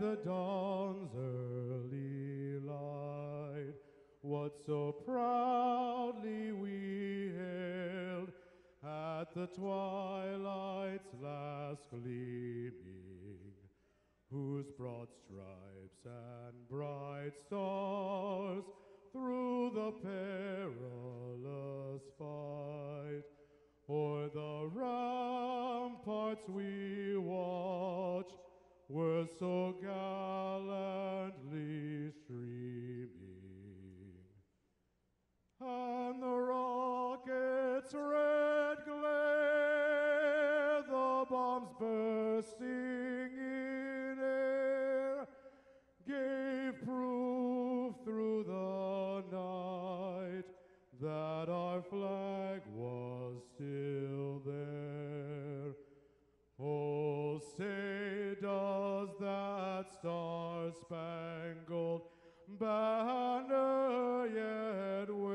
the dawn's early light, what so proudly we hailed at the twilight's last gleaming, whose broad stripes and bright stars through the perilous fight o'er the ramparts we watched were so gallantly streaming. And the rocket's red glare, the bombs bursting in air, gave proof through the night that our flag was still there. Oh, say does that star-spangled banner yet wave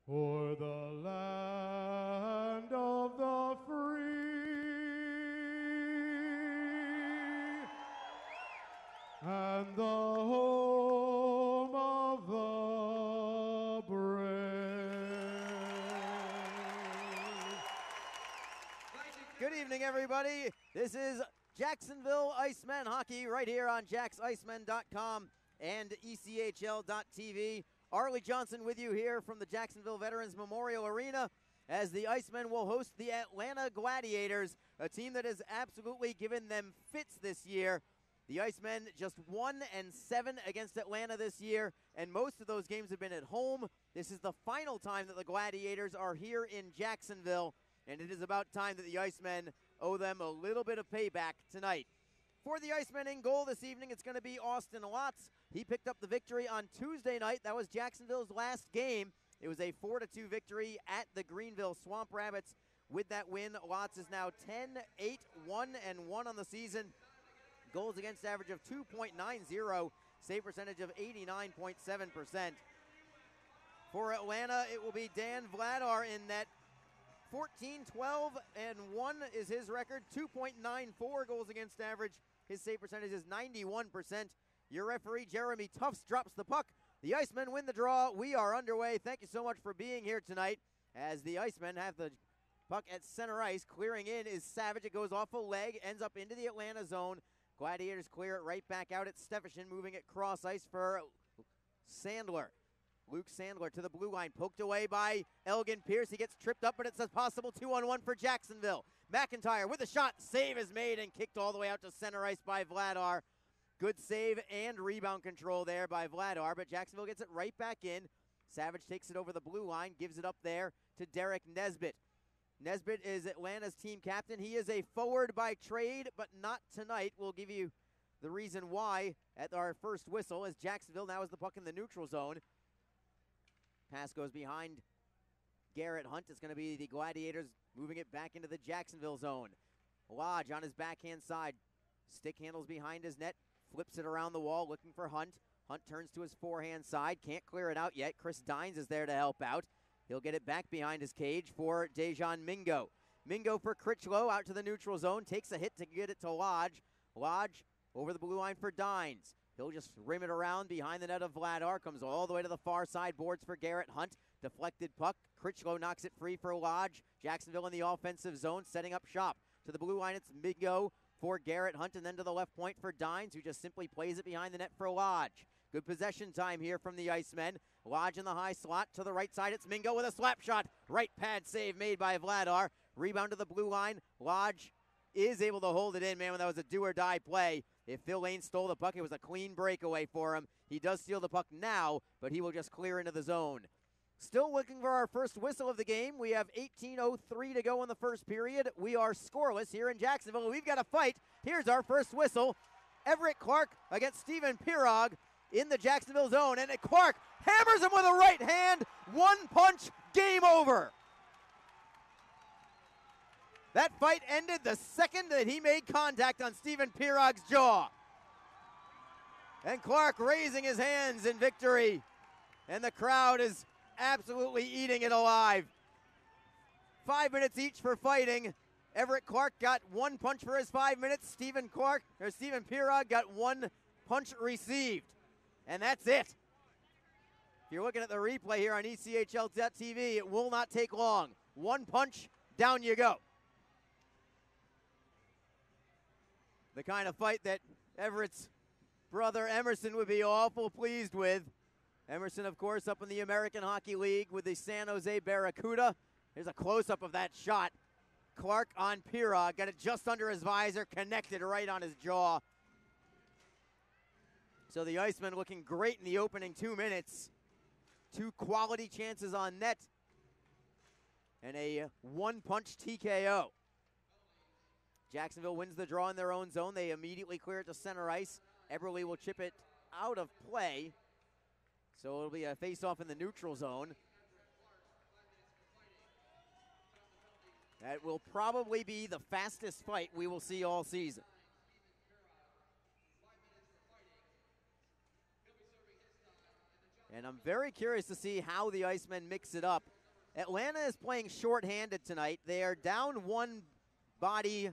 o'er the land of the free and the home of the brave? Good evening, everybody. This is Jacksonville Icemen hockey right here on JacksIcemen.com and ECHL.tv. Arlie Johnson with you here from the Jacksonville Veterans Memorial Arena as the Icemen will host the Atlanta Gladiators, a team that has absolutely given them fits this year. The Icemen just 1-7 against Atlanta this year, and most of those games have been at home. This is the final time that the Gladiators are here in Jacksonville, and it is about time that the Icemen owe them a little bit of payback tonight. For the Icemen in goal this evening, it's going to be Austin Lotz. He picked up the victory on Tuesday night. That was Jacksonville's last game. It was a 4-2 victory at the Greenville Swamp Rabbits. With that win, Lotz is now 10-8-1-1 on the season. Goals against average of 2.90, save percentage of 89.7%. For Atlanta, it will be Dan Vladar in net. 14-12-1 is his record, 2.94 goals against average. His save percentage is 91%. Your referee, Jeremy Tufts, drops the puck. The Icemen win the draw. We are underway. Thank you so much for being here tonight as the Icemen have the puck at center ice. Clearing in is Savage. It goes off a leg, ends up into the Atlanta zone. Gladiators clear it right back out at Stefan, moving it cross ice for Sandler. Luke Sandler to the blue line, poked away by Elgin Pierce. He gets tripped up, but it's a possible 2-on-1 for Jacksonville. McIntyre with a shot. Save is made and kicked all the way out to center ice by Vladar. Good save and rebound control there by Vladar, but Jacksonville gets it right back in. Savage takes it over the blue line, gives it up there to Derek Nesbitt. Nesbitt is Atlanta's team captain. He is a forward by trade, but not tonight. We'll give you the reason why at our first whistle, as Jacksonville now has the puck in the neutral zone. Pass goes behind Garrett Hunt. It's going to be the Gladiators moving it back into the Jacksonville zone. Lodge on his backhand side. Stick handles behind his net. Flips it around the wall looking for Hunt. Hunt turns to his forehand side. Can't clear it out yet. Chris Dines is there to help out. He'll get it back behind his cage for Dejan Mingo. Mingo for Critchlow out to the neutral zone. Takes a hit to get it to Lodge. Lodge over the blue line for Dines. He'll just rim it around behind the net of Vladar. Comes all the way to the far side boards for Garrett Hunt. Deflected puck. Critchlow knocks it free for Lodge. Jacksonville in the offensive zone, setting up shop. To the blue line, it's Mingo for Garrett Hunt, and then to the left point for Dines, who just simply plays it behind the net for Lodge. Good possession time here from the Icemen. Lodge in the high slot. To the right side, it's Mingo with a slap shot. Right pad save made by Vladar. Rebound to the blue line. Lodge is able to hold it in, man, when that was a do-or-die play. If Phil Lane stole the puck, it was a clean breakaway for him. He does steal the puck now, but he will just clear into the zone. Still looking for our first whistle of the game. We have 18:03 to go in the first period. We are scoreless here in Jacksonville. We've got a fight. Here's our first whistle. Everett Clark against Stephen Pirog in the Jacksonville zone. And Clark hammers him with a right hand. One punch, game over. That fight ended the second that he made contact on Stephen Pirog's jaw. And Clark raising his hands in victory. And the crowd is absolutely eating it alive. 5 minutes each for fighting. Everett Clark got 1 punch for his 5 minutes. Stephen Pirog got 1 punch received. And that's it. If you're looking at the replay here on ECHL.TV, it will not take long. 1 punch, down you go. The kind of fight that Everett's brother Emerson would be awful pleased with. Emerson, of course, up in the American Hockey League with the San Jose Barracuda. Here's a close-up of that shot. Clark on Pirog, got it just under his visor, connected right on his jaw. So the Icemen looking great in the opening 2 minutes. 2 quality chances on net and a 1-punch TKO. Jacksonville wins the draw in their own zone. They immediately clear it to center ice. Eberle will chip it out of play. So it'll be a face-off in the neutral zone. That will probably be the fastest fight we will see all season. And I'm very curious to see how the Icemen mix it up. Atlanta is playing shorthanded tonight. They are down 1 body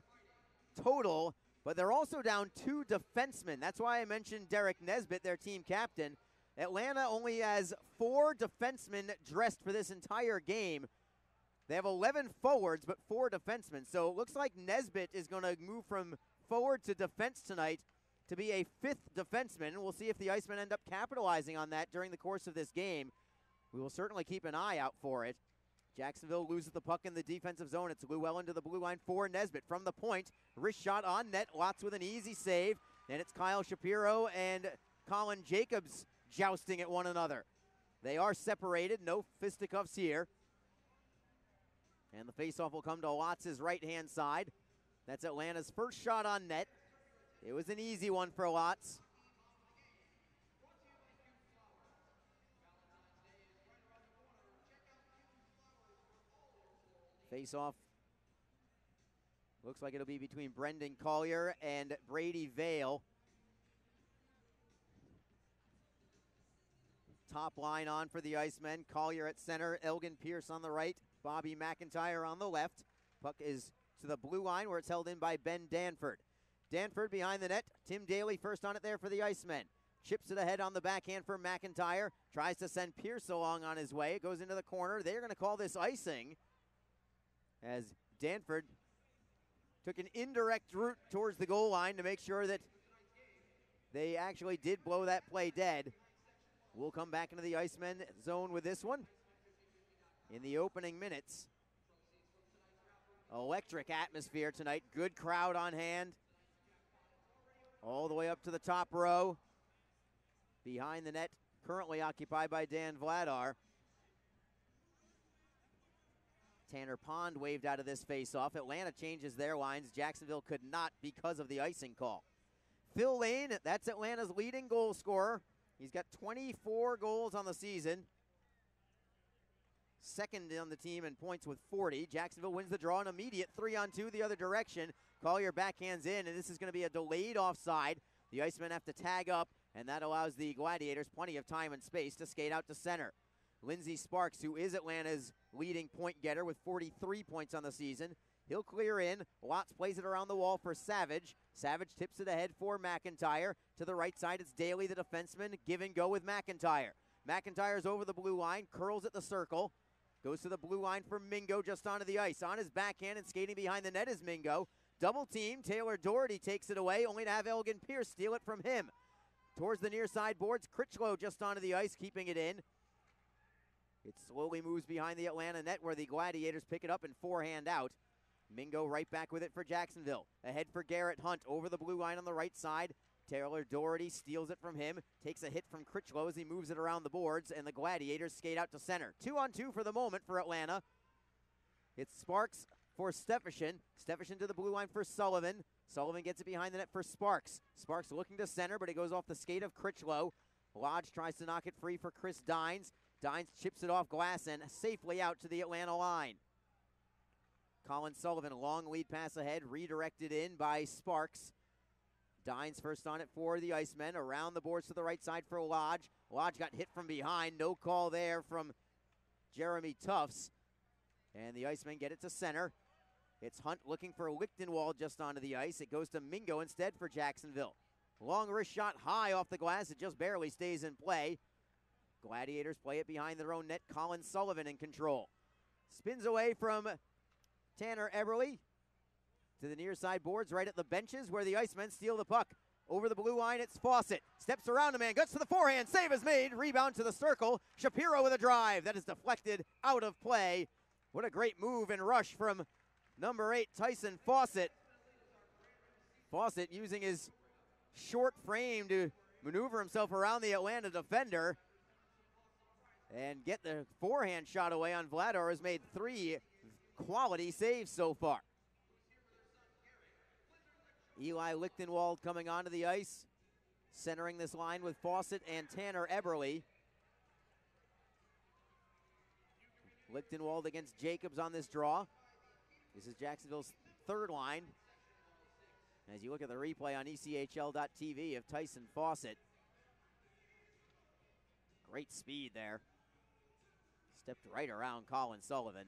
total, but they're also down 2 defensemen. That's why I mentioned Derek Nesbitt, their team captain. Atlanta only has 4 defensemen dressed for this entire game. They have 11 forwards, but 4 defensemen. So it looks like Nesbitt is going to move from forward to defense tonight to be a 5th defenseman. We'll see if the Icemen end up capitalizing on that during the course of this game. We will certainly keep an eye out for it. Jacksonville loses the puck in the defensive zone. It's Llewellyn to the blue line for Nesbitt. From the point, wrist shot on net. Watts with an easy save. And it's Kyle Shapiro and Colin Jacobs jousting at one another. They are separated. No fisticuffs here. And the faceoff will come to Watts' right-hand side. That's Atlanta's first shot on net. It was an easy one for Watts. Faceoff looks like it'll be between Brendan Collier and Brady Vale. Top line on for the Icemen. Collier at center, Elgin Pierce on the right, Bobby McIntyre on the left. Puck is to the blue line where it's held in by Ben Danford. Danford behind the net. Tim Daly first on it there for the Icemen. Chips it ahead on the backhand for McIntyre. Tries to send Pierce along on his way. It goes into the corner. They're going to call this icing as Danford took an indirect route towards the goal line to make sure that they actually did blow that play dead. We'll come back into the Icemen zone with this one in the opening minutes. Electric atmosphere tonight. Good crowd on hand. All the way up to the top row. Behind the net, currently occupied by Dan Vladar. Tanner Pond waved out of this faceoff. Atlanta changes their lines. Jacksonville could not because of the icing call. Phil Lane, that's Atlanta's leading goal scorer. He's got 24 goals on the season. Second on the team in points with 40. Jacksonville wins the draw, an immediate 3-on-2 the other direction. Collier backhands in, and this is going to be a delayed offside. The Icemen have to tag up, and that allows the Gladiators plenty of time and space to skate out to center. Lindsey Sparks, who is Atlanta's leading point getter with 43 points on the season. He'll clear in. Watts plays it around the wall for Savage. Savage tips it ahead for McIntyre. To the right side, it's Daly, the defenseman. Give and go with McIntyre. McIntyre's over the blue line, curls at the circle. Goes to the blue line for Mingo just onto the ice. On his backhand and skating behind the net is Mingo. Double team. Taylor Doherty takes it away, only to have Elgin Pierce steal it from him. Towards the near side boards, Critchlow just onto the ice, keeping it in. It slowly moves behind the Atlanta net where the Gladiators pick it up and forehand out. Mingo right back with it for Jacksonville. Ahead for Garrett Hunt over the blue line on the right side. Taylor Doherty steals it from him, takes a hit from Critchlow as he moves it around the boards, and the Gladiators skate out to center. 2-on-2 for the moment for Atlanta. It's Sparks for Stefan. Stefan to the blue line for Sullivan. Sullivan gets it behind the net for Sparks. Sparks looking to center, but it goes off the skate of Critchlow. Lodge tries to knock it free for Chris Dines. Dines chips it off glass and safely out to the Atlanta line. Colin Sullivan, a long lead pass ahead, redirected in by Sparks. Dines first on it for the Icemen. Around the boards to the right side for Lodge. Lodge got hit from behind. No call there from Jeremy Tufts. And the Icemen get it to center. It's Hunt looking for Lichtenwald just onto the ice. It goes to Mingo instead for Jacksonville. Long wrist shot high off the glass. It just barely stays in play. Gladiators play it behind their own net. Colin Sullivan in control. Spins away from Tanner Eberle to the near side boards right at the benches where the Icemen steal the puck. Over the blue line, it's Fawcett. Steps around a man, guts to the forehand. Save is made. Rebound to the circle. Shapiro with a drive. That is deflected out of play. What a great move and rush from number 8, Tyson Fawcett. Fawcett using his short frame to maneuver himself around the Atlanta defender and get the forehand shot away on Vladar. Has made 3 quality saves so far. Eli Lichtenwald coming onto the ice, centering this line with Fawcett and Tanner Eberle. Lichtenwald against Jacobs on this draw. This is Jacksonville's third line. As you look at the replay on ECHL.TV of Tyson Fawcett. Great speed there. Stepped right around Colin Sullivan.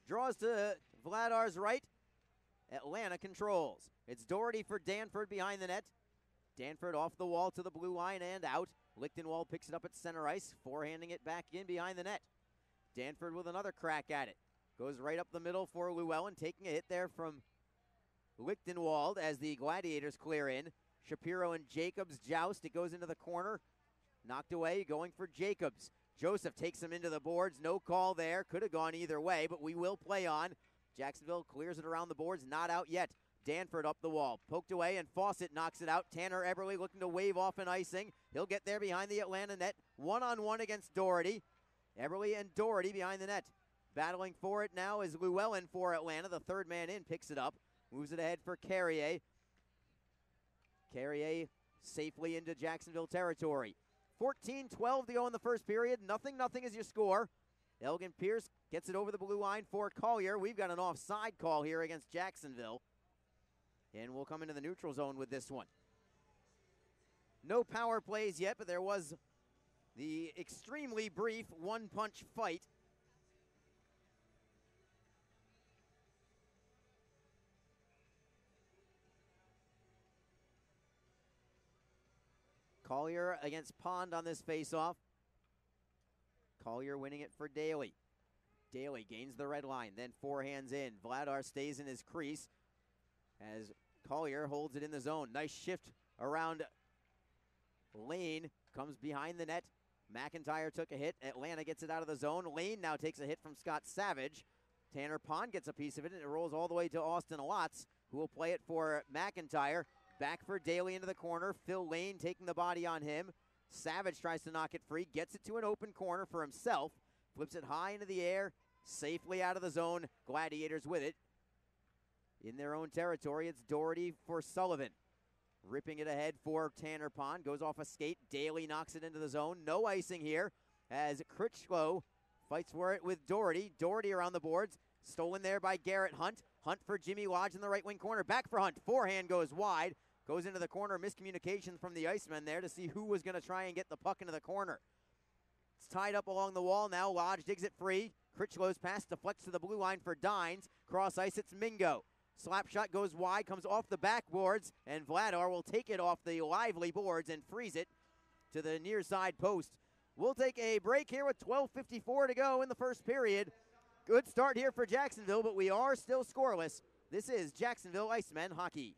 Draws to Vladar's right. Atlanta controls. It's Doherty for Danford behind the net. Danford off the wall to the blue line and out. Lichtenwald picks it up at center ice, forehanding it back in behind the net. Danford with another crack at it. Goes right up the middle for Llewellyn, taking a hit there from Lichtenwald as the Gladiators clear in. Shapiro and Jacobs joust. It goes into the corner. Knocked away, going for Jacobs. Joseph takes him into the boards. No call there. Could have gone either way, but we will play on. Jacksonville clears it around the boards. Not out yet. Danford up the wall. Poked away, and Fawcett knocks it out. Tanner Eberle looking to wave off an icing. He'll get there behind the Atlanta net. One-on-one against Doherty. Eberle and Doherty behind the net. Battling for it now is Llewellyn for Atlanta. The third man in picks it up. Moves it ahead for Carrier. Carrier safely into Jacksonville territory. 14-12 to go in the first period. Nothing is your score. Elgin Pierce gets it over the blue line for Collier. We've got an offside call here against Jacksonville. And we'll come into the neutral zone with this one. No power plays yet, but there was the extremely brief one-punch fight. Collier against Pond on this face-off. Collier winning it for Daly. Daly gains the red line, then forehands in. Vladar stays in his crease as Collier holds it in the zone. Nice shift around Lane. Comes behind the net. McIntyre took a hit. Atlanta gets it out of the zone. Lane now takes a hit from Scott Savage. Tanner Pond gets a piece of it, and it rolls all the way to Austin Lotz, who will play it for McIntyre. Back for Daly into the corner. Phil Lane taking the body on him. Savage tries to knock it free. Gets it to an open corner for himself. Flips it high into the air. Safely out of the zone. Gladiators with it. In their own territory, it's Doherty for Sullivan. Ripping it ahead for Tanner Pond. Goes off a skate. Daly knocks it into the zone. No icing here as Critchlow fights for it with Doherty. Doherty around the boards. Stolen there by Garrett Hunt. Hunt for Jimmy Lodge in the right wing corner. Back for Hunt. Forehand goes wide. Goes into the corner. Miscommunication from the Icemen there to see who was going to try and get the puck into the corner. It's tied up along the wall now. Lodge digs it free. Critchlow's pass deflects to the blue line for Dines. Cross ice, it's Mingo. Slap shot goes wide, comes off the backboards, and Vladar will take it off the lively boards and freeze it to the near side post. We'll take a break here with 12:54 to go in the first period. Good start here for Jacksonville, but we are still scoreless. This is Jacksonville Icemen hockey.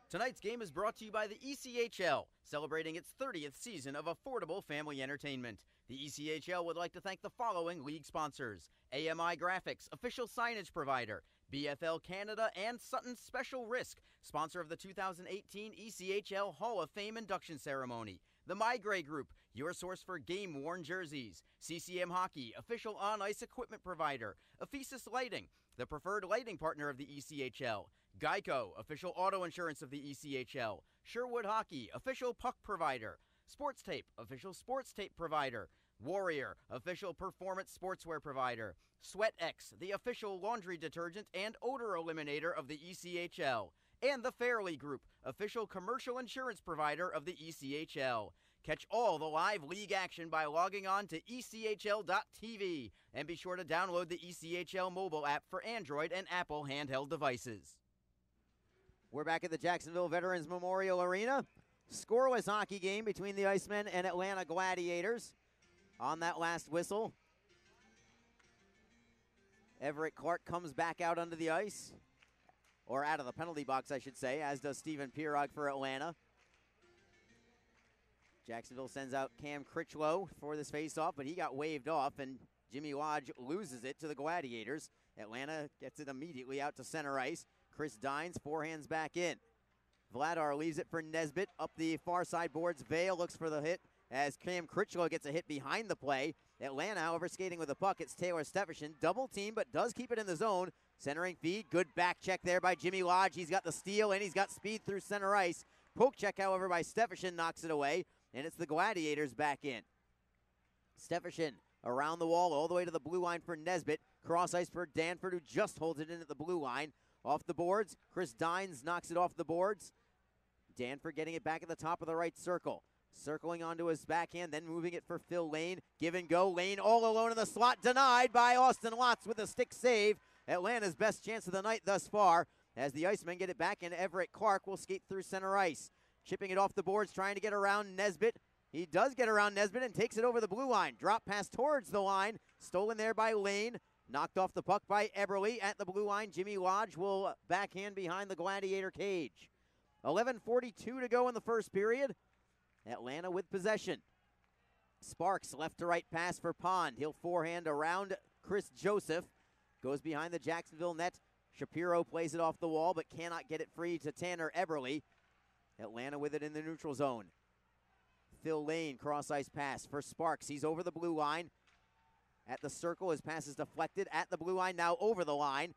Tonight's game is brought to you by the ECHL, celebrating its 30th season of affordable family entertainment. The ECHL would like to thank the following league sponsors: AMI Graphics, official signage provider; BFL Canada; and Sutton Special Risk, sponsor of the 2018 ECHL Hall of Fame induction ceremony; the Migray Group, your source for game-worn jerseys; CCM Hockey, official on-ice equipment provider; Ephesus Lighting, the preferred lighting partner of the ECHL; Geico, official auto insurance of the ECHL; Sherwood Hockey, official puck provider; Sports Tape, official sports tape provider; Warrior, official performance sportswear provider; SweatX, the official laundry detergent and odor eliminator of the ECHL; and the Fairley Group, official commercial insurance provider of the ECHL. Catch all the live league action by logging on to ECHL.tv. And be sure to download the ECHL mobile app for Android and Apple handheld devices. We're back at the Jacksonville Veterans Memorial Arena. Scoreless hockey game between the Icemen and Atlanta Gladiators. On that last whistle, Everett Clark comes back out onto the ice, or out of the penalty box, I should say, as does Steven Pirog for Atlanta. Jacksonville sends out Cam Critchlow for this faceoff, but he got waved off, and Jimmy Lodge loses it to the Gladiators. Atlanta gets it immediately out to center ice. Chris Dines forehands back in. Vladar leaves it for Nesbitt. Up the far side boards, Vale looks for the hit as Cam Critchlow gets a hit behind the play. Atlanta, however, skating with the puck. It's Taylor Steffensen. Double team, but does keep it in the zone. Centering feed. Good back check there by Jimmy Lodge. He's got the steal, and he's got speed through center ice. Poke check, however, by Steffensen knocks it away, and it's the Gladiators back in. Steffensen around the wall all the way to the blue line for Nesbitt. Cross ice for Danford, who just holds it in at the blue line. Off the boards, Chris Dines knocks it off the boards. Danford getting it back at the top of the right circle. Circling onto his backhand, then moving it for Phil Lane. Give and go. Lane all alone in the slot. Denied by Austin Lotz with a stick save. Atlanta's best chance of the night thus far as the Icemen get it back, and Everett Clark will skate through center ice. Chipping it off the boards, trying to get around Nesbitt. He does get around Nesbitt and takes it over the blue line. Drop pass towards the line. Stolen there by Lane. Knocked off the puck by Eberle at the blue line. Jimmy Lodge will backhand behind the Gladiator cage. 11:42 to go in the first period. Atlanta with possession. Sparks left to right pass for Pond. He'll forehand around Chris Joseph. Goes behind the Jacksonville net. Shapiro plays it off the wall but cannot get it free to Tanner Eberle. Atlanta with it in the neutral zone. Phil Lane cross ice pass for Sparks. He's over the blue line. At the circle, his pass is deflected at the blue line, now over the line,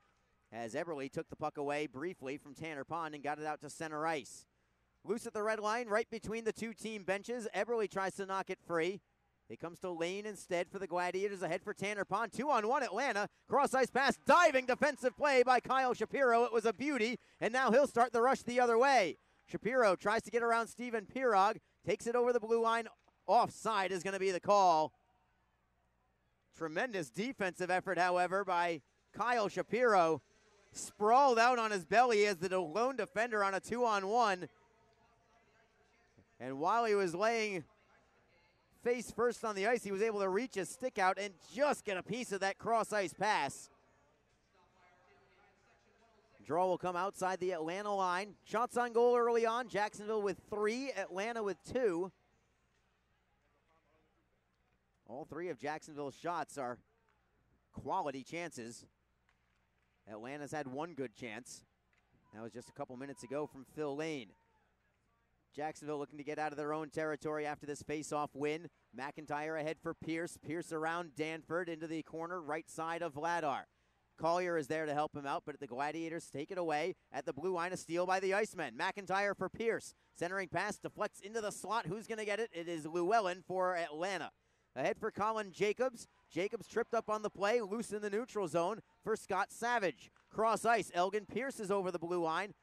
as Eberle took the puck away briefly from Tanner Pond and got it out to center ice. Loose at the red line, right between the two team benches. Eberle tries to knock it free. It comes to Lane instead for the Gladiators, ahead for Tanner Pond. 2-on-1 Atlanta. Cross-ice pass, diving defensive play by Kyle Shapiro. It was a beauty, and now he'll start the rush the other way. Shapiro tries to get around Steven Pirog, takes it over the blue line. Offside is going to be the call. Tremendous defensive effort, however, by Kyle Shapiro. Sprawled out on his belly as the lone defender on a 2-on-1. And while he was laying face first on the ice, he was able to reach his stick out and just get a piece of that cross-ice pass. Draw will come outside the Atlanta line. Shots on goal early on. Jacksonville with 3, Atlanta with 2. All 3 of Jacksonville's shots are quality chances. Atlanta's had 1 good chance. That was just a couple minutes ago from Phil Lane. Jacksonville looking to get out of their own territory after this face-off win. McIntyre ahead for Pierce. Pierce around Danford into the corner right side of Vladar. Collier is there to help him out, but the Gladiators take it away at the blue line. A steal by the Icemen. McIntyre for Pierce. Centering pass deflects into the slot. Who's going to get it? It is Llewellyn for Atlanta. Ahead for Colin Jacobs. Jacobs tripped up on the play, loose in the neutral zone for Scott Savage. Cross ice, Elgin Pierce is over the blue line.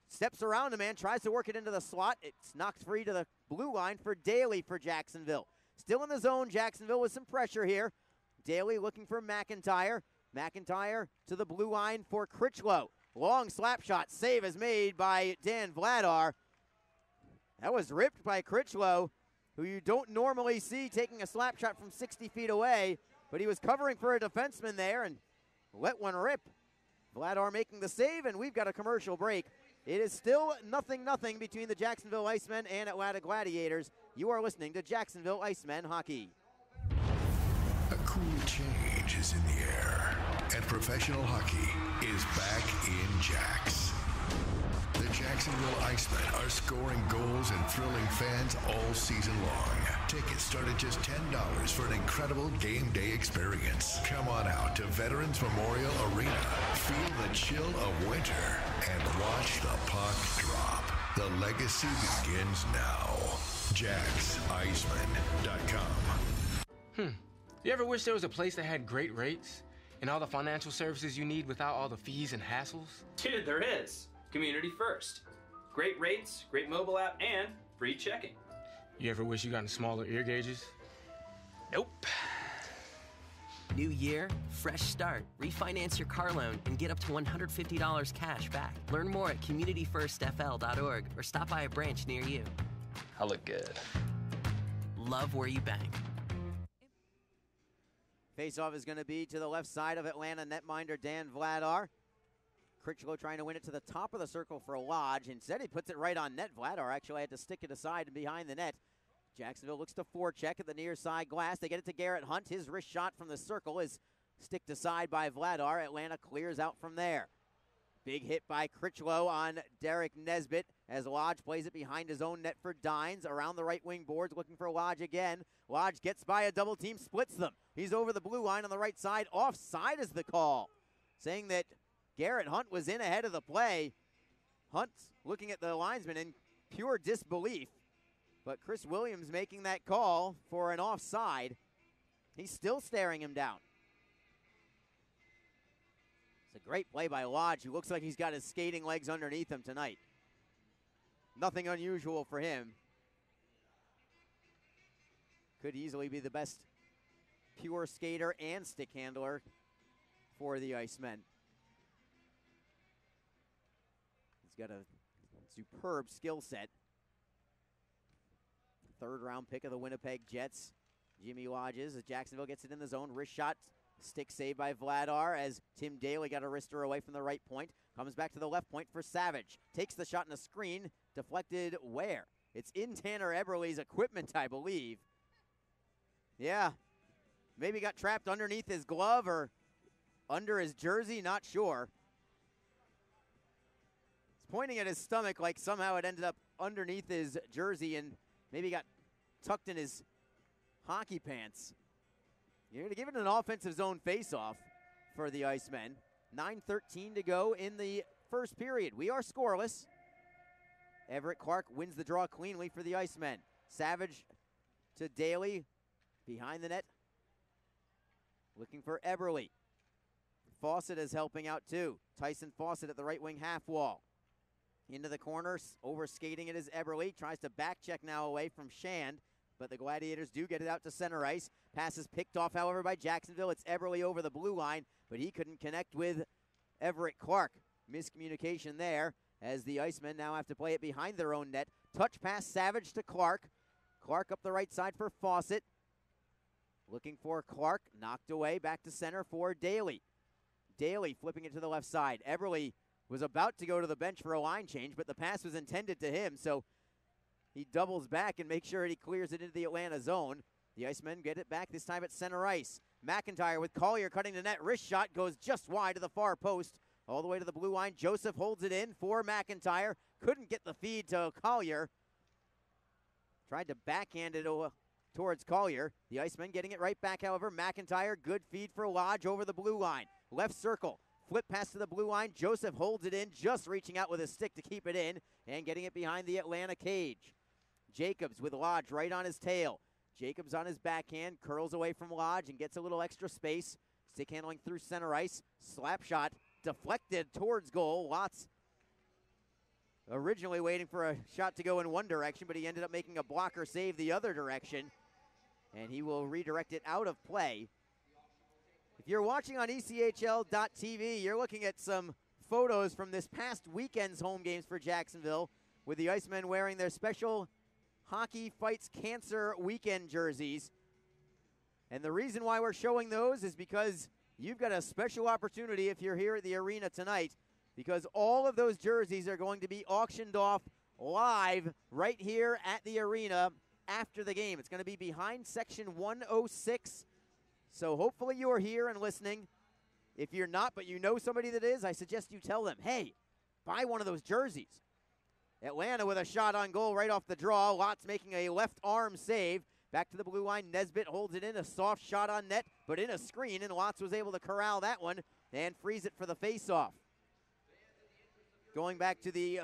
Steps around a man, tries to work it into the slot. It's knocked free to the blue line for Daly for Jacksonville. Still in the zone, Jacksonville with some pressure here. Daly looking for McIntyre. McIntyre to the blue line for Critchlow. Long slap shot, save is made by Dan Vladar. That was ripped by Critchlow, who you don't normally see taking a slap shot from 60 feet away, but he was covering for a defenseman there and let one rip. Vladar making the save, and we've got a commercial break. It is still 0-0 between the Jacksonville Icemen and Atlanta Gladiators. You are listening to Jacksonville Icemen Hockey. A cool change is in the air, and professional hockey is back in Jacks. The Jacksonville Icemen are scoring goals and thrilling fans all season long. Tickets start at just $10 for an incredible game day experience. Come on out to Veterans Memorial Arena. Feel the chill of winter and watch the puck drop. The legacy begins now. JacksIcemen.com. You ever wish there was a place that had great rates and all the financial services you need without all the fees and hassles? Dude, there is. Community First. Great rates, great mobile app, and free checking. You ever wish you got smaller ear gauges? Nope. New year, fresh start. Refinance your car loan and get up to $150 cash back. Learn more at communityfirstfl.org or stop by a branch near you. I look good. Love where you bank. Faceoff is going to be to the left side of Atlanta netminder Dan Vladar. Critchlow trying to win it to the top of the circle for Lodge. Instead, he puts it right on net. Vladar actually had to stick it aside and behind the net. Jacksonville looks to forecheck at the near side glass. They get it to Garrett Hunt. His wrist shot from the circle is sticked aside by Vladar. Atlanta clears out from there. Big hit by Critchlow on Derek Nesbitt as Lodge plays it behind his own net for Dines. Around the right wing boards looking for Lodge again. Lodge gets by a double team, splits them. He's over the blue line on the right side. Offside is the call, saying that Garrett Hunt was in ahead of the play. Hunt's looking at the linesman in pure disbelief. But Chris Williams making that call for an offside. He's still staring him down. It's a great play by Lodge, who looks like he's got his skating legs underneath him tonight. Nothing unusual for him. Could easily be the best pure skater and stick handler for the Icemen. He's got a superb skill set. Third round pick of the Winnipeg Jets. Jimmy Lodges as Jacksonville gets it in the zone. Wrist shot, stick save by Vladar as Tim Daly got a wrister away from the right point. Comes back to the left point for Savage. Takes the shot in a screen. Deflected where? It's in Tanner Eberle's equipment, I believe. Yeah. Maybe got trapped underneath his glove or under his jersey, not sure. He's pointing at his stomach like somehow it ended up underneath his jersey and maybe got tucked in his hockey pants. You're going to give it an offensive zone faceoff for the Icemen. 9:13 to go in the first period. We are scoreless. Everett Clark wins the draw cleanly for the Icemen. Savage to Daly behind the net. Looking for Eberle. Fawcett is helping out too. Tyson Fawcett at the right wing half wall. Into the corner, over skating it is Eberle. Tries to back check now away from Shand, but the Gladiators do get it out to center ice. Pass is picked off, however, by Jacksonville. It's Eberle over the blue line, but he couldn't connect with Everett Clark. Miscommunication there as the Icemen now have to play it behind their own net. Touch pass Savage to Clark. Clark up the right side for Fawcett. Looking for Clark, knocked away, back to center for Daly. Daly flipping it to the left side. Eberle was about to go to the bench for a line change, but the pass was intended to him, so he doubles back and makes sure he clears it into the Atlanta zone. The Icemen get it back, this time at center ice. McIntyre with Collier cutting the net. Wrist shot goes just wide to the far post, all the way to the blue line. Joseph holds it in for McIntyre. Couldn't get the feed to Collier. Tried to backhand it towards Collier. The Icemen getting it right back, however. McIntyre, good feed for Lodge over the blue line. Left circle. Flip pass to the blue line. Joseph holds it in, just reaching out with his stick to keep it in and getting it behind the Atlanta cage. Jacobs with Lodge right on his tail. Jacobs on his backhand, curls away from Lodge and gets a little extra space. Stick handling through center ice. Slap shot deflected towards goal. Watts originally waiting for a shot to go in one direction, but he ended up making a blocker save the other direction, and he will redirect it out of play. If you're watching on ECHL.TV, you're looking at some photos from this past weekend's home games for Jacksonville with the Icemen wearing their special Hockey Fights Cancer weekend jerseys. And the reason why we're showing those is because you've got a special opportunity if you're here at the arena tonight, because all of those jerseys are going to be auctioned off live right here at the arena after the game. It's going to be behind section 106. So hopefully you're here and listening. If you're not, but you know somebody that is, I suggest you tell them, hey, buy one of those jerseys. Atlanta with a shot on goal right off the draw. Lotz making a left arm save. Back to the blue line. Nesbitt holds it in. A soft shot on net, but in a screen, and Lotz was able to corral that one and freeze it for the faceoff. Going back to the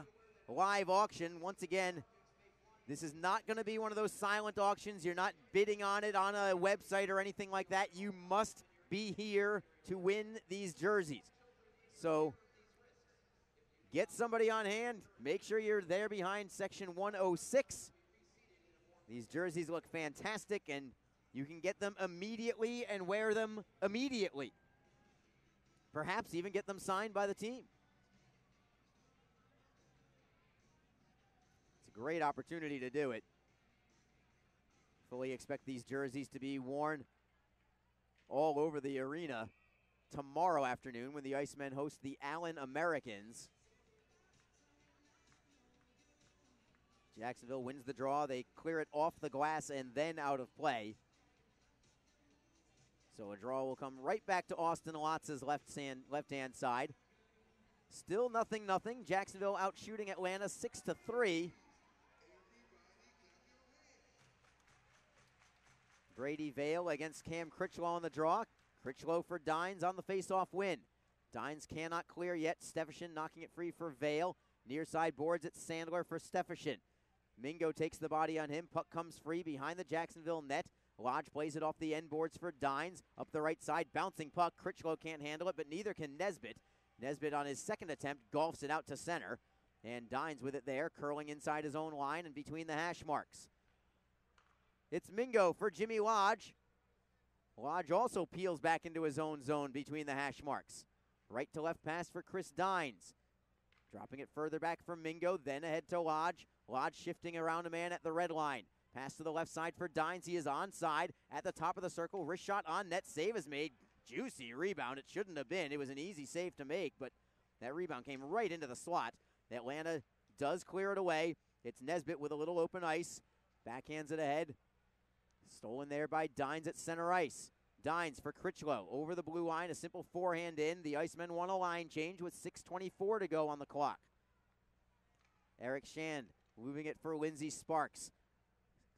live auction, once again, this is not going to be one of those silent auctions. You're not bidding on it on a website or anything like that. You must be here to win these jerseys. So get somebody on hand. Make sure you're there behind section 106. These jerseys look fantastic, and you can get them immediately and wear them immediately. Perhaps even get them signed by the team. It's a great opportunity to do it. Fully expect these jerseys to be worn all over the arena tomorrow afternoon when the Icemen host the Allen Americans. Jacksonville wins the draw. They clear it off the glass and then out of play. So a draw will come right back to Austin Lotz's left-hand side. Still 0-0. Jacksonville out shooting Atlanta 6-3. Brady Vale against Cam Critchlow on the draw. Critchlow for Dines on the face-off win. Dines cannot clear yet. Steffensen knocking it free for Vale. Near side boards, it's Sandler for Steffensen. Mingo takes the body on him. Puck comes free behind the Jacksonville net. Lodge plays it off the end boards for Dines. Up the right side, bouncing puck. Critchlow can't handle it, but neither can Nesbitt. Nesbitt on his second attempt golfs it out to center. And Dines with it there, curling inside his own line and between the hash marks. It's Mingo for Jimmy Lodge. Lodge also peels back into his own zone between the hash marks. Right to left pass for Chris Dines. Dropping it further back from Mingo, then ahead to Lodge. Lodge shifting around a man at the red line. Pass to the left side for Dines. He is onside at the top of the circle. Wrist shot on net. Save is made. Juicy rebound. It shouldn't have been. It was an easy save to make, but that rebound came right into the slot. Atlanta does clear it away. It's Nesbitt with a little open ice. Backhands it ahead. Stolen there by Dines at center ice. Dines for Critchlow over the blue line. A simple forehand in. The Icemen want a line change with 6:24 to go on the clock. Eric Shand moving it for Lindsey Sparks.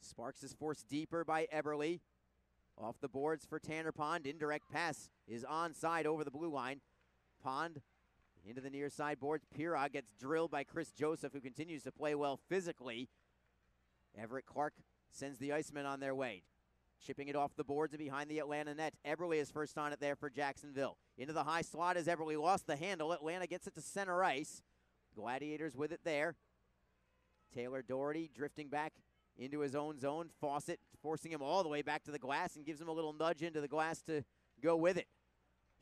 Sparks is forced deeper by Eberle. Off the boards for Tanner Pond. Indirect pass is onside over the blue line. Pond into the near side boards. Pirog gets drilled by Chris Joseph, who continues to play well physically. Everett Clark sends the Icemen on their way. Chipping it off the boards and behind the Atlanta net. Eberle is first on it there for Jacksonville. Into the high slot as Eberle lost the handle. Atlanta gets it to center ice. Gladiators with it there. Taylor Doherty drifting back into his own zone. Fawcett forcing him all the way back to the glass and gives him a little nudge into the glass to go with it.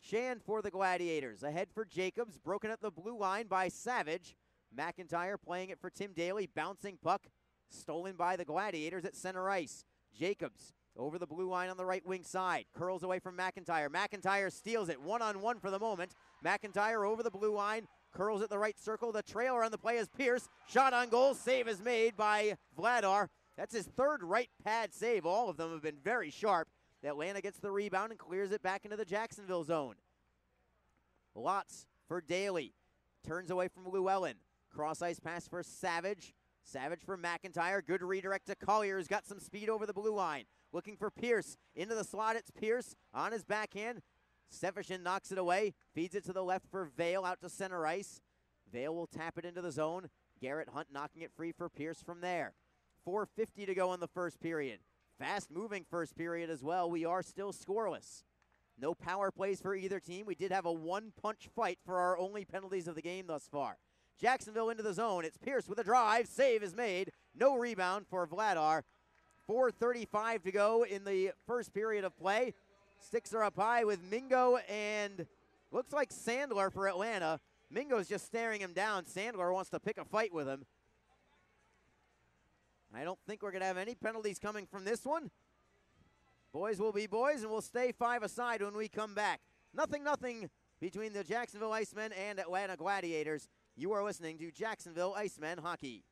Shand for the Gladiators. Ahead for Jacobs. Broken at the blue line by Savage. McIntyre playing it for Tim Daly. Bouncing puck. Stolen by the Gladiators at center ice. Jacobs over the blue line on the right wing side. Curls away from McIntyre. McIntyre steals it. One-on-one for the moment. McIntyre over the blue line. Curls at the right circle. The trailer on the play is Pierce. Shot on goal. Save is made by Vladar. That's his third right pad save. All of them have been very sharp. Atlanta gets the rebound and clears it back into the Jacksonville zone. Lots for Daly. Turns away from Llewellyn. Cross ice pass for Savage. Savage for McIntyre. Good redirect to Collier, who's got some speed over the blue line. Looking for Pierce. Into the slot, it's Pierce on his backhand. Steffensen knocks it away. Feeds it to the left for Vale out to center ice. Vale will tap it into the zone. Garrett Hunt knocking it free for Pierce from there. 4:50 to go in the first period. Fast-moving first period as well. We are still scoreless. No power plays for either team. We did have a one-punch fight for our only penalties of the game thus far. Jacksonville into the zone. It's Pierce with a drive. Save is made. No rebound for Vladar. 4:35 to go in the first period of play. Sticks are up high with Mingo and looks like Sandler for Atlanta. Mingo's just staring him down. Sandler wants to pick a fight with him. I don't think we're going to have any penalties coming from this one. Boys will be boys, and we'll stay five-a-side when we come back. 0-0 between the Jacksonville Icemen and Atlanta Gladiators. You are listening to Jacksonville Icemen Hockey.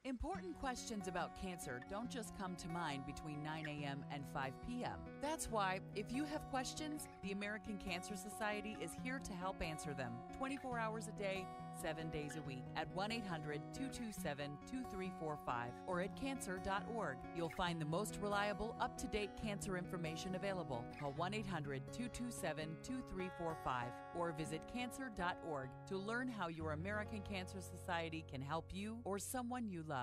Important questions about cancer don't just come to mind between 9 a.m. and 5 p.m. That's why, if you have questions, the American Cancer Society is here to help answer them 24 hours a day, 7 days a week at 1-800-227-2345 or at cancer.org. You'll find the most reliable, up-to-date cancer information available. Call 1-800-227-2345 or visit cancer.org to learn how your American Cancer Society can help you or someone you love.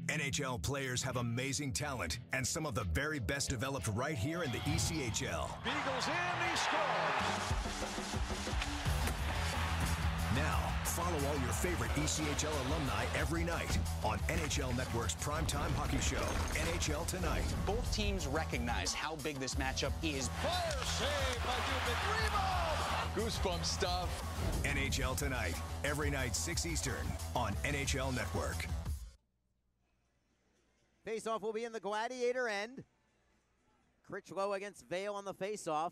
NHL players have amazing talent, and some of the very best developed right here in the ECHL. Beagles in, he scores! Now, Follow all your favorite ECHL alumni every night on NHL Network's primetime hockey show, NHL Tonight. Both teams recognize how big this matchup is. Fire save by Dubin. Rebound! Goosebump stuff. NHL Tonight, every night 6 Eastern on NHL Network. Faceoff will be in the Gladiator end. Critchlow against Vale on the faceoff.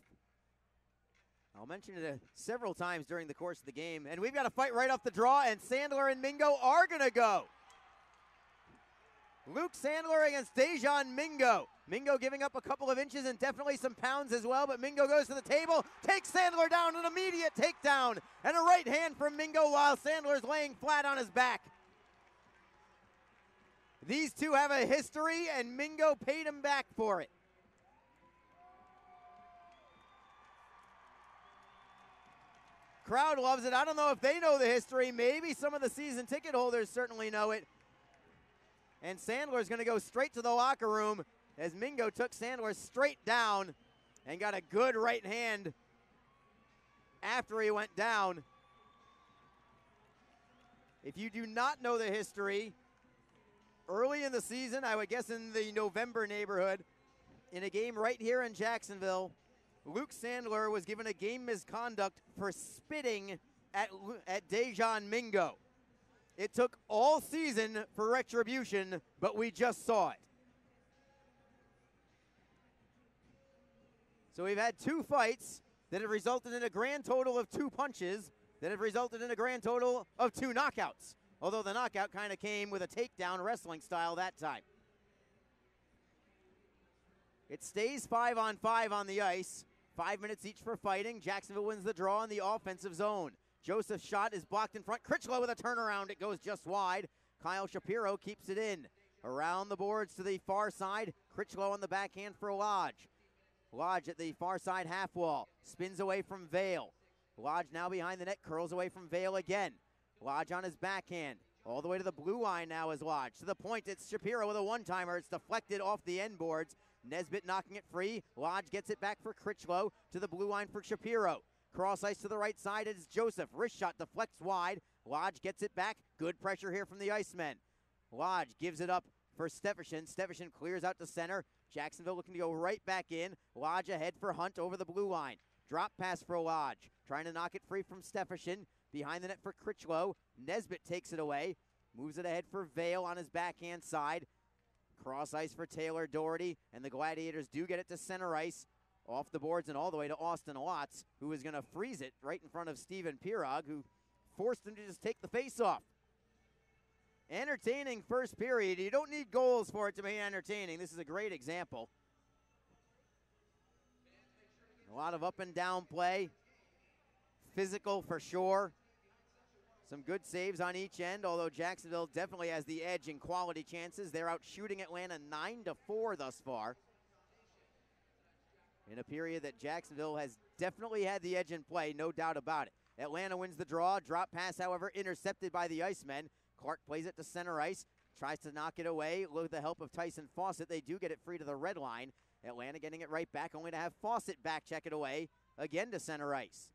I'll mention it several times during the course of the game. And we've got a fight right off the draw, and Sandler and Mingo are going to go. Luke Sandler against Dejan Mingo. Mingo giving up a couple of inches and definitely some pounds as well, but Mingo goes to the table, takes Sandler down, an immediate takedown, and a right hand from Mingo while Sandler's laying flat on his back. These two have a history, and Mingo paid him back for it. Crowd loves it. I don't know if they know the history. Maybe some of the season ticket holders certainly know it. And Sandler's going to go straight to the locker room as Mingo took Sandler straight down and got a good right hand after he went down. If you do not know the history, early in the season, I would guess in the November neighborhood, in a game right here in Jacksonville, Luke Sandler was given a game misconduct for spitting at Dejan Mingo. It took all season for retribution, but we just saw it. So we've had two fights that have resulted in a grand total of 2 punches that have resulted in a grand total of 2 knockouts. Although the knockout kind of came with a takedown wrestling style that time. It stays 5-on-5 on the ice. 5 minutes each for fighting. Jacksonville wins the draw in the offensive zone. Joseph's shot is blocked in front. Critchlow with a turnaround. It goes just wide. Kyle Shapiro keeps it in. Around the boards to the far side. Critchlow on the backhand for Lodge. Lodge at the far side half wall. Spins away from Vale. Lodge now behind the net. Curls away from Vale again. Lodge on his backhand. All the way to the blue line now is Lodge. To the point, it's Shapiro with a one-timer. It's deflected off the end boards. Nesbitt knocking it free. Lodge gets it back for Critchlow. To the blue line for Shapiro. Cross ice to the right side. It's Joseph. Wrist shot deflects wide. Lodge gets it back. Good pressure here from the Icemen. Lodge gives it up for Stefferson. Stefferson clears out to center. Jacksonville looking to go right back in. Lodge ahead for Hunt over the blue line. Drop pass for Lodge. Trying to knock it free from Stefferson. Behind the net for Critchlow. Nesbitt takes it away. Moves it ahead for Vale on his backhand side. Cross ice for Taylor Doherty. And the Gladiators do get it to center ice. Off the boards and all the way to Austin Lotz, who is going to freeze it right in front of Steven Pirog, who forced him to just take the face off. Entertaining first period. You don't need goals for it to be entertaining. This is a great example. A lot of up and down play. Physical for sure. Some good saves on each end, although Jacksonville definitely has the edge in quality chances. They're out shooting Atlanta 9-4 thus far. In a period that Jacksonville has definitely had the edge in play, no doubt about it. Atlanta wins the draw. Drop pass, however, intercepted by the Icemen. Clark plays it to center ice. Tries to knock it away with the help of Tyson Fawcett. They do get it free to the red line. Atlanta getting it right back, only to have Fawcett back check it away again to center ice.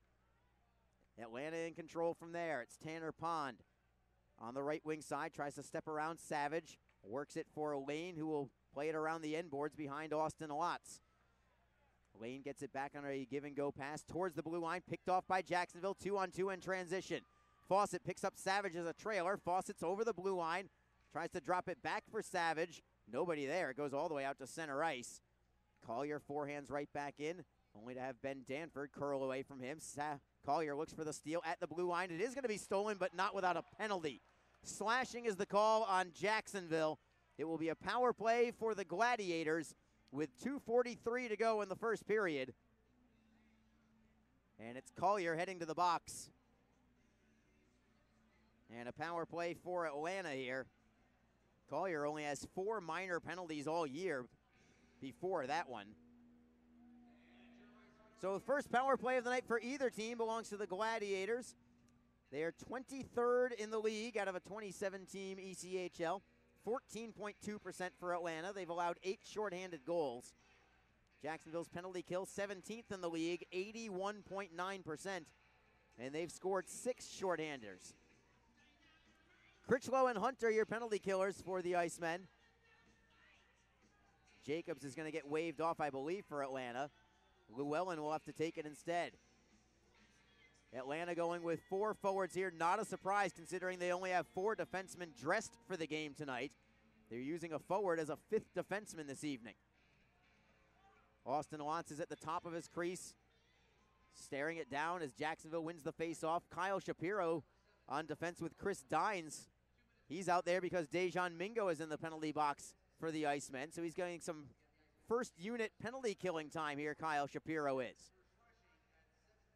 Atlanta in control from there. It's Tanner Pond on the right wing side. Tries to step around Savage. Works it for Lane, who will play it around the end boards behind Austin Lotz. Lane gets it back on a give-and-go pass towards the blue line. Picked off by Jacksonville. 2-on-2 in transition. Fawcett picks up Savage as a trailer. Fawcett's over the blue line. Tries to drop it back for Savage. Nobody there. It goes all the way out to center ice. Collier forehands right back in. Only to have Ben Danford curl away from him. Collier looks for the steal at the blue line. It is going to be stolen, but not without a penalty. Slashing is the call on Jacksonville. It will be a power play for the Gladiators with 2:43 to go in the first period. And it's Collier heading to the box. And a power play for Atlanta here. Collier only has 4 minor penalties all year before that one. So the first power play of the night for either team belongs to the Gladiators. They are 23rd in the league out of a 27-team ECHL. 14.2% for Atlanta. They've allowed 8 shorthanded goals. Jacksonville's penalty kill 17th in the league, 81.9%. And they've scored 6 shorthanders. Critchlow and Hunter, your penalty killers for the Icemen. Jacobs is going to get waved off, I believe, for Atlanta. Llewellyn will have to take it instead. Atlanta going with 4 forwards here. Not a surprise considering they only have 4 defensemen dressed for the game tonight. They're using a forward as a 5th defenseman this evening. Austin Watts is at the top of his crease, staring it down as Jacksonville wins the face-off. Kyle Shapiro on defense with Chris Dines. He's out there because Dejan Mingo is in the penalty box for the Icemen, so he's getting some first unit penalty killing time here, Kyle Shapiro is.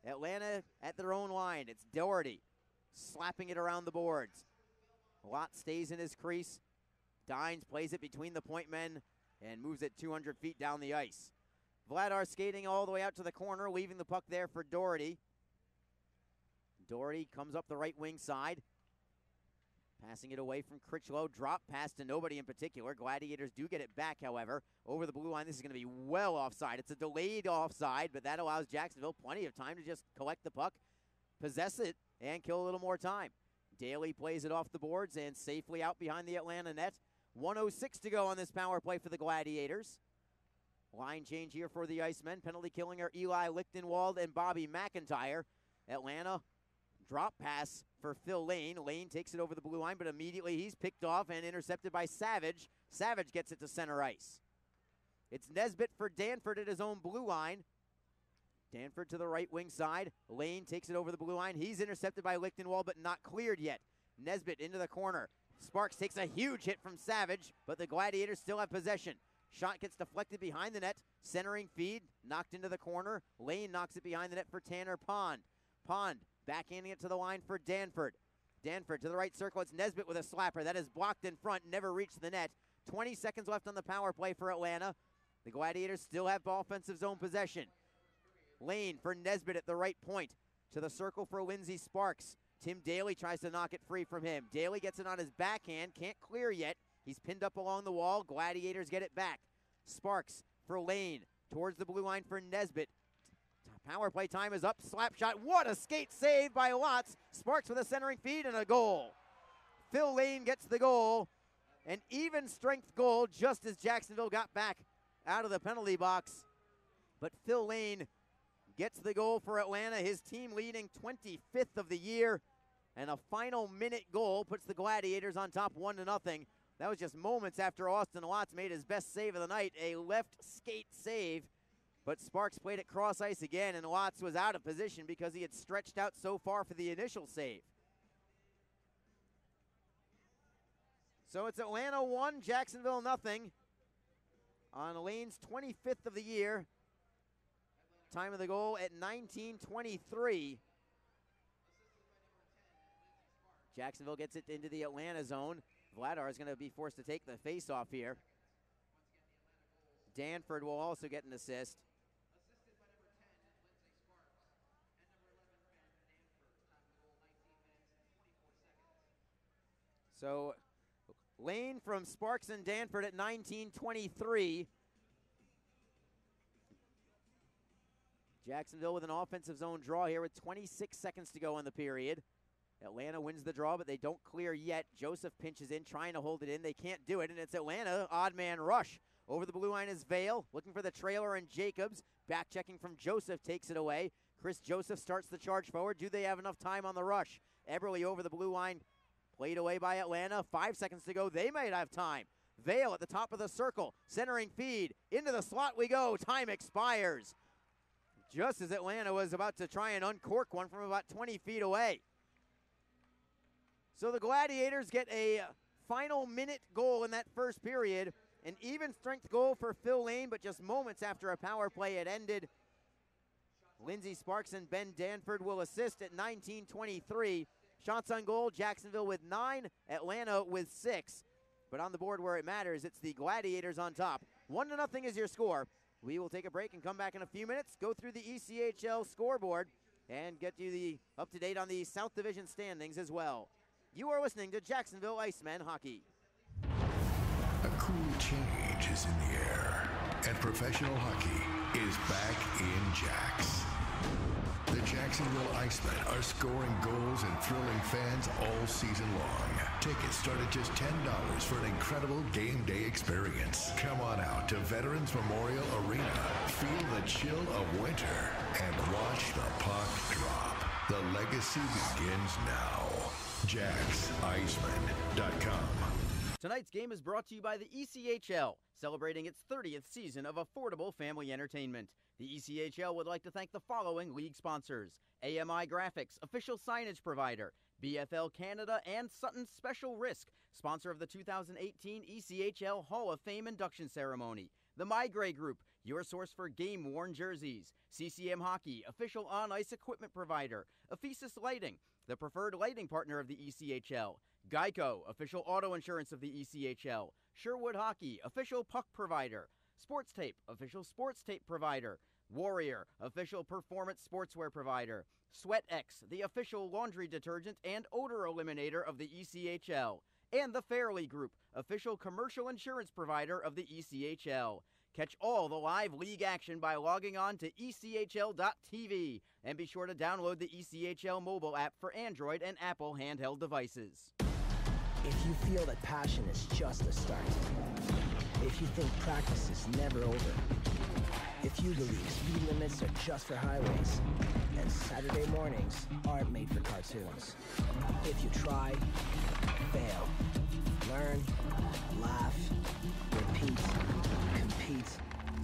Atlanta at their own line. It's Doherty slapping it around the boards. Lott stays in his crease. Dines plays it between the point men and moves it 200 feet down the ice. Vladar skating all the way out to the corner, leaving the puck there for Doherty. Doherty comes up the right wing side. Passing it away from Critchlow. Drop pass to nobody in particular. Gladiators do get it back, however. Over the blue line, this is going to be well offside. It's a delayed offside, but that allows Jacksonville plenty of time to just collect the puck, possess it, and kill a little more time. Daly plays it off the boards and safely out behind the Atlanta net. 1:06 to go on this power play for the Gladiators. Line change here for the Icemen. Penalty killing are Eli Lichtenwald and Bobby McIntyre. Atlanta drop pass for Phil Lane. Lane takes it over the blue line, but immediately he's picked off and intercepted by Savage. Savage gets it to center ice. It's Nesbitt for Danford at his own blue line. Danford to the right wing side. Lane takes it over the blue line. He's intercepted by Lichtenwald, but not cleared yet. Nesbitt into the corner. Sparks takes a huge hit from Savage, but the Gladiators still have possession. Shot gets deflected behind the net. Centering feed, knocked into the corner. Lane knocks it behind the net for Tanner Pond. Pond backhanding it to the line for Danford. Danford to the right circle. It's Nesbitt with a slapper. That is blocked in front, never reached the net. 20 seconds left on the power play for Atlanta. The Gladiators still have offensive zone possession. Lane for Nesbitt at the right point. To the circle for Lindsey Sparks. Tim Daly tries to knock it free from him. Daly gets it on his backhand. Can't clear yet. He's pinned up along the wall. Gladiators get it back. Sparks for Lane. Towards the blue line for Nesbitt. Power play time is up. Slap shot. What a skate save by Lotz. Sparks with a centering feed and a goal. Phil Lane gets the goal. An even strength goal just as Jacksonville got back out of the penalty box. But Phil Lane gets the goal for Atlanta. His team leading 25th of the year. And a final minute goal puts the Gladiators on top 1-0. That was just moments after Austin Watts made his best save of the night. A left skate save. But Sparks played it cross ice again, and Watts was out of position because he had stretched out so far for the initial save. So it's Atlanta 1, Jacksonville 0 on Lane's 25th of the year. Time of the goal at 19:23. Jacksonville gets it into the Atlanta zone. Vladar is going to be forced to take the face-off here. Danford will also get an assist. So Lane from Sparks and Danford at 19:23. Jacksonville with an offensive zone draw here with 26 seconds to go in the period. Atlanta wins the draw, but they don't clear yet. Joseph pinches in, trying to hold it in. They can't do it, and it's Atlanta, odd man rush. Over the blue line is Vale, looking for the trailer, and Jacobs. Back checking from Joseph takes it away. Chris Joseph starts the charge forward. Do they have enough time on the rush? Eberle over the blue line, played away by Atlanta. 5 seconds to go. They might have time. Vale at the top of the circle, centering feed. Into the slot we go. Time expires. Just as Atlanta was about to try and uncork one from about 20 feet away. So the Gladiators get a final minute goal in that first period. An even strength goal for Phil Lane, but just moments after a power play had ended. Lindsey Sparks and Ben Danford will assist at 19:23. Shots on goal, Jacksonville with 9, Atlanta with 6. But on the board where it matters, it's the Gladiators on top. 1-0 is your score. We will take a break and come back in a few minutes, go through the ECHL scoreboard, and get you the up-to-date on the South Division standings as well. You are listening to Jacksonville Icemen Hockey. A cool change is in the air, and professional hockey is back in Jacks. The Jacksonville Icemen are scoring goals and thrilling fans all season long. Tickets start at just $10 for an incredible game day experience. Come on out to Veterans Memorial Arena. Feel the chill of winter and watch the puck drop. The legacy begins now. JacksIcemen.com. Tonight's game is brought to you by the ECHL, celebrating its 30th season of affordable family entertainment. The ECHL would like to thank the following league sponsors: AMI Graphics, official signage provider; BFL Canada and Sutton Special Risk, sponsor of the 2018 ECHL Hall of Fame induction ceremony; the Migray Group, your source for game-worn jerseys; CCM Hockey, official on-ice equipment provider; Ephesus Lighting, the preferred lighting partner of the ECHL; Geico, official auto insurance of the ECHL; Sherwood Hockey, official puck provider; Sports Tape, official sports tape provider; Warrior, official performance sportswear provider; SweatX, the official laundry detergent and odor eliminator of the ECHL; and the Fairley Group, official commercial insurance provider of the ECHL. Catch all the live league action by logging on to ECHL.tv, and be sure to download the ECHL mobile app for Android and Apple handheld devices. If you feel that passion is just a start, if you think practice is never over, if you believe speed limits are just for highways, and Saturday mornings aren't made for cartoons, if you try, fail, learn, laugh, repeat, compete,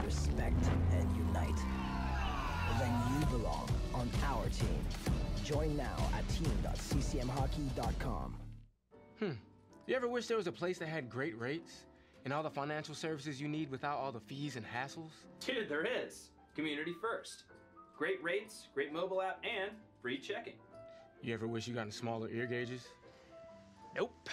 respect, and unite, then you belong on our team. Join now at team.ccmhockey.com. You ever wish there was a place that had great rates and all the financial services you need without all the fees and hassles? Dude, there is. Community First. Great rates, great mobile app, and free checking. You ever wish you got smaller ear gauges? Nope.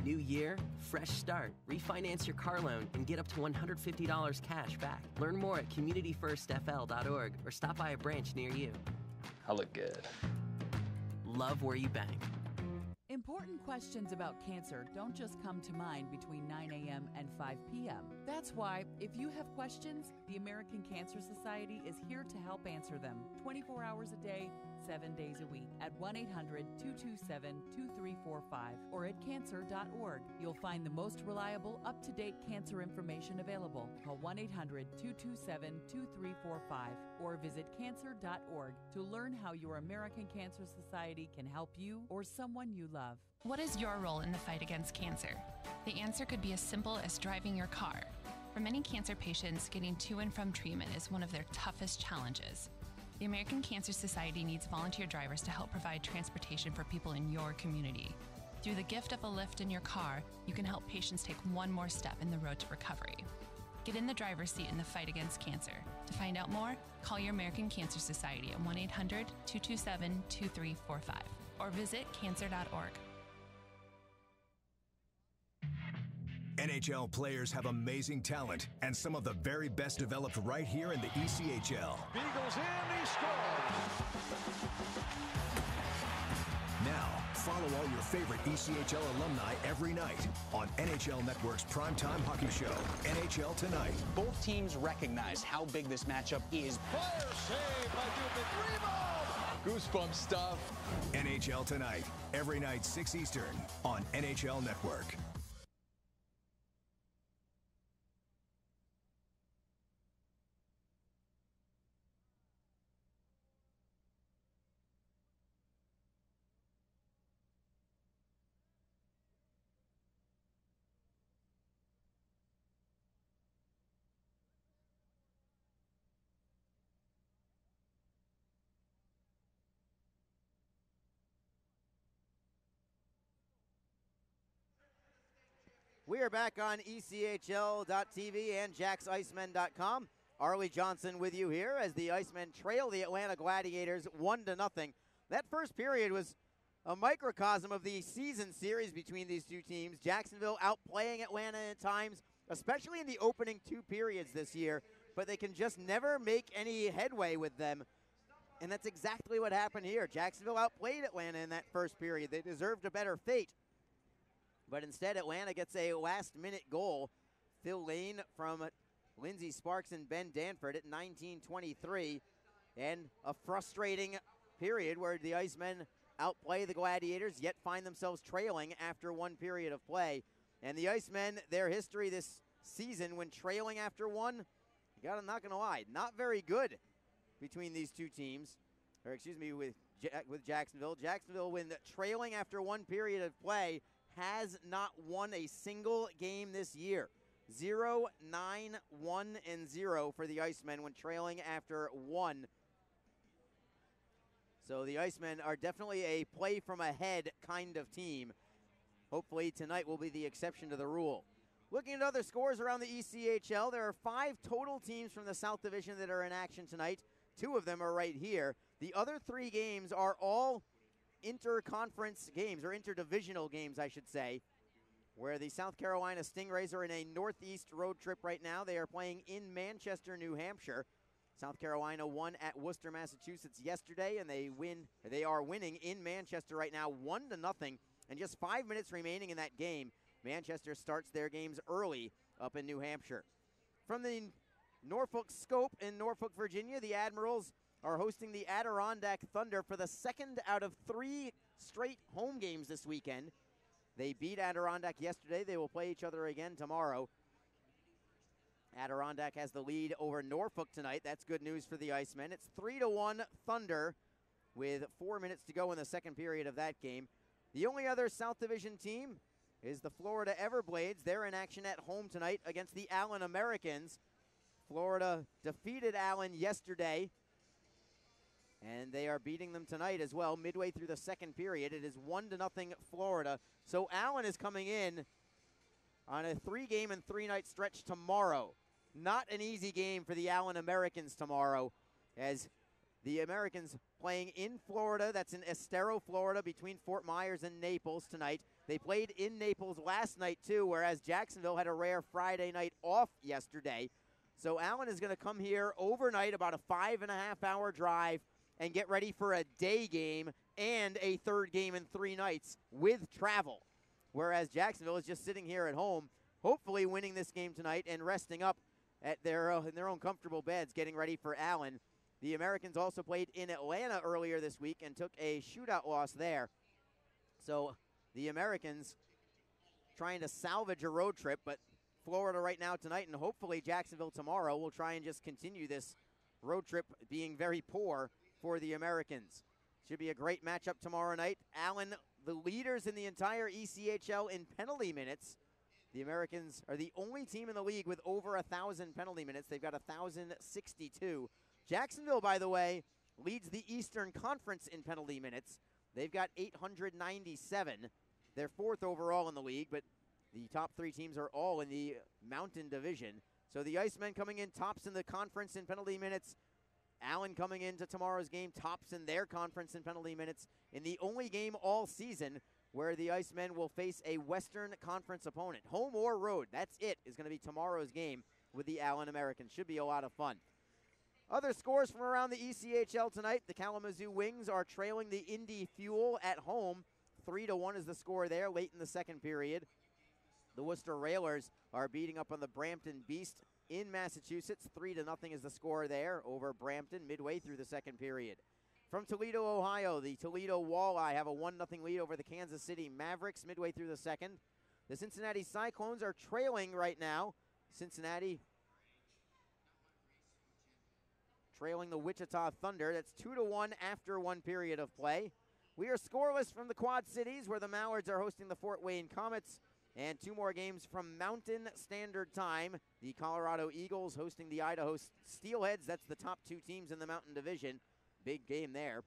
New year, fresh start. Refinance your car loan and get up to $150 cash back. Learn more at communityfirstfl.org or stop by a branch near you. I look good. Love where you bank. Important questions about cancer don't just come to mind between 9 a.m. and 5 p.m. That's why, if you have questions, the American Cancer Society is here to help answer them 24 hours a day, 7 days a week at 1-800-227-2345 or at cancer.org. You'll find the most reliable, up-to-date cancer information available. Call 1-800-227-2345 or visit cancer.org to learn how your American Cancer Society can help you or someone you love. What is your role in the fight against cancer? The answer could be as simple as driving your car. For many cancer patients, getting to and from treatment is one of their toughest challenges. The American Cancer Society needs volunteer drivers to help provide transportation for people in your community. Through the gift of a lift in your car, you can help patients take one more step in the road to recovery. Get in the driver's seat in the fight against cancer. To find out more, call your American Cancer Society at 1-800-227-2345 or visit cancer.org. NHL players have amazing talent, and some of the very best developed right here in the ECHL. Beagles in, he scores! Now, follow all your favorite ECHL alumni every night on NHL Network's primetime hockey show, NHL Tonight. Both teams recognize how big this matchup is. Fire save by Dubnik. Rebound! Goosebump stuff. NHL Tonight, every night 6 Eastern on NHL Network. We are back on ECHL.tv and JacksIcemen.com. Arlie Johnson with you here as the Icemen trail the Atlanta Gladiators 1-0. That first period was a microcosm of the season series between these two teams. Jacksonville outplaying Atlanta at times, especially in the opening two periods this year, but they can just never make any headway with them. And that's exactly what happened here. Jacksonville outplayed Atlanta in that first period. They deserved a better fate. But instead, Atlanta gets a last-minute goal. Phil Lane from Lindsey Sparks and Ben Danford at 19:23. And a frustrating period where the Icemen outplay the Gladiators, yet find themselves trailing after one period of play. And the Icemen, their history this season when trailing after one, I'm not going to lie, not very good between these two teams. Or excuse me, with Jacksonville. Jacksonville, when trailing after one period of play, has not won a single game this year. 0, 9, 1, and 0 for the Icemen when trailing after one. So the Icemen are definitely a play from ahead kind of team. Hopefully tonight will be the exception to the rule. Looking at other scores around the ECHL, there are 5 total teams from the South Division that are in action tonight. 2 of them are right here. The other 3 games are all inter-conference games, or interdivisional games, I should say, where the South Carolina Stingrays are in a northeast road trip right now. They are playing in Manchester, New Hampshire. South Carolina won at Worcester, Massachusetts yesterday, and they are winning in Manchester right now 1-0, and just 5 minutes remaining in that game. Manchester starts their games early up in New Hampshire. From the Norfolk Scope in Norfolk, Virginia, the Admirals are hosting the Adirondack Thunder for the 2nd out of 3 straight home games this weekend. They beat Adirondack yesterday. They will play each other again tomorrow. Adirondack has the lead over Norfolk tonight. That's good news for the Icemen. It's 3-1 Thunder with 4 minutes to go in the second period of that game. The only other South Division team is the Florida Everblades. They're in action at home tonight against the Allen Americans. Florida defeated Allen yesterday, and they are beating them tonight as well. Midway through the second period, it is 1-0 Florida. So Allen is coming in on a 3-game and 3-night stretch tomorrow. Not an easy game for the Allen Americans tomorrow, as the Americans playing in Florida. That's in Estero, Florida, between Fort Myers and Naples tonight. They played in Naples last night too, whereas Jacksonville had a rare Friday night off yesterday. So Allen is going to come here overnight, about a 5.5-hour drive, and get ready for a day game and a 3rd game in 3 nights with travel. Whereas Jacksonville is just sitting here at home, hopefully winning this game tonight and resting up at in their own comfortable beds, getting ready for Allen. The Americans also played in Atlanta earlier this week and took a shootout loss there. So the Americans trying to salvage a road trip, but Florida right now tonight, and hopefully Jacksonville tomorrow will try and just continue this road trip being very poor for the Americans. Should be a great matchup tomorrow night. Allen, the leaders in the entire ECHL in penalty minutes. The Americans are the only team in the league with over 1,000 penalty minutes. They've got 1,062. Jacksonville, by the way, leads the Eastern Conference in penalty minutes. They've got 897. They're 4th overall in the league, but the top 3 teams are all in the Mountain Division. So the Icemen coming in tops in the conference in penalty minutes. Allen coming into tomorrow's game tops in their conference in penalty minutes, in the only game all season where the Icemen will face a Western Conference opponent. Home or road, that's it, is going to be tomorrow's game with the Allen Americans. Should be a lot of fun. Other scores from around the ECHL tonight. The Kalamazoo Wings are trailing the Indy Fuel at home. 3-1 is the score there late in the second period. The Worcester Railers are beating up on the Brampton Beast in Massachusetts. 3-0 is the score there over Brampton midway through the second period. From Toledo, Ohio, the Toledo Walleye have a 1-0 lead over the Kansas City Mavericks midway through the second. The Cincinnati Cyclones are trailing right now. Cincinnati trailing the Wichita Thunder. That's 2-1 after one period of play. We are scoreless from the Quad Cities, where the Mallards are hosting the Fort Wayne Comets. And 2 more games from Mountain Standard Time. The Colorado Eagles hosting the Idaho Steelheads. That's the top 2 teams in the Mountain Division. Big game there.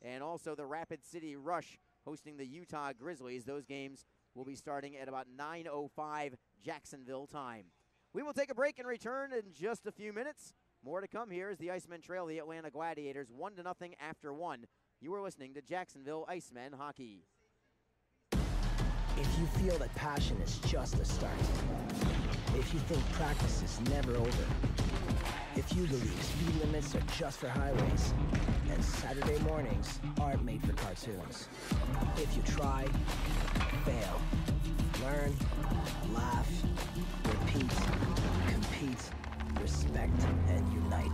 And also the Rapid City Rush hosting the Utah Grizzlies. Those games will be starting at about 9:05 Jacksonville time. We will take a break and return in just a few minutes. More to come here as the Icemen trail the Atlanta Gladiators 1-0 after 1. You are listening to Jacksonville Icemen Hockey. If you feel that passion is just a start, if you think practice is never over, if you believe speed limits are just for highways, and Saturday mornings aren't made for cartoons, if you try, fail, learn, laugh, repeat, compete, respect, and unite,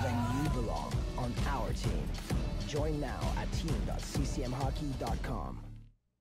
then you belong on our team. Join now at team.ccmhockey.com.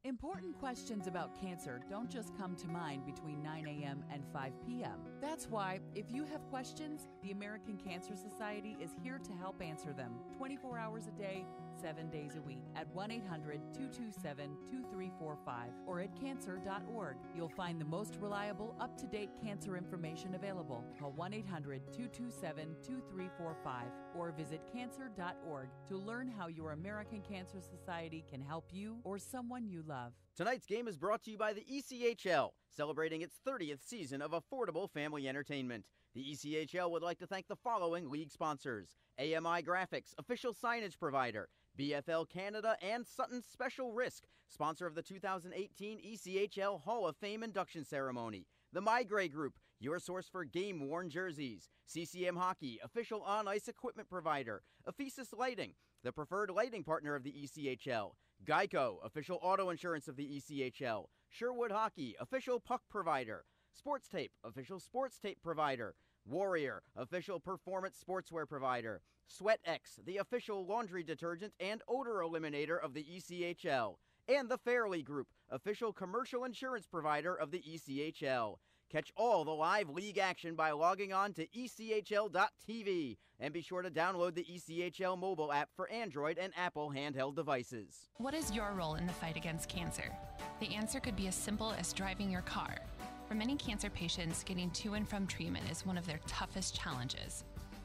Important questions about cancer don't just come to mind between 9 a.m. and 5 p.m. That's why, if you have questions, the American Cancer Society is here to help answer them 24 hours a day, 7 days a week at 1-800-227-2345 or at cancer.org. You'll find the most reliable, up-to-date cancer information available. Call 1-800-227-2345 or visit cancer.org to learn how your American Cancer Society can help you or someone you love. Tonight's game is brought to you by the ECHL, celebrating its 30th season of affordable family entertainment. The ECHL would like to thank the following league sponsors: AMI Graphics, official signage provider; BFL Canada and Sutton Special Risk, sponsor of the 2018 ECHL Hall of Fame induction ceremony; the Migray Group, your source for game-worn jerseys; CCM Hockey, official on-ice equipment provider; Ephesus Lighting, the preferred lighting partner of the ECHL; Geico, official auto insurance of the ECHL; Sherwood Hockey, official puck provider; Sports Tape, official sports tape provider; Warrior, official performance sportswear provider; SweatX, the official laundry detergent and odor eliminator of the ECHL; and the Fairley Group, official commercial insurance provider of the ECHL. Catch all the live league action by logging on to ECHL.tv, and be sure to download the ECHL mobile app for Android and Apple handheld devices. What is your role in the fight against cancer? The answer could be as simple as driving your car. For many cancer patients, getting to and from treatment is one of their toughest challenges.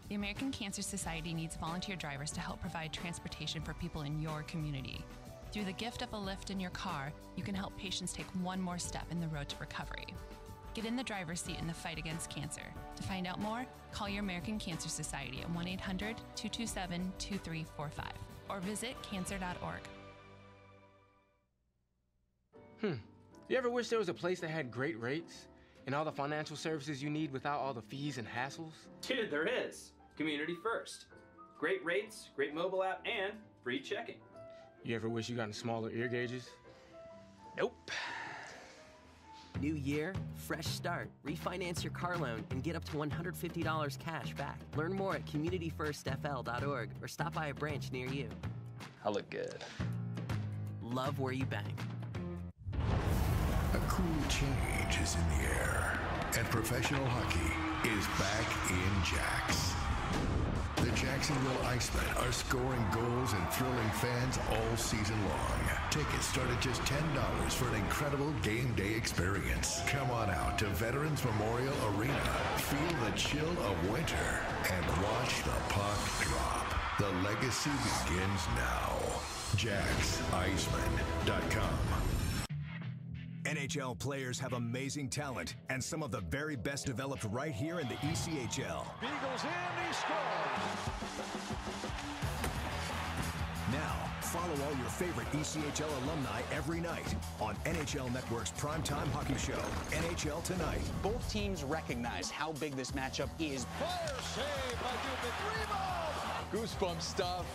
The American Cancer Society needs volunteer drivers to help provide transportation for people in your community. Through the gift of a lift in your car, you can help patients take one more step in the road to recovery. Get in the driver's seat in the fight against cancer. To find out more, call your American Cancer Society at 1-800-227-2345 or visit cancer.org. You ever wish there was a place that had great rates and all the financial services you need without all the fees and hassles? Dude, there is. Community First. Great rates, great mobile app, and free checking. You ever wish you got smaller ear gauges? Nope. New year, fresh start. Refinance your car loan and get up to $150 cash back. Learn more at communityfirstfl.org or stop by a branch near you. I look good. Love where you bank. A cool change is in the air, and professional hockey is back in Jax. The Jacksonville Icemen are scoring goals and thrilling fans all season long. Tickets start at just $10 for an incredible game day experience. Come on out to Veterans Memorial Arena. Feel the chill of winter and watch the puck drop. The legacy begins now. JacksIcemen.com. NHL players have amazing talent, and some of the very best developed right here in the ECHL. Beagles in, he scores! Now, follow all your favorite ECHL alumni every night on NHL Network's primetime hockey show, NHL Tonight. Both teams recognize how big this matchup is. Fire save by Dubin. Rebound! Goosebump stuff.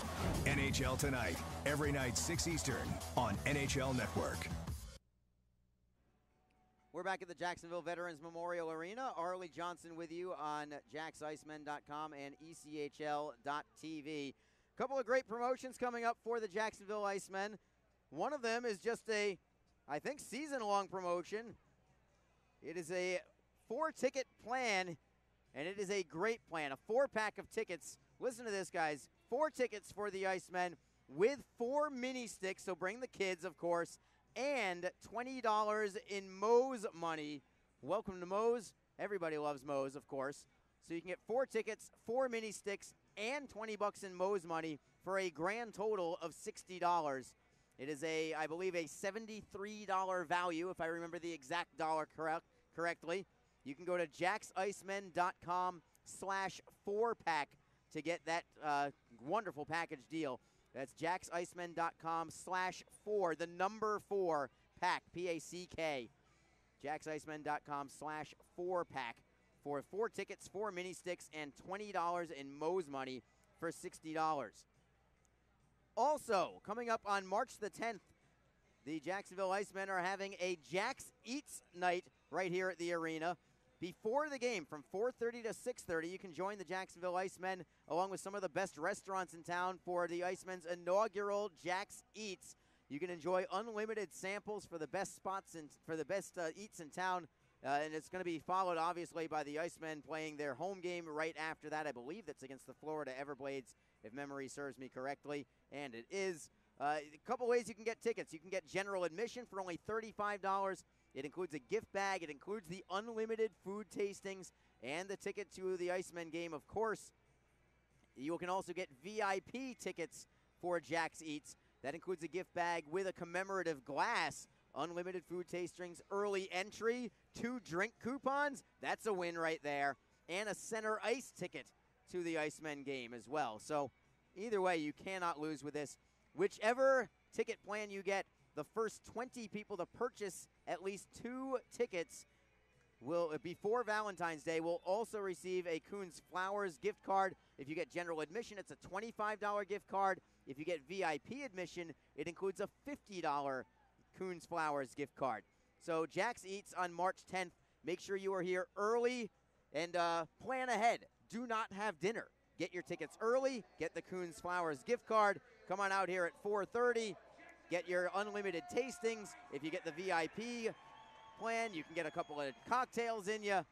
NHL Tonight, every night 6 Eastern on NHL Network. We're back at the Jacksonville Veterans Memorial Arena. Arlie Johnson with you on JacksIcemen.com and ECHL.tv. Couple of great promotions coming up for the Jacksonville Icemen. One of them is just a, I think, season-long promotion. It is a 4-ticket plan, and it is a great plan. A 4-pack of tickets. Listen to this, guys. 4 tickets for the Icemen with 4 mini sticks, so bring the kids, of course, and $20 in Moe's money. Welcome to Moe's. Everybody loves Moe's, of course. So you can get 4 tickets, 4 mini sticks, and $20 in Moe's money for a grand total of $60. It is I believe, a $73 value, if I remember the exact dollar correctly. You can go to JacksIcemen.com/4-pack to get that wonderful package deal. That's JacksIcemen.com/4, the number 4 pack, P-A-C-K. JacksIcemen.com/4-pack for 4 tickets, 4 mini sticks, and $20 in Moe's money for $60. Also, coming up on March the 10th, the Jacksonville Icemen are having a Jax Eats night right here at the arena. before the game from 4:30 to 6:30, you can join the Jacksonville Icemen along with some of the best restaurants in town for the Icemen's inaugural Jack's Eats. You can enjoy unlimited samples for the best spots and for the best eats in town. And it's going to be followed, obviously, by the Icemen playing their home game right after that. I believe that's against the Florida Everblades, if memory serves me correctly. And it is. A couple ways you can get tickets. You can get general admission for only $35. It includes a gift bag. It includes the unlimited food tastings and the ticket to the Icemen game, of course. You can also get VIP tickets for Jack's Eats. That includes a gift bag with a commemorative glass, unlimited food tastings, early entry, 2 drink coupons. That's a win right there. And a center ice ticket to the Icemen game as well. So either way, you cannot lose with this. Whichever ticket plan you get, the first 20 people to purchase at least 2 tickets will, before Valentine's Day, will also receive a Coons Flowers gift card. If you get general admission, it's a $25 gift card. If you get VIP admission, it includes a $50 Coons Flowers gift card. So Jack's Eats on March 10th. Make sure you are here early and plan ahead. Do not have dinner. Get your tickets early. Get the Coons Flowers gift card. Come on out here at 4:30. Get your unlimited tastings. If you get the VIP plan, you can get a couple of cocktails in you.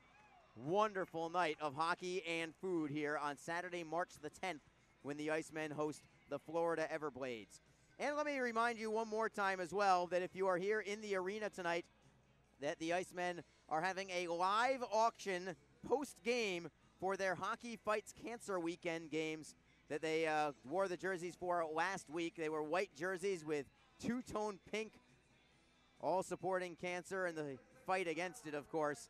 Wonderful night of hockey and food here on Saturday, March the 10th, when the Icemen host the Florida Everblades. And let me remind you one more time as well that if you are here in the arena tonight, that the Icemen are having a live auction post-game for their Hockey Fights Cancer Weekend games that they wore the jerseys for last week. They were white jerseys with two-tone pink, all supporting cancer and the fight against it, of course.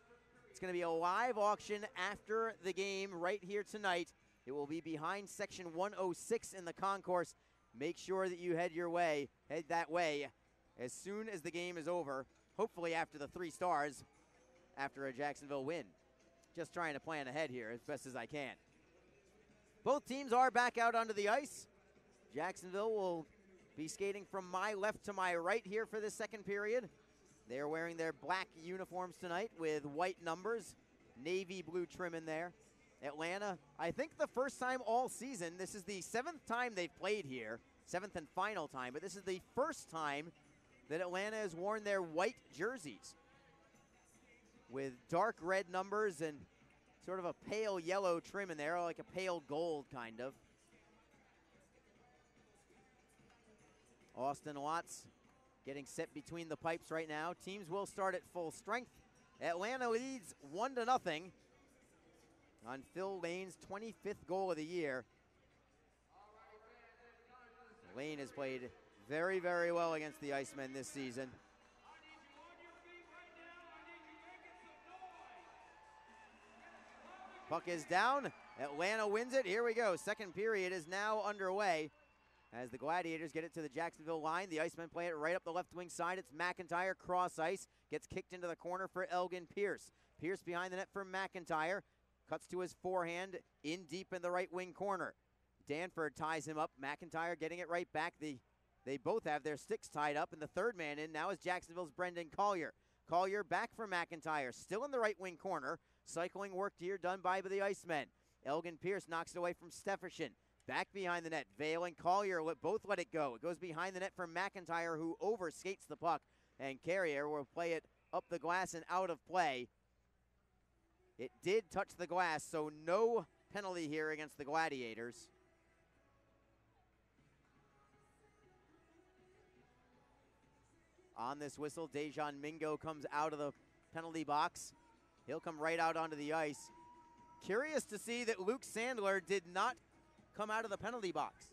It's going to be a live auction after the game right here tonight. It will be behind section 106 in the concourse. Make sure that you head that way as soon as the game is over, hopefully after the 3 stars, after a Jacksonville win. Just trying to plan ahead here as best as I can. Both teams are back out onto the ice. Jacksonville will be skating from my left to my right here for the second period. They are wearing their black uniforms tonight with white numbers, navy blue trim in there. Atlanta, I think the first time all season, this is the 7th time they've played here, 7th and final time, but this is the first time that Atlanta has worn their white jerseys with dark red numbers and sort of a pale yellow trim in there, like a pale gold kind of. Austin Watts getting set between the pipes right now. Teams will start at full strength. Atlanta leads 1-0 on Phil Lane's 25th goal of the year. Lane has played very, very well against the Icemen this season. Puck is down. Atlanta wins it. Here we go. Second period is now underway as the Gladiators get it to the Jacksonville line. The Icemen play it right up the left wing side. It's McIntyre cross ice. Gets kicked into the corner for Elgin Pierce. Pierce behind the net for McIntyre. Cuts to his forehand in deep in the right wing corner. Danford ties him up. McIntyre getting it right back. They both have their sticks tied up, and the third man in now is Jacksonville's Brendan Collier. Collier back for McIntyre, still in the right wing corner. Cycling work here done by the Icemen. Elgin Pierce knocks it away from Stefferson. Back behind the net. Vale and Collier both let it go. It goes behind the net for McIntyre, who overskates the puck. And Carrier will play it up the glass and out of play. It did touch the glass, so no penalty here against the Gladiators. On this whistle, Dejan Mingo comes out of the penalty box. He'll come right out onto the ice. Curious to see that Luke Sandler did not come out of the penalty box.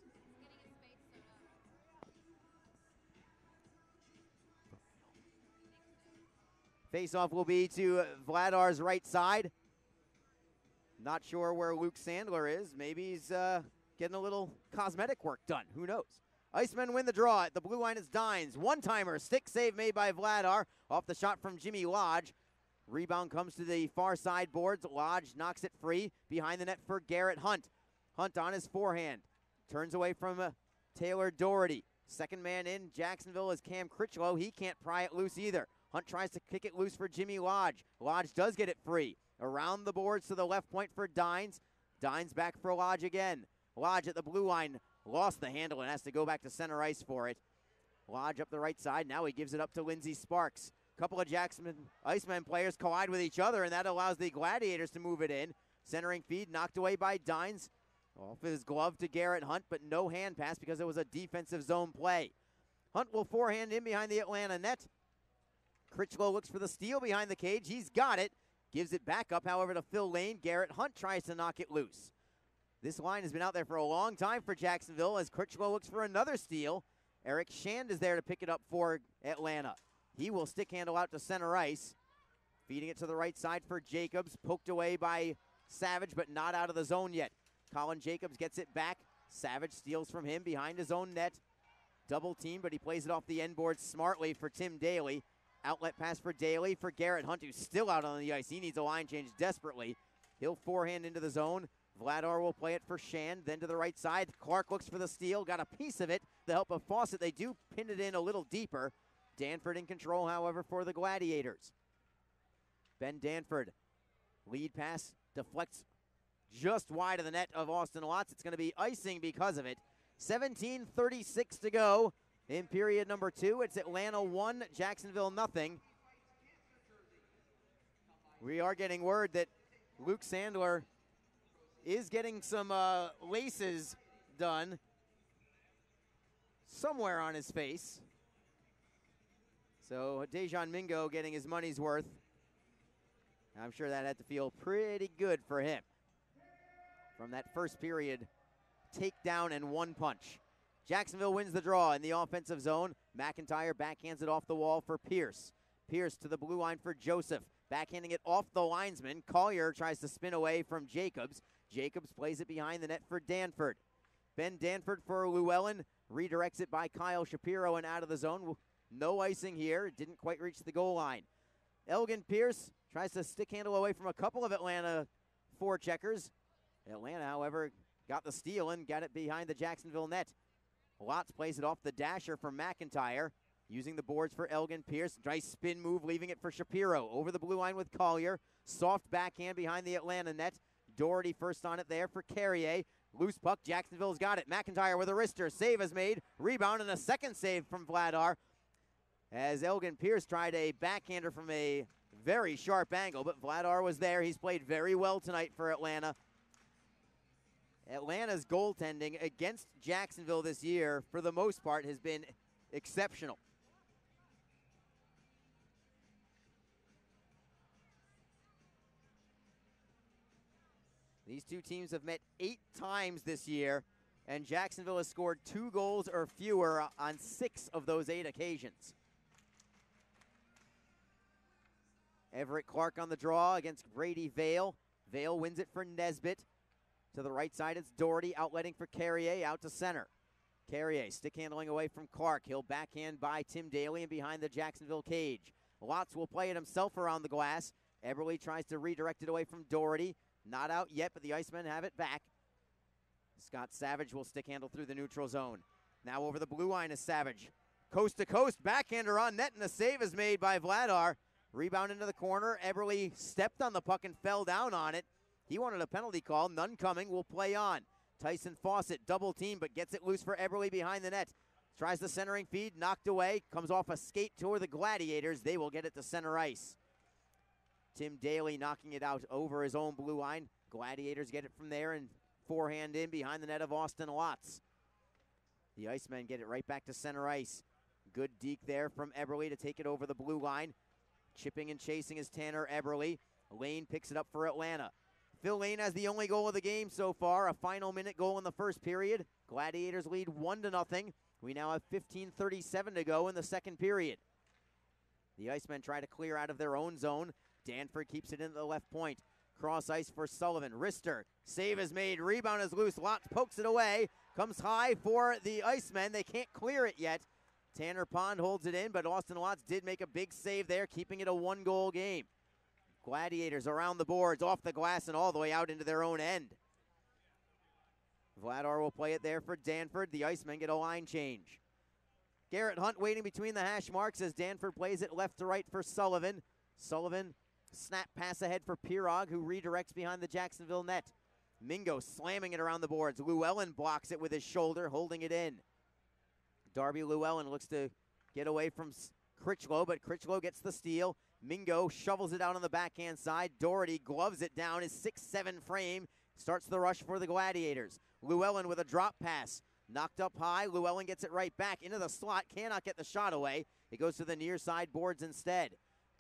Face-off will be to Vladar's right side. Not sure where Luke Sandler is. Maybe he's getting a little cosmetic work done. Who knows? Icemen win the draw. At the blue line is Dines. One-timer. Stick save made by Vladar. Off the shot from Jimmy Lodge. Rebound comes to the far side boards. Lodge knocks it free. Behind the net for Garrett Hunt. Hunt on his forehand. Turns away from Taylor Doherty. Second man in Jacksonville is Cam Critchlow. He can't pry it loose either. Hunt tries to kick it loose for Jimmy Lodge. Lodge does get it free. Around the boards to the left point for Dines. Dines back for Lodge again. Lodge at the blue line. Lost the handle and has to go back to center ice for it. Lodge up the right side. Now he gives it up to Lindsey Sparks. Couple of Jackson Icemen players collide with each other, and that allows the Gladiators to move it in. Centering feed knocked away by Dines. Off his glove to Garrett Hunt, but no hand pass because it was a defensive zone play. Hunt will forehand in behind the Atlanta net. Critchlow looks for the steal behind the cage. He's got it. Gives it back up, however, to Phil Lane. Garrett Hunt tries to knock it loose. This line has been out there for a long time for Jacksonville as Critchlow looks for another steal. Eric Shand is there to pick it up for Atlanta. He will stick handle out to center ice. Feeding it to the right side for Jacobs. Poked away by Savage, but not out of the zone yet. Colin Jacobs gets it back. Savage steals from him behind his own net. Double team, but he plays it off the end board smartly for Tim Daly. Outlet pass for Daly for Garrett Hunt, who's still out on the ice. He needs a line change desperately. He'll forehand into the zone. Vladar will play it for Shand, then to the right side. Clark looks for the steal, got a piece of it. The help of Fawcett, they do pin it in a little deeper. Danford in control, however, for the Gladiators. Ben Danford, lead pass, deflects just wide of the net of Austin Watts. It's going to be icing because of it. 17:36 to go in period number 2. It's Atlanta 1, Jacksonville nothing. We are getting word that Luke Sandler is getting some laces done somewhere on his face. So Dejan Mingo getting his money's worth. I'm sure that had to feel pretty good for him. From that first period, takedown and one punch. Jacksonville wins the draw in the offensive zone. McIntyre backhands it off the wall for Pierce. Pierce to the blue line for Joseph. Backhanding it off the linesman. Collier tries to spin away from Jacobs. Jacobs plays it behind the net for Danford. Ben Danford for Llewellyn. Redirects it by Kyle Shapiro and out of the zone. No icing here. Didn't quite reach the goal line. Elgin Pierce tries to stick handle away from a couple of Atlanta forecheckers. Atlanta, however, got the steal and got it behind the Jacksonville net. Lotz plays it off the dasher for McIntyre. Using the boards for Elgin Pierce. Nice spin move, leaving it for Shapiro. Over the blue line with Collier. Soft backhand behind the Atlanta net. Doherty first on it there for Carrier. Loose puck, Jacksonville's got it. McIntyre with a wrister. Save is made. Rebound and a second save from Vladar. As Elgin Pierce tried a backhander from a very sharp angle, but Vladar was there. He's played very well tonight for Atlanta. Atlanta's goaltending against Jacksonville this year, for the most part, has been exceptional. These two teams have met 8 times this year, and Jacksonville has scored 2 goals or fewer on 6 of those 8 occasions. Everett Clark on the draw against Brady Vale. Vale wins it for Nesbitt. To the right side, it's Doherty outletting for Carrier out to center. Carrier stick handling away from Clark. He'll backhand by Tim Daly and behind the Jacksonville cage. Lotz will play it himself around the glass. Eberle tries to redirect it away from Doherty. Not out yet, but the Icemen have it back. Scott Savage will stick handle through the neutral zone. Now over the blue line is Savage. Coast to coast, backhander on net, and the save is made by Vladar. Rebound into the corner. Eberle stepped on the puck and fell down on it. He wanted a penalty call. None coming. Will play on. Tyson Fawcett, double team, but gets it loose for Eberle behind the net. Tries the centering feed, knocked away. Comes off a skate toward the Gladiators. They will get it to center ice. Tim Daly knocking it out over his own blue line. Gladiators get it from there and forehand in behind the net of Austin Lotz. The Icemen get it right back to center ice. Good deke there from Eberle to take it over the blue line. Chipping and chasing is Tanner Eberle. Lane picks it up for Atlanta. Phil Lane has the only goal of the game so far, a final minute goal in the first period. Gladiators lead 1-0. We now have 15:37 to go in the second period. The Icemen try to clear out of their own zone. Danford keeps it into the left point. Cross ice for Sullivan. Wrister. Save is made. Rebound is loose. Lotz pokes it away. Comes high for the Icemen. They can't clear it yet. Tanner Pond holds it in, but Austin Lotz did make a big save there, keeping it a 1-goal game. Gladiators around the boards, off the glass, and all the way out into their own end. Vladar will play it there for Danford. The Icemen get a line change. Garrett Hunt waiting between the hash marks as Danford plays it left to right for Sullivan. Sullivan Snap pass ahead for Pirog, who redirects behind the Jacksonville net. Mingo slamming it around the boards. Llewellyn blocks it with his shoulder, holding it in. Darby Llewellyn looks to get away from Critchlow, but Critchlow gets the steal. Mingo shovels it out on the backhand side. Doherty gloves it down. His 6'7" frame starts the rush for the Gladiators. Llewellyn with a drop pass. Knocked up high. Llewellyn gets it right back into the slot. Cannot get the shot away. It goes to the near side boards instead.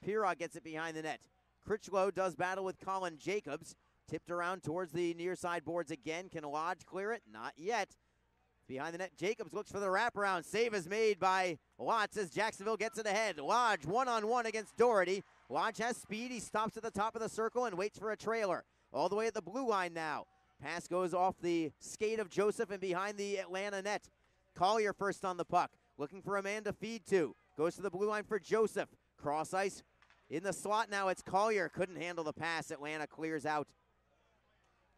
Pirog gets it behind the net. Critchlow does battle with Colin Jacobs. Tipped around towards the near side boards again. Can Lodge clear it? Not yet. Behind the net, Jacobs looks for the wraparound. Save is made by Lotz as Jacksonville gets it ahead. Lodge one-on-one against Doherty. Lodge has speed. He stops at the top of the circle and waits for a trailer. All the way at the blue line now. Pass goes off the skate of Joseph and behind the Atlanta net. Collier first on the puck. Looking for a man to feed to. Goes to the blue line for Joseph. Cross ice in the slot now. It's Collier. Couldn't handle the pass. Atlanta clears out.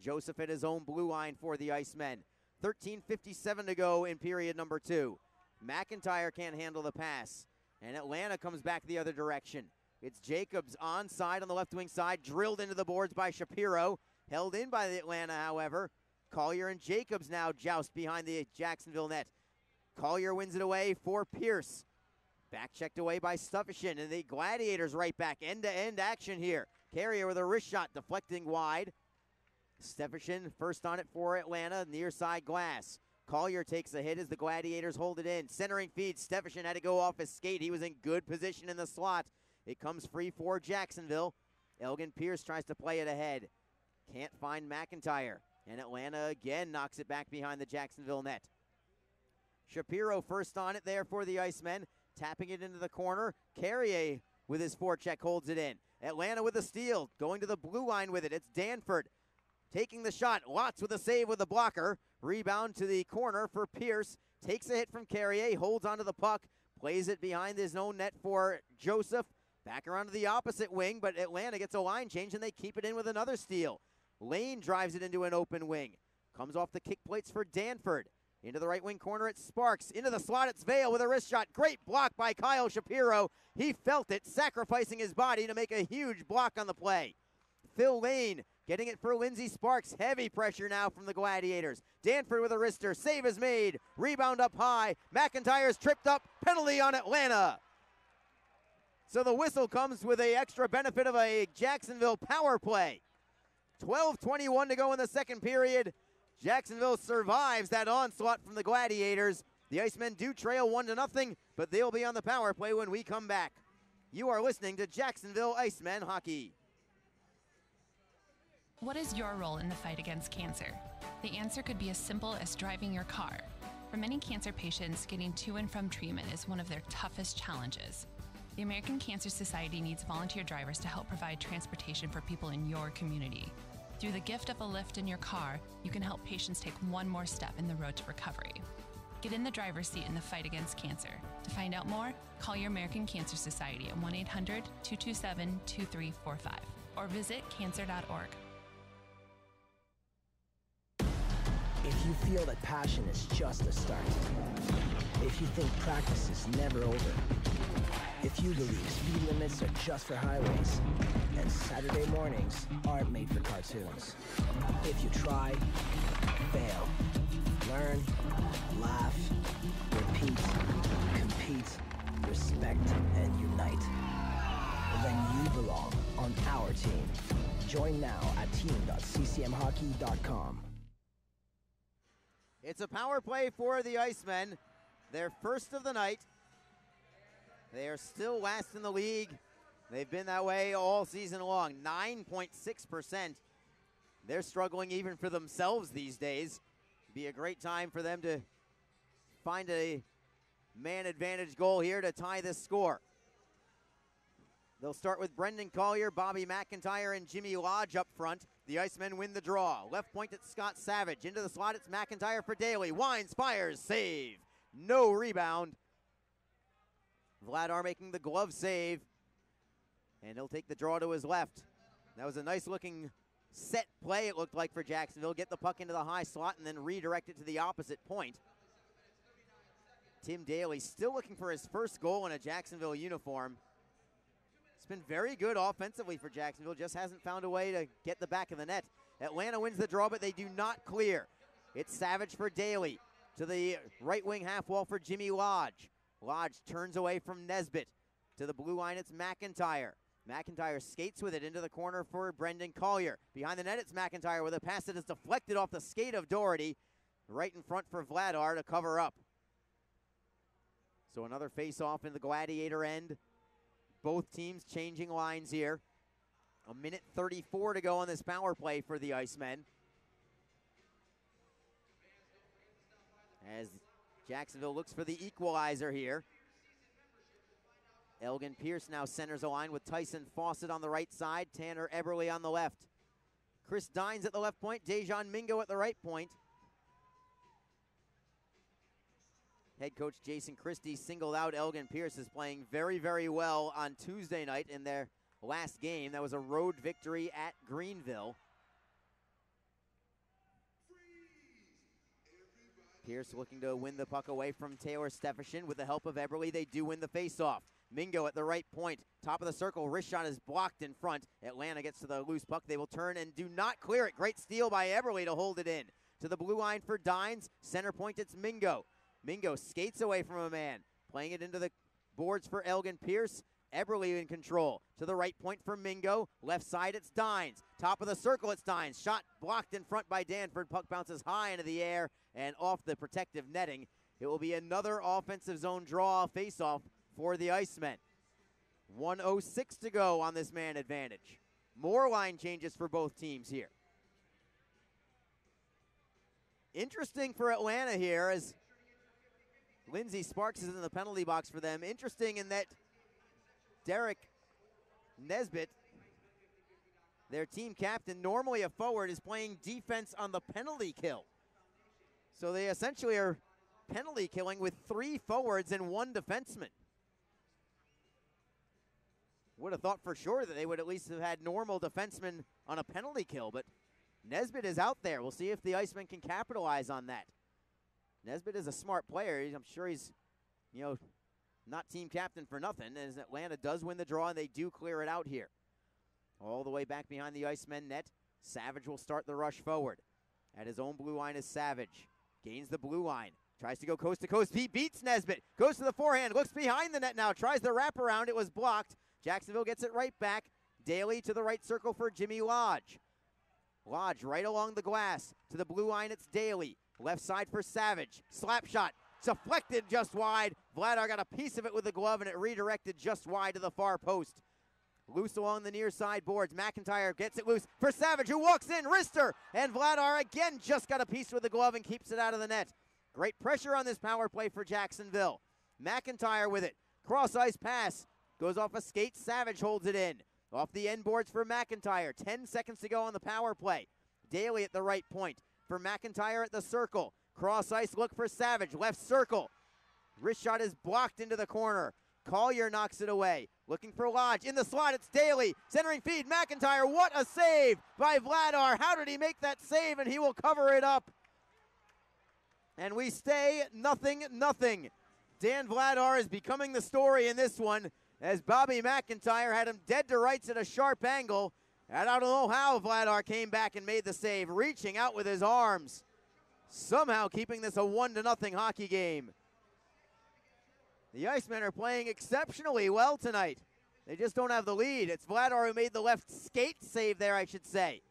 Joseph at his own blue line for the Icemen. 13:57 to go in period number 2. McIntyre can't handle the pass. And Atlanta comes back the other direction. It's Jacobs onside on the left wing side. Drilled into the boards by Shapiro. Held in by the Atlanta, however. Collier and Jacobs now joust behind the Jacksonville net. Collier wins it away for Pierce. Back checked away by Stufishin, and the Gladiators right back. End-to-end action here. Carrier with a wrist shot deflecting wide. Stefishin first on it for Atlanta, near side glass. Collier takes a hit as the Gladiators hold it in. Centering feed, Stefishin had to go off his skate. He was in good position in the slot. It comes free for Jacksonville. Elgin Pierce tries to play it ahead. Can't find McIntyre. And Atlanta again knocks it back behind the Jacksonville net. Shapiro first on it there for the Icemen. Tapping it into the corner. Carrier with his forecheck holds it in. Atlanta with the steal. Going to the blue line with it. It's Danford taking the shot. Lotz with a save with the blocker. Rebound to the corner for Pierce. Takes a hit from Carrier. Holds onto the puck. Plays it behind his own net for Joseph. Back around to the opposite wing, but Atlanta gets a line change and they keep it in with another steal. Lane drives it into an open wing. Comes off the kick plates for Danford. Into the right wing corner, it's Sparks. Into the slot, it's Vale with a wrist shot. Great block by Kyle Shapiro. He felt it, sacrificing his body to make a huge block on the play. Phil Lane getting it for Lindsey Sparks. Heavy pressure now from the Gladiators. Danford with a wrister. Save is made. Rebound up high. McIntyre's tripped up. Penalty on Atlanta. So the whistle comes with an extra benefit of a Jacksonville power play. 12:21 to go in the second period. Jacksonville survives that onslaught from the Gladiators. The Icemen do trail 1-0, but they'll be on the power play when we come back. You are listening to Jacksonville Icemen Hockey. What is your role in the fight against cancer? The answer could be as simple as driving your car. For many cancer patients, getting to and from treatment is one of their toughest challenges. The American Cancer Society needs volunteer drivers to help provide transportation for people in your community. Through the gift of a lift in your car, you can help patients take one more step in the road to recovery. Get in the driver's seat in the fight against cancer. To find out more, call your American Cancer Society at 1-800-227-2345 or visit cancer.org. If you feel that passion is just a start, if you think practice is never over, if you believe speed limits are just for highways, and Saturday mornings aren't made for cartoons. If you try, fail, learn, laugh, repeat, compete, respect, and unite, then you belong on our team. Join now at team.ccmhockey.com. It's a power play for the Icemen, their first of the night. They are still last in the league. They've been that way all season long, 9.6%. They're struggling even for themselves these days. Be a great time for them to find a man advantage goal here to tie this score. They'll start with Brendan Collier, Bobby McIntyre, and Jimmy Lodge up front. The Icemen win the draw. Left point, it's Scott Savage. Into the slot, it's McIntyre for Daly. Wines, fires, save. No rebound. Vladar making the glove save. And he'll take the draw to his left. That was a nice looking set play, it looked like, for Jacksonville. Get the puck into the high slot and then redirect it to the opposite point. Tim Daly still looking for his first goal in a Jacksonville uniform. It's been very good offensively for Jacksonville, just hasn't found a way to get the back of the net. Atlanta wins the draw, but they do not clear. It's Savage for Daly. To the right wing half wall for Jimmy Lodge. Lodge turns away from Nesbitt. To the blue line, it's McIntyre. McIntyre skates with it into the corner for Brendan Collier. Behind the net, it's McIntyre with a pass that is deflected off the skate of Doherty. Right in front for Vladar to cover up. So another face-off in the Gladiator end. Both teams changing lines here. 1:34 to go on this power play for the Icemen. As Jacksonville looks for the equalizer here. Elgin Pierce now centers a line with Tyson Fawcett on the right side, Tanner Eberle on the left. Chris Dines at the left point, Dejan Mingo at the right point. Head coach Jason Christie singled out Elgin Pierce as playing very, very well on Tuesday night in their last game. That was a road victory at Greenville. Pierce looking to win the puck away from Taylor Steffensen. With the help of Eberle, they do win the faceoff. Mingo at the right point, top of the circle. Wrist shot is blocked in front. Atlanta gets to the loose puck. They will turn and do not clear it. Great steal by Eberle to hold it in. To the blue line for Dines. Center point, it's Mingo. Mingo skates away from a man. Playing it into the boards for Elgin Pierce. Eberle in control. To the right point for Mingo. Left side, it's Dines. Top of the circle, it's Dines. Shot blocked in front by Danford. Puck bounces high into the air and off the protective netting. It will be another offensive zone draw faceoff for the Icemen. 1:06 to go on this man advantage. More line changes for both teams here. Interesting for Atlanta here as Lindsey Sparks is in the penalty box for them. Interesting in that Derek Nesbitt, their team captain, normally a forward, is playing defense on the penalty kill. So they essentially are penalty killing with 3 forwards and 1 defenseman. Would have thought for sure that they would at least have had normal defensemen on a penalty kill, but Nesbitt is out there. We'll see if the Icemen can capitalize on that. Nesbitt is a smart player. I'm sure he's, not team captain for nothing, as Atlanta does win the draw and they do clear it out here. All the way back behind the Icemen net, Savage will start the rush forward. At his own blue line is Savage. Gains the blue line. Tries to go coast to coast. He beats Nesbitt. Goes to the forehand. Looks behind the net now. Tries the wraparound. It was blocked. Jacksonville gets it right back. Daly to the right circle for Jimmy Lodge. Lodge right along the glass. To the blue line, it's Daly. Left side for Savage. Slap shot. Deflected just wide. Vladar got a piece of it with the glove, and it redirected just wide to the far post. Loose along the near side boards. McIntyre gets it loose for Savage, who walks in. Wrister. And Vladar again just got a piece with the glove and keeps it out of the net. Great pressure on this power play for Jacksonville. McIntyre with it. Cross ice pass. Goes off a skate. Savage holds it in. Off the end boards for McIntyre. 10 seconds to go on the power play. Daly at the right point. For McIntyre at the circle. Cross ice look for Savage. Left circle. Wrist shot is blocked into the corner. Collier knocks it away. Looking for Lodge. In the slot, it's Daly. Centering feed, McIntyre. What a save by Vladar. How did he make that save? And he will cover it up. And we stay 0-0. Dan Vladar is becoming the story in this one, as Bobby McIntyre had him dead to rights at a sharp angle. And I don't know how Vladar came back and made the save, reaching out with his arms. Somehow keeping this a 1-0 hockey game. The Icemen are playing exceptionally well tonight. They just don't have the lead. It's Vladar who made the left skate save there, I should say.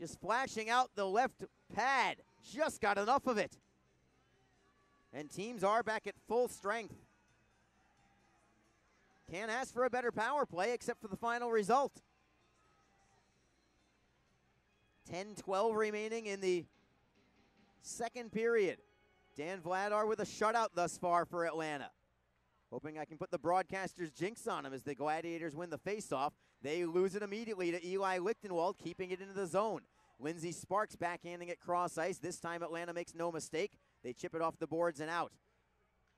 Just flashing out the left pad. Just got enough of it. And teams are back at full strength. Can't ask for a better power play except for the final result. 10-12 remaining in the second period. Dan Vladar with a shutout thus far for Atlanta. Hoping I can put the broadcaster's jinx on him as the Gladiators win the faceoff. They lose it immediately to Eli Lichtenwald, keeping it into the zone. Lindsey Sparks backhanding it cross ice. This time Atlanta makes no mistake. They chip it off the boards and out.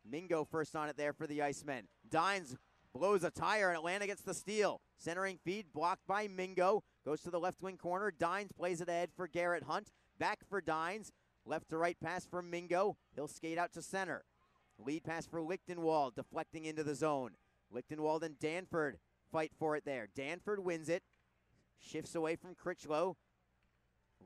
Mingo first on it there for the Icemen. Dines blows a tire and Atlanta gets the steal. Centering feed blocked by Mingo. Goes to the left wing corner. Dines plays it ahead for Garrett Hunt. Back for Dines. Left to right pass for Mingo. He'll skate out to center. Lead pass for Lichtenwald, deflecting into the zone. Lichtenwald and Danford fight for it there. Danford wins it. Shifts away from Critchlow.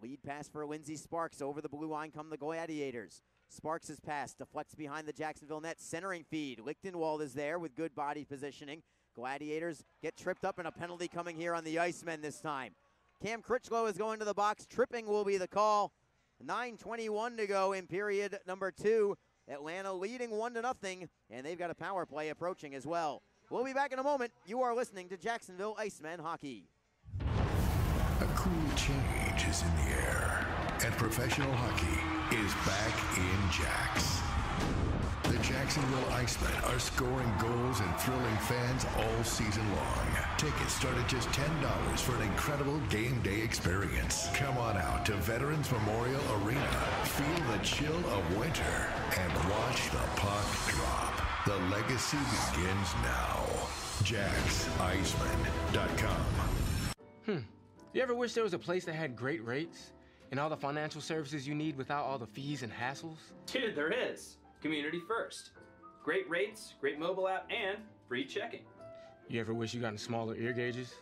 Lead pass for Lindsey Sparks. Over the blue line come the Gladiators. Sparks' pass deflects behind the Jacksonville net. Centering feed. Lichtenwald is there with good body positioning. Gladiators get tripped up, and a penalty coming here on the Icemen this time. Cam Critchlow is going to the box. Tripping will be the call. 9:21 to go in period number 2. Atlanta leading 1-0, and they've got a power play approaching as well. We'll be back in a moment. You are listening to Jacksonville Icemen Hockey. A cool change is in the air, and professional hockey is back in Jax. The Jacksonville Icemen are scoring goals and thrilling fans all season long. Tickets start at just $10 for an incredible game day experience. Come on out to Veterans Memorial Arena, feel the chill of winter, and watch the puck drop. The legacy begins now. JaxIcemen.com. You ever wish there was a place that had great rates and all the financial services you need without all the fees and hassles? Dude, there is. Community First. Great rates, great mobile app, and free checking. You ever wish you got smaller ear gauges?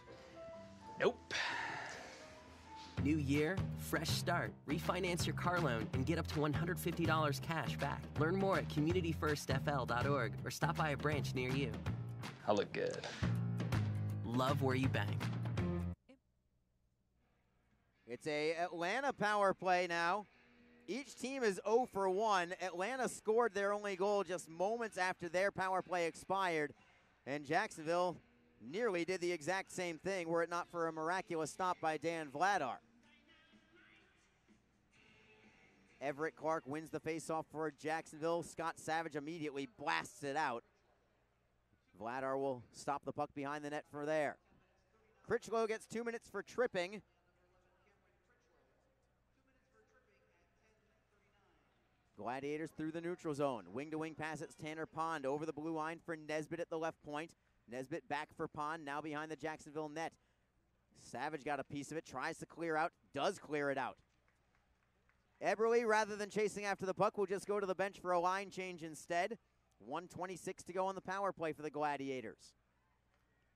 Nope. New year, fresh start. Refinance your car loan and get up to $150 cash back. Learn more at communityfirstfl.org or stop by a branch near you. I look good. Love where you bank. It's a Atlanta power play now. Each team is 0 for 1. Atlanta scored their only goal just moments after their power play expired, and Jacksonville nearly did the exact same thing were it not for a miraculous stop by Dan Vladar. Everett Clark wins the faceoff for Jacksonville. Scott Savage immediately blasts it out. Vladar will stop the puck behind the net for there. Critchlow gets 2 minutes for tripping. Gladiators through the neutral zone. Wing-to-wing pass, it's Tanner Pond over the blue line for Nesbitt at the left point. Nesbitt back for Pond, now behind the Jacksonville net. Savage got a piece of it, tries to clear out, does clear it out. Eberle, rather than chasing after the puck, will just go to the bench for a line change instead. 1:26 to go on the power play for the Gladiators.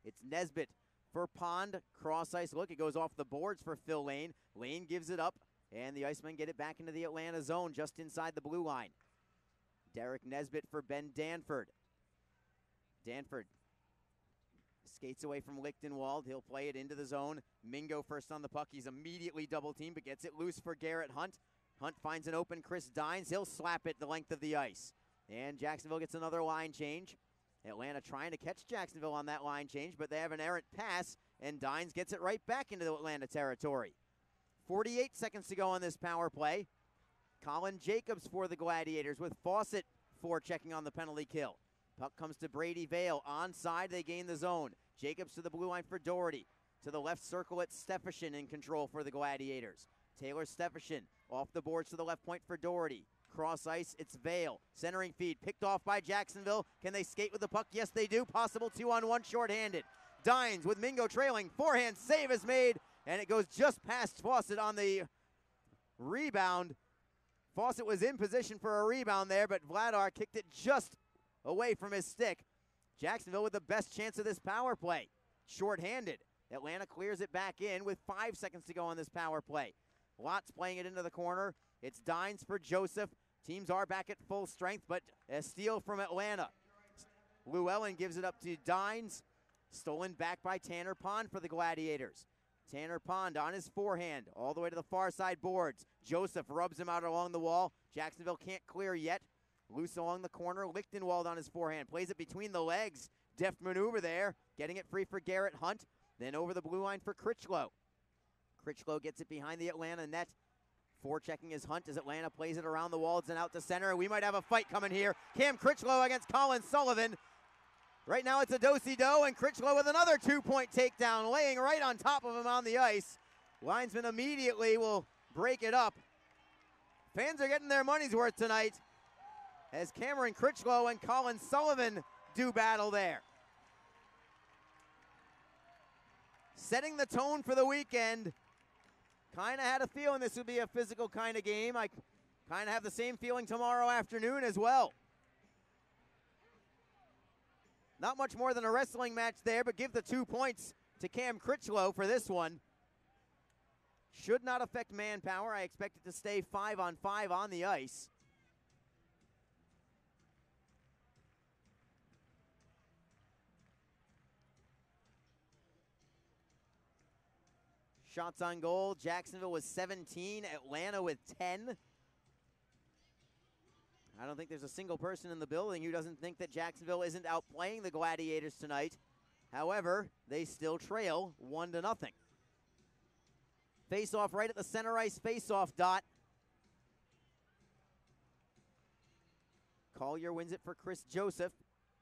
It's Nesbitt for Pond. Cross ice look, it goes off the boards for Phil Lane. Lane gives it up, and the Icemen get it back into the Atlanta zone just inside the blue line. Derek Nesbitt for Ben Danford. Danford skates away from Lichtenwald. He'll play it into the zone. Mingo first on the puck. He's immediately double teamed, but gets it loose for Garrett Hunt. Hunt finds an open Chris Dines. He'll slap it the length of the ice. And Jacksonville gets another line change. Atlanta trying to catch Jacksonville on that line change, but they have an errant pass, and Dines gets it right back into the Atlanta territory. 48 seconds to go on this power play. Colin Jacobs for the Gladiators with Fawcett forechecking on the penalty kill. Puck comes to Brady Vale. Onside, they gain the zone. Jacobs to the blue line for Doherty. To the left circle, it's Stefan in control for the Gladiators. Taylor Stefan off the boards to the left point for Doherty. Cross ice, it's Vale. Centering feed, picked off by Jacksonville. Can they skate with the puck? Yes, they do. Possible 2-on-1 shorthanded. Dines with Mingo trailing. Forehand save is made, and it goes just past Fawcett on the rebound. Fawcett was in position for a rebound there, but Vladar kicked it just away from his stick. Jacksonville with the best chance of this power play. Shorthanded. Atlanta clears it back in with 5 seconds to go on this power play. Lott's playing it into the corner. It's Dines for Joseph. Teams are back at full strength, but a steal from Atlanta. Llewellyn gives it up to Dines. Stolen back by Tanner Pond for the Gladiators. Tanner Pond on his forehand, all the way to the far side boards. Joseph rubs him out along the wall. Jacksonville can't clear yet. Loose along the corner. Lichtenwald on his forehand. Plays it between the legs. Deft maneuver there. Getting it free for Garrett Hunt. Then over the blue line for Critchlow. Critchlow gets it behind the Atlanta net. Forechecking his Hunt as Atlanta plays it around the walls and out to center. We might have a fight coming here. Cam Critchlow against Colin Sullivan. Right now it's a do-si-do, and Critchlow with another 2-point takedown, laying right on top of him on the ice. Linesman immediately will break it up. Fans are getting their money's worth tonight as Cameron Critchlow and Colin Sullivan do battle there. Setting the tone for the weekend. Kind of had a feeling this would be a physical kind of game. I kind of have the same feeling tomorrow afternoon as well. Not much more than a wrestling match there, but give the 2 points to Cam Critchlow for this one. Should not affect manpower. I expect it to stay 5-on-5 on the ice. Shots on goal, Jacksonville with 17, Atlanta with 10. I don't think there's a single person in the building who doesn't think that Jacksonville isn't outplaying the Gladiators tonight. However, they still trail 1-0. Face-off right at the center ice face-off dot. Collier wins it for Chris Joseph.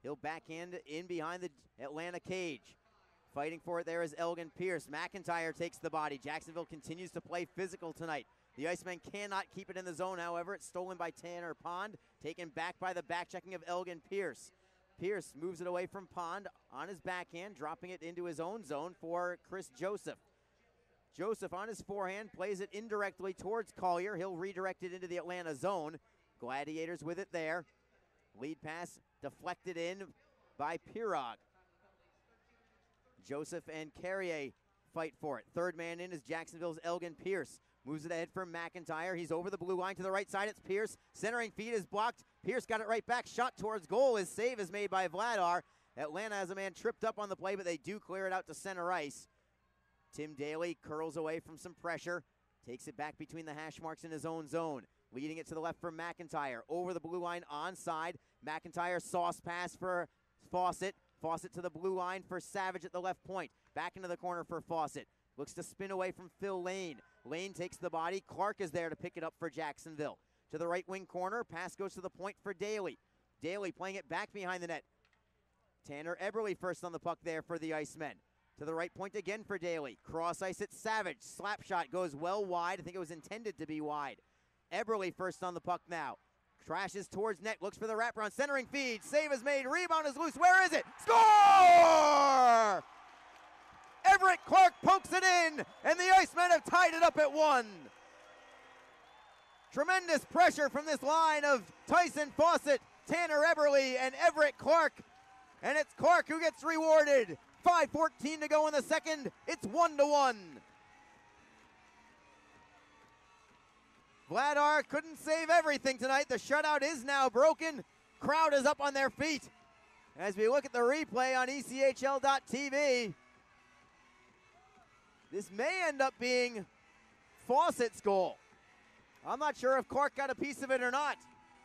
He'll backhand in behind the Atlanta cage. Fighting for it there is Elgin Pierce. McIntyre takes the body. Jacksonville continues to play physical tonight. The Icemen cannot keep it in the zone, however. It's stolen by Tanner Pond, taken back by the back-checking of Elgin Pierce. Pierce moves it away from Pond on his backhand, dropping it into his own zone for Chris Joseph. Joseph on his forehand plays it indirectly towards Collier. He'll redirect it into the Atlanta zone. Gladiators with it there. Lead pass deflected in by Pirog. Joseph and Carrier fight for it. Third man in is Jacksonville's Elgin Pierce. Moves it ahead for McIntyre. He's over the blue line to the right side. It's Pierce. Centering feed is blocked. Pierce got it right back. Shot towards goal. His save is made by Vladar. Atlanta has a man tripped up on the play, but they do clear it out to center ice. Tim Daly curls away from some pressure. Takes it back between the hash marks in his own zone. Leading it to the left for McIntyre. Over the blue line onside. McIntyre sauce pass for Fawcett. Fawcett to the blue line for Savage at the left point. Back into the corner for Fawcett. Looks to spin away from Phil Lane. Lane takes the body. Clark is there to pick it up for Jacksonville. To the right wing corner. Pass goes to the point for Daly. Daly playing it back behind the net. Tanner Eberle first on the puck there for the Icemen. To the right point again for Daly. Cross ice at Savage. Slap shot goes well wide. I think it was intended to be wide. Eberle first on the puck now. Trashes towards net. Looks for the wraparound. Centering feed. Save is made. Rebound is loose. Where is it? Score! Everett Clark pokes it in, and the Icemen have tied it up at 1. Tremendous pressure from this line of Tyson Fawcett, Tanner Eberle, and Everett Clark. And it's Clark who gets rewarded. 5:14 to go in the second. It's 1-1. Vladar couldn't save everything tonight. The shutout is now broken. Crowd is up on their feet. As we look at the replay on ECHL.TV, this may end up being Fawcett's goal. I'm not sure if Clark got a piece of it or not.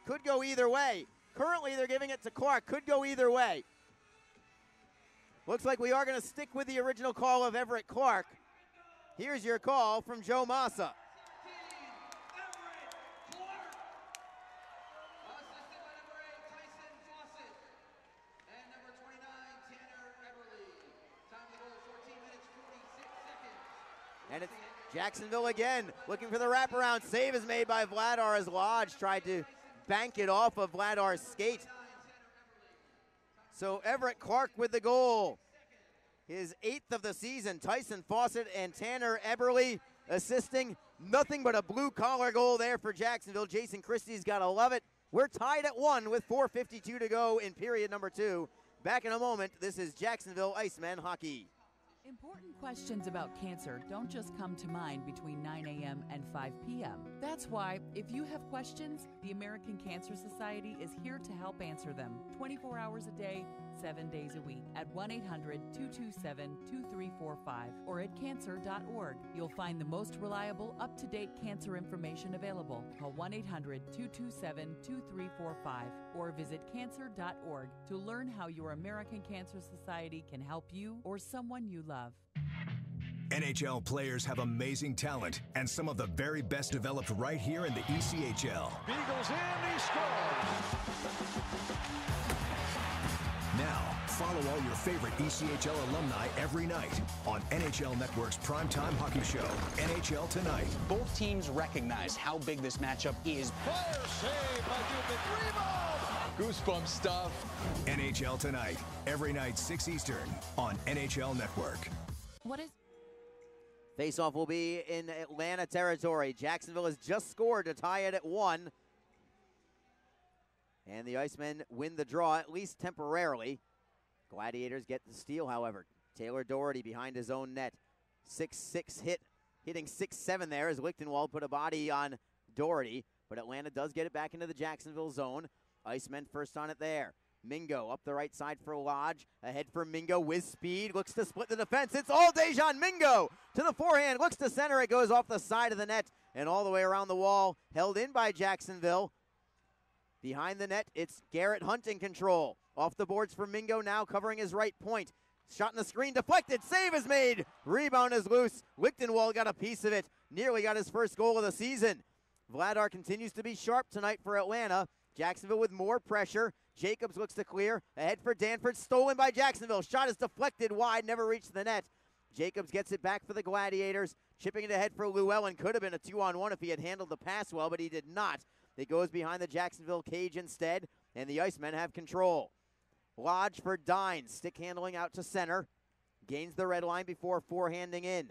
Could go either way. Currently, they're giving it to Clark. Could go either way. Looks like we are going to stick with the original call of Everett Clark. Here's your call from Joe Massa. And it's Jacksonville again, looking for the wraparound. Save is made by Vladar as Lodge tried to bank it off of Vladar's skate. So Everett Clark with the goal. His 8th of the season. Tyson Fawcett and Tanner Eberle assisting. Nothing but a blue-collar goal there for Jacksonville. Jason Christie's got to love it. We're tied at 1 with 4:52 to go in period number 2. Back in a moment. This is Jacksonville Icemen hockey. Important questions about cancer don't just come to mind between 9 a.m. and 5 p.m. That's why, if you have questions, the American Cancer Society is here to help answer them 24 hours a day, 7 days a week at 1-800-227-2345 or at cancer.org. You'll find the most reliable, up-to-date cancer information available. Call 1-800-227-2345 or visit cancer.org to learn how your American Cancer Society can help you or someone you love. NHL players have amazing talent, and some of the very best developed right here in the ECHL. Beagles in, he scores! Now, follow all your favorite ECHL alumni every night on NHL Network's primetime hockey show, NHL Tonight. Both teams recognize how big this matchup is. Fire save by Dubin. Rebound! Goosebump stuff. NHL Tonight, every night 6 Eastern on NHL Network. What is... Faceoff will be in Atlanta territory. Jacksonville has just scored to tie it at 1. And the Icemen win the draw, at least temporarily. Gladiators get the steal, however. Taylor Doherty behind his own net. 6-6 hit, hitting 6-7 there as Lichtenwald put a body on Doherty, but Atlanta does get it back into the Jacksonville zone. Icemen first on it there. Mingo up the right side for Lodge. Ahead for Mingo with speed. Looks to split the defense. It's all Dejan Mingo to the forehand. Looks to center. It goes off the side of the net and all the way around the wall. Held in by Jacksonville. Behind the net, it's Garrett Hunt in control. Off the boards for Mingo now, covering his right point. Shot in the screen, deflected. Save is made. Rebound is loose. Lichtenwald got a piece of it. Nearly got his first goal of the season. Vladar continues to be sharp tonight for Atlanta. Jacksonville with more pressure. Jacobs looks to clear. Ahead for Danford. Stolen by Jacksonville. Shot is deflected wide. Never reached the net. Jacobs gets it back for the Gladiators. Chipping it ahead for Llewellyn. Could have been a 2-on-1 if he had handled the pass well, but he did not. It goes behind the Jacksonville cage instead, and the Icemen have control. Lodge for Dines. Stick handling out to center. Gains the red line before forehanding in.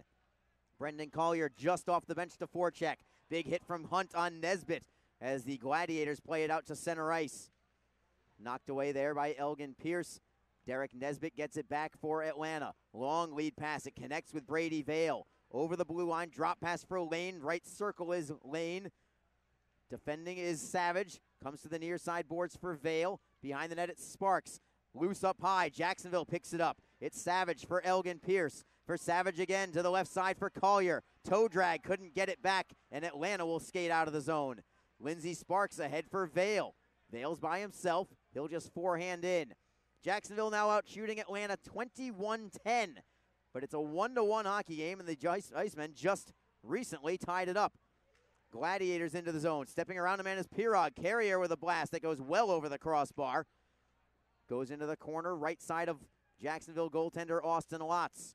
Brendan Collier just off the bench to forecheck. Big hit from Hunt on Nesbitt as the Gladiators play it out to center ice. Knocked away there by Elgin Pierce. Derek Nesbitt gets it back for Atlanta. Long lead pass. It connects with Brady Vale. Over the blue line. Drop pass for Lane. Right circle is Lane. Defending is Savage. Comes to the near side boards for Vale. Behind the net, it's Sparks. Loose up high. Jacksonville picks it up. It's Savage for Elgin Pierce. For Savage again to the left side for Collier. Toe drag. Couldn't get it back, and Atlanta will skate out of the zone. Lindsey Sparks ahead for Vale. Vale's by himself. He'll just forehand in. Jacksonville now out shooting Atlanta 21-10. But it's a 1-1 hockey game, and the Icemen just recently tied it up. Gladiators into the zone. Stepping around a man is Pirog. Carrier with a blast that goes well over the crossbar. Goes into the corner, right side of Jacksonville goaltender Austin Lotz.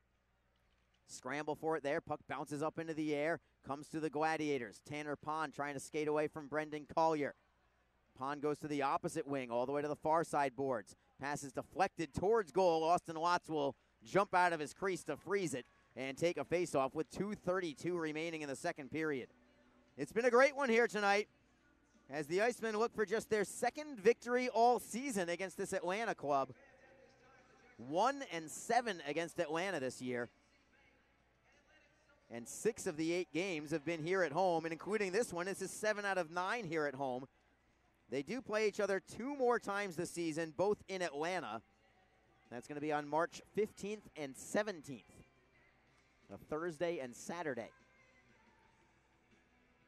Scramble for it there. Puck bounces up into the air. Comes to the Gladiators. Tanner Pond trying to skate away from Brendan Collier. Pond goes to the opposite wing, all the way to the far side boards. Pass is deflected towards goal. Austin Lotz will jump out of his crease to freeze it and take a faceoff with 2:32 remaining in the second period. It's been a great one here tonight as the Icemen look for just their second victory all season against this Atlanta club. 1-7 against Atlanta this year. And 6 of the 8 games have been here at home, and including this one, this is 7 out of 9 here at home. They do play each other 2 more times this season, both in Atlanta. That's going to be on March 15th and 17th, a Thursday and Saturday.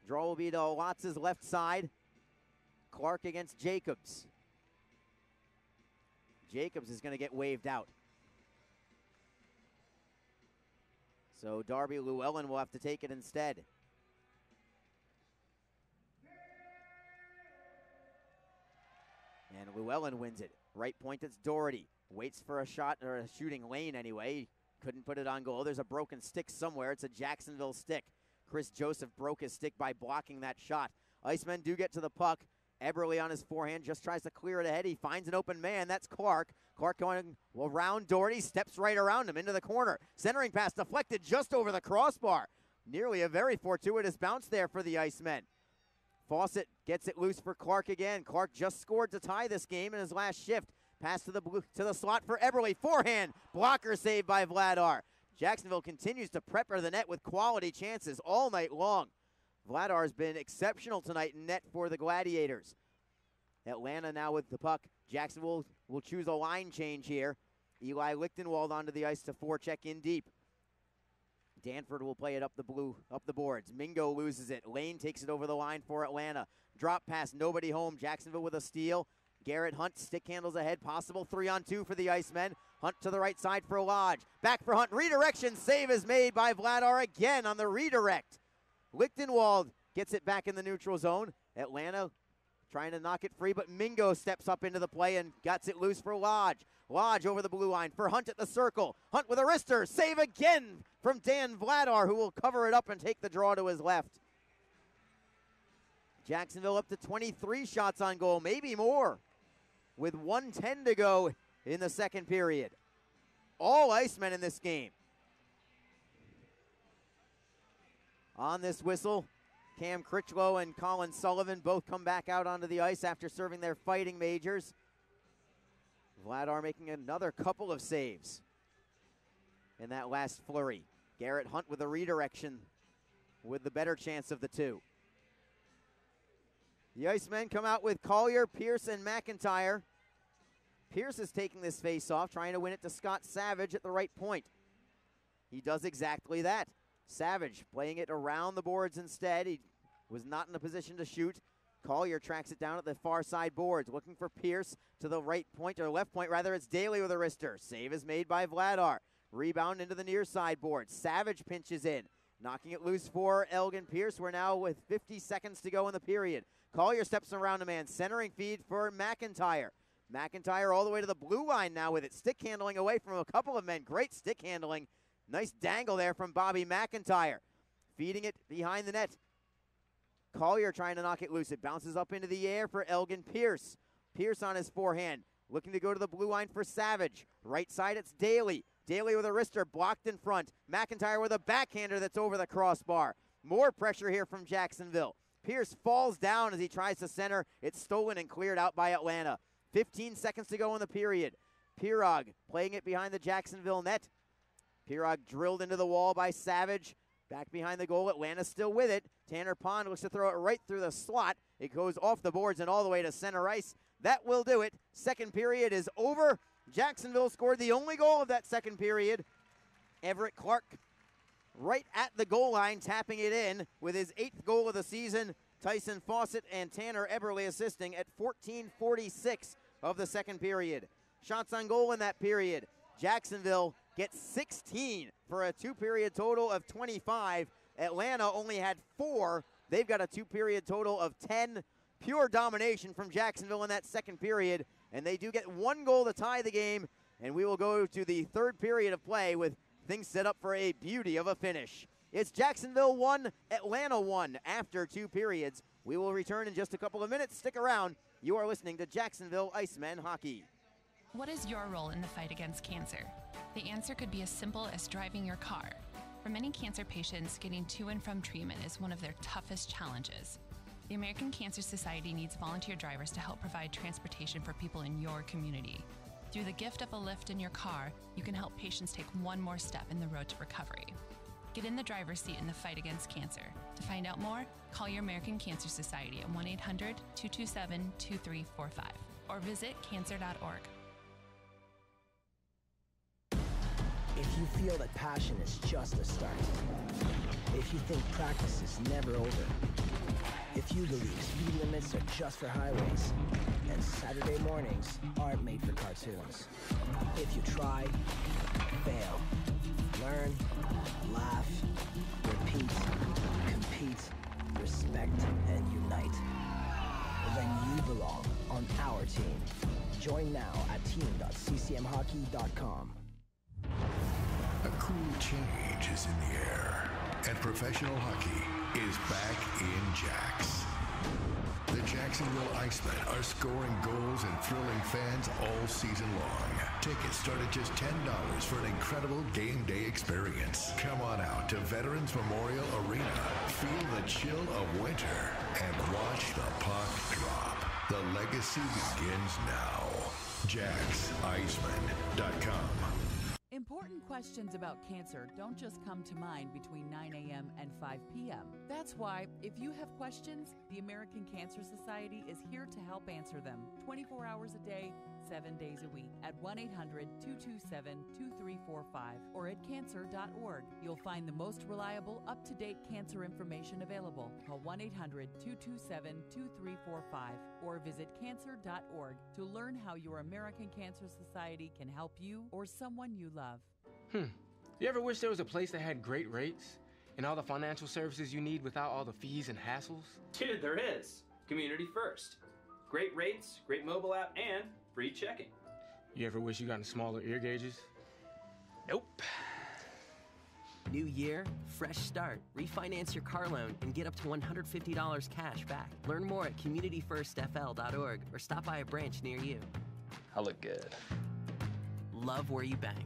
Draw will be to Lotz's left side. Clark against Jacobs. Jacobs is going to get waved out. So Darby Llewellyn will have to take it instead. And Llewellyn wins it. Right point, it's Doherty. Waits for a shot, or a shooting lane anyway. Couldn't put it on goal. There's a broken stick somewhere. It's a Jacksonville stick. Chris Joseph broke his stick by blocking that shot. Icemen do get to the puck. Eberle on his forehand just tries to clear it ahead. He finds an open man. That's Clark. Clark going around Doherty. Steps right around him into the corner. Centering pass deflected just over the crossbar. Nearly a very fortuitous bounce there for the Icemen. Fawcett gets it loose for Clark again. Clark just scored to tie this game in his last shift. Pass to the slot for Eberle. Forehand. Blocker saved by Vladar. Jacksonville continues to prepare the net with quality chances all night long. Vladar has been exceptional tonight in net for the Gladiators. Atlanta now with the puck. Jacksonville will choose a line change here. Eli Lichtenwald onto the ice to forecheck in deep. Danford will play it up the boards. Mingo loses it. Lane takes it over the line for Atlanta. Drop pass, nobody home. Jacksonville with a steal. Garrett Hunt stick handles ahead. Possible 3-on-2 for the Icemen. Hunt to the right side for Lodge. Back for Hunt. Redirection save is made by Vladar again on the redirect. Lichtenwald gets it back in the neutral zone. Atlanta trying to knock it free, but Mingo steps up into the play and gets it loose for Lodge. Lodge over the blue line for Hunt at the circle. Hunt with a wrister. Save again from Dan Vladar, who will cover it up and take the draw to his left. Jacksonville up to 23 shots on goal, maybe more, with 1:10 to go in the second period. All Icemen in this game. On this whistle, Cam Critchlow and Colin Sullivan both come back out onto the ice after serving their fighting majors. Vladar making another couple of saves in that last flurry. Garrett Hunt with a redirection with the better chance of the two. The Icemen come out with Collier, Pierce, and McIntyre. Pierce is taking this face-off, trying to win it to Scott Savage at the right point. He does exactly that. Savage playing it around the boards instead. He was not in a position to shoot. Collier tracks it down at the far side boards, looking for Pierce to the right point, or left point rather. It's Daly with a wrister. Save is made by Vladar. Rebound into the near side board. Savage pinches in, knocking it loose for Elgin Pierce. We're now with 50 seconds to go in the period. Collier steps around a man, centering feed for McIntyre. McIntyre all the way to the blue line now with it. Stick handling away from a couple of men. Great stick handling. Nice dangle there from Bobby McIntyre. Feeding it behind the net. Collier trying to knock it loose. It bounces up into the air for Elgin Pierce. Pierce on his forehand, looking to go to the blue line for Savage. Right side, it's Daly. Daly with a wrister, blocked in front. McIntyre with a backhander that's over the crossbar. More pressure here from Jacksonville. Pierce falls down as he tries to center. It's stolen and cleared out by Atlanta. 15 seconds to go in the period. Pirog playing it behind the Jacksonville net. Pirog drilled into the wall by Savage. Back behind the goal, Atlanta still with it. Tanner Pond looks to throw it right through the slot. It goes off the boards and all the way to center ice. That will do it. Second period is over. Jacksonville scored the only goal of that second period. Everett Clark right at the goal line, tapping it in with his 8th goal of the season. Tyson Fawcett and Tanner Eberle assisting at 14:46 of the second period. Shots on goal in that period. Jacksonville gets 16 for a two-period total of 25. Atlanta only had 4. They've got a two-period total of 10. Pure domination from Jacksonville in that second period, and they do get 1 goal to tie the game, and we will go to the third period of play with things set up for a beauty of a finish. It's Jacksonville 1, Atlanta 1 after 2 periods. We will return in just a couple of minutes. Stick around. You are listening to Jacksonville Icemen Hockey. What is your role in the fight against cancer? The answer could be as simple as driving your car. For many cancer patients, getting to and from treatment is one of their toughest challenges. The American Cancer Society needs volunteer drivers to help provide transportation for people in your community. Through the gift of a lift in your car, you can help patients take one more step in the road to recovery. Get in the driver's seat in the fight against cancer. To find out more, call your American Cancer Society at 1-800-227-2345 or visit cancer.org. If you feel that passion is just a start, if you think practice is never over, if you believe speed limits are just for highways, and Saturday mornings aren't made for cartoons. If you try, fail, learn, laugh, repeat, compete, respect, and unite, then you belong on our team. Join now at team.ccmhockey.com. A cool change is in the air, and professional hockey is back in Jax. The Jacksonville Icemen are scoring goals and thrilling fans all season long. Tickets start at just $10 for an incredible game day experience. Come on out to Veterans Memorial Arena, feel the chill of winter, and watch the puck drop. The legacy begins now. JaxIceman.com. Important questions about cancer don't just come to mind between 9 a.m. and 5 p.m. That's why, if you have questions, the American Cancer Society is here to help answer them 24 hours a day, 7 days a week at 1-800-227-2345 or at cancer.org. You'll find the most reliable, up-to-date cancer information available. Call 1-800-227-2345 or visit cancer.org to learn how your American Cancer Society can help you or someone you love. You ever wish there was a place that had great rates and all the financial services you need without all the fees and hassles? Dude, there is. Community First. Great rates, great mobile app, and free checking. You ever wish you got smaller ear gauges? Nope. New year, fresh start. Refinance your car loan and get up to $150 cash back. Learn more at communityfirstfl.org or stop by a branch near you. I look good. Love where you bank.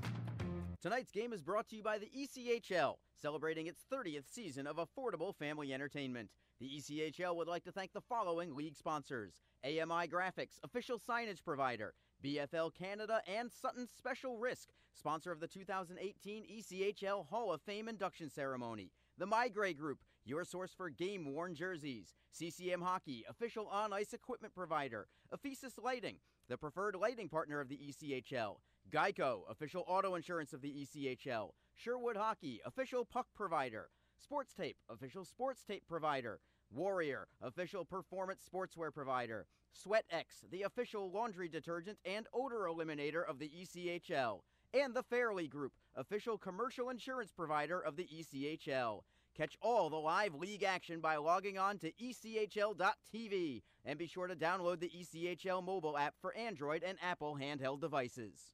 Tonight's game is brought to you by the ECHL, celebrating its 30th season of affordable family entertainment. The ECHL would like to thank the following league sponsors: AMI Graphics, official signage provider; BFL Canada and Sutton Special Risk, sponsor of the 2018 ECHL Hall of Fame induction ceremony. The My Gray Group, your source for game-worn jerseys. CCM Hockey, official on-ice equipment provider. Ephesus Lighting, the preferred lighting partner of the ECHL. Geico, official auto insurance of the ECHL. Sherwood Hockey, official puck provider. Sports Tape, official sports tape provider. Warrior, official performance sportswear provider. SweatX, the official laundry detergent and odor eliminator of the ECHL. And the Fairley Group, official commercial insurance provider of the ECHL. Catch all the live league action by logging on to ECHL.tv. And be sure to download the ECHL mobile app for Android and Apple handheld devices.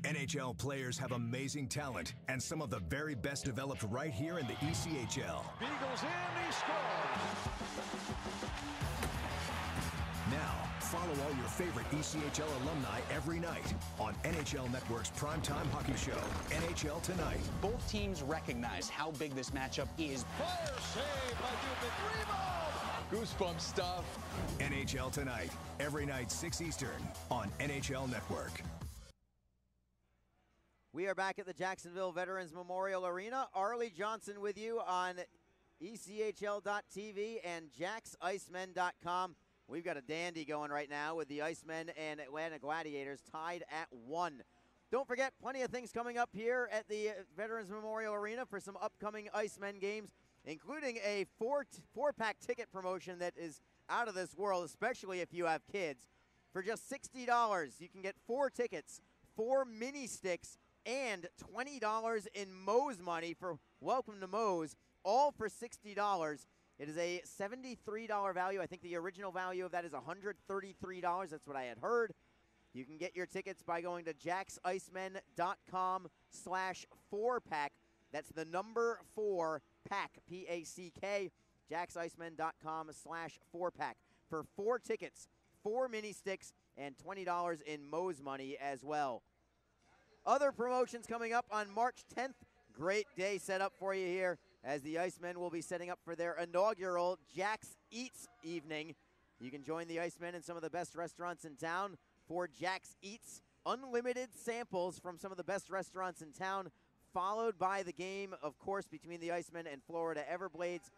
NHL players have amazing talent, and some of the very best developed right here in the ECHL. Beagles in, he scores! Now, follow all your favorite ECHL alumni every night on NHL Network's primetime hockey show, NHL Tonight. Both teams recognize how big this matchup is. Fire save by Dubin. Rebound! Goosebump stuff. NHL Tonight, every night 6 Eastern on NHL Network. We are back at the Jacksonville Veterans Memorial Arena. Arlie Johnson with you on ECHL.tv and JacksIcemen.com. We've got a dandy going right now with the Icemen and Atlanta Gladiators tied at 1. Don't forget, plenty of things coming up here at the Veterans Memorial Arena for some upcoming Icemen games, including a four-pack ticket promotion that is out of this world, especially if you have kids. For just $60, you can get 4 tickets, 4 mini sticks, and $20 in Moe's money for Welcome to Moe's, all for $60. It is a $73 value. I think the original value of that is $133. That's what I had heard. You can get your tickets by going to JacksIcemen.com/4-pack. That's the number 4-pack, P-A-C-K, JacksIcemen.com/4-pack for 4 tickets, 4 mini sticks, and $20 in Moe's money as well. Other promotions coming up on March 10th. Great day set up for you here as the Icemen will be setting up for their inaugural Jack's Eats evening. You can join the Icemen in some of the best restaurants in town for Jack's Eats. Unlimited samples from some of the best restaurants in town, followed by the game, of course, between the Icemen and Florida Everblades.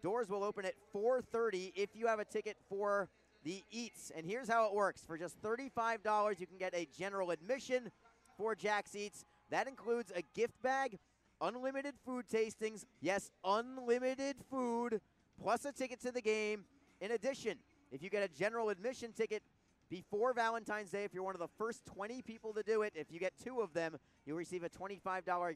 Doors will open at 4:30 if you have a ticket for the Eats. And here's how it works. For just $35, you can get a general admission for Jack's Eats. That includes a gift bag, unlimited food tastings, yes, unlimited food, plus a ticket to the game. In addition, if you get a general admission ticket before Valentine's Day, if you're one of the first 20 people to do it, if you get 2 of them, you'll receive a $25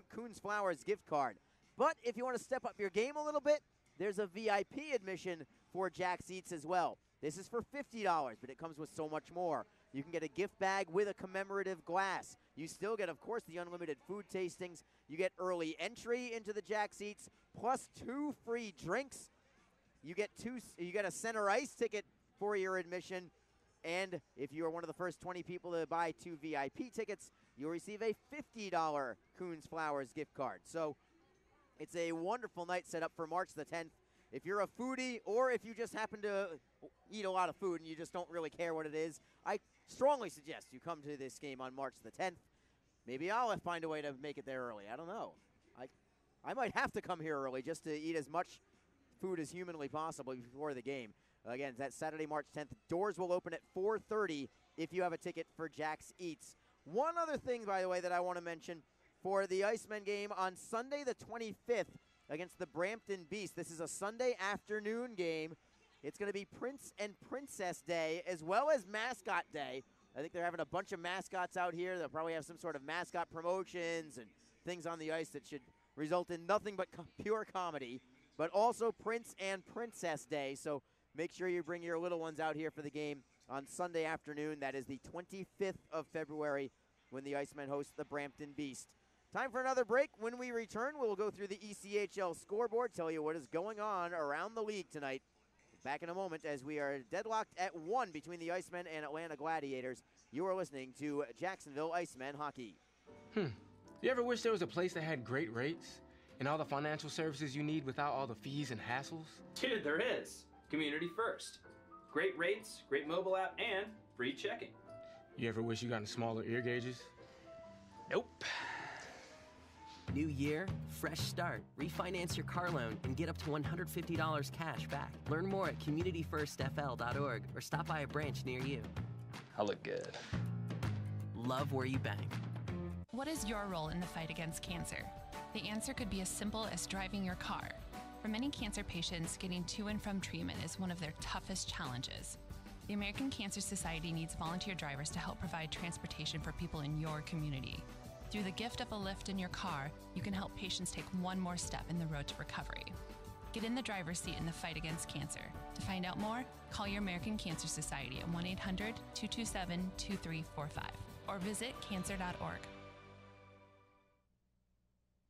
Coons Flowers gift card. But if you want to step up your game a little bit, there's a VIP admission for Jack's Eats as well. This is for $50, but it comes with so much more. You can get a gift bag with a commemorative glass. You still get, of course, the unlimited food tastings. You get early entry into the Jack's Eats, plus 2 free drinks. You get a center ice ticket for your admission. And if you are one of the first 20 people to buy 2 VIP tickets, you'll receive a $50 Coons Flowers gift card. So it's a wonderful night set up for March the 10th. If you're a foodie or if you just happen to eat a lot of food and you just don't really care what it is, I strongly suggest you come to this game on March the 10th. Maybe I'll find a way to make it there early. I don't know. I might have to come here early just to eat as much food as humanly possible before the game. Again, that's Saturday, March 10th. Doors will open at 4:30 if you have a ticket for Jack's Eats. One other thing, by the way, that I want to mention for the Icemen game on Sunday the 25th against the Brampton Beast. This is a Sunday afternoon game. It's going to be Prince and Princess Day as well as Mascot Day. I think they're having a bunch of mascots out here. They'll probably have some sort of mascot promotions and things on the ice that should result in nothing but pure comedy. But also Prince and Princess Day. So make sure you bring your little ones out here for the game on Sunday afternoon. That is the 25th of February when the Icemen host the Brampton Beast. Time for another break. When we return, we'll go through the ECHL scoreboard, tell you what is going on around the league tonight. Back in a moment as we are deadlocked at 1 between the Icemen and Atlanta Gladiators. You are listening to Jacksonville Icemen Hockey. You ever wish there was a place that had great rates and all the financial services you need without all the fees and hassles? Dude, there is. Community First. Great rates, great mobile app, and free checking. You ever wish you got smaller ear gauges? Nope. New year, fresh start. Refinance your car loan and get up to $150 cash back. Learn more at communityfirstfl.org or stop by a branch near you. I look good. Love where you bank. What is your role in the fight against cancer? The answer could be as simple as driving your car. For many cancer patients, getting to and from treatment is one of their toughest challenges. The American Cancer Society needs volunteer drivers to help provide transportation for people in your community. Through the gift of a lift in your car, you can help patients take one more step in the road to recovery. Get in the driver's seat in the fight against cancer. To find out more, call your American Cancer Society at 1-800-227-2345 or visit cancer.org.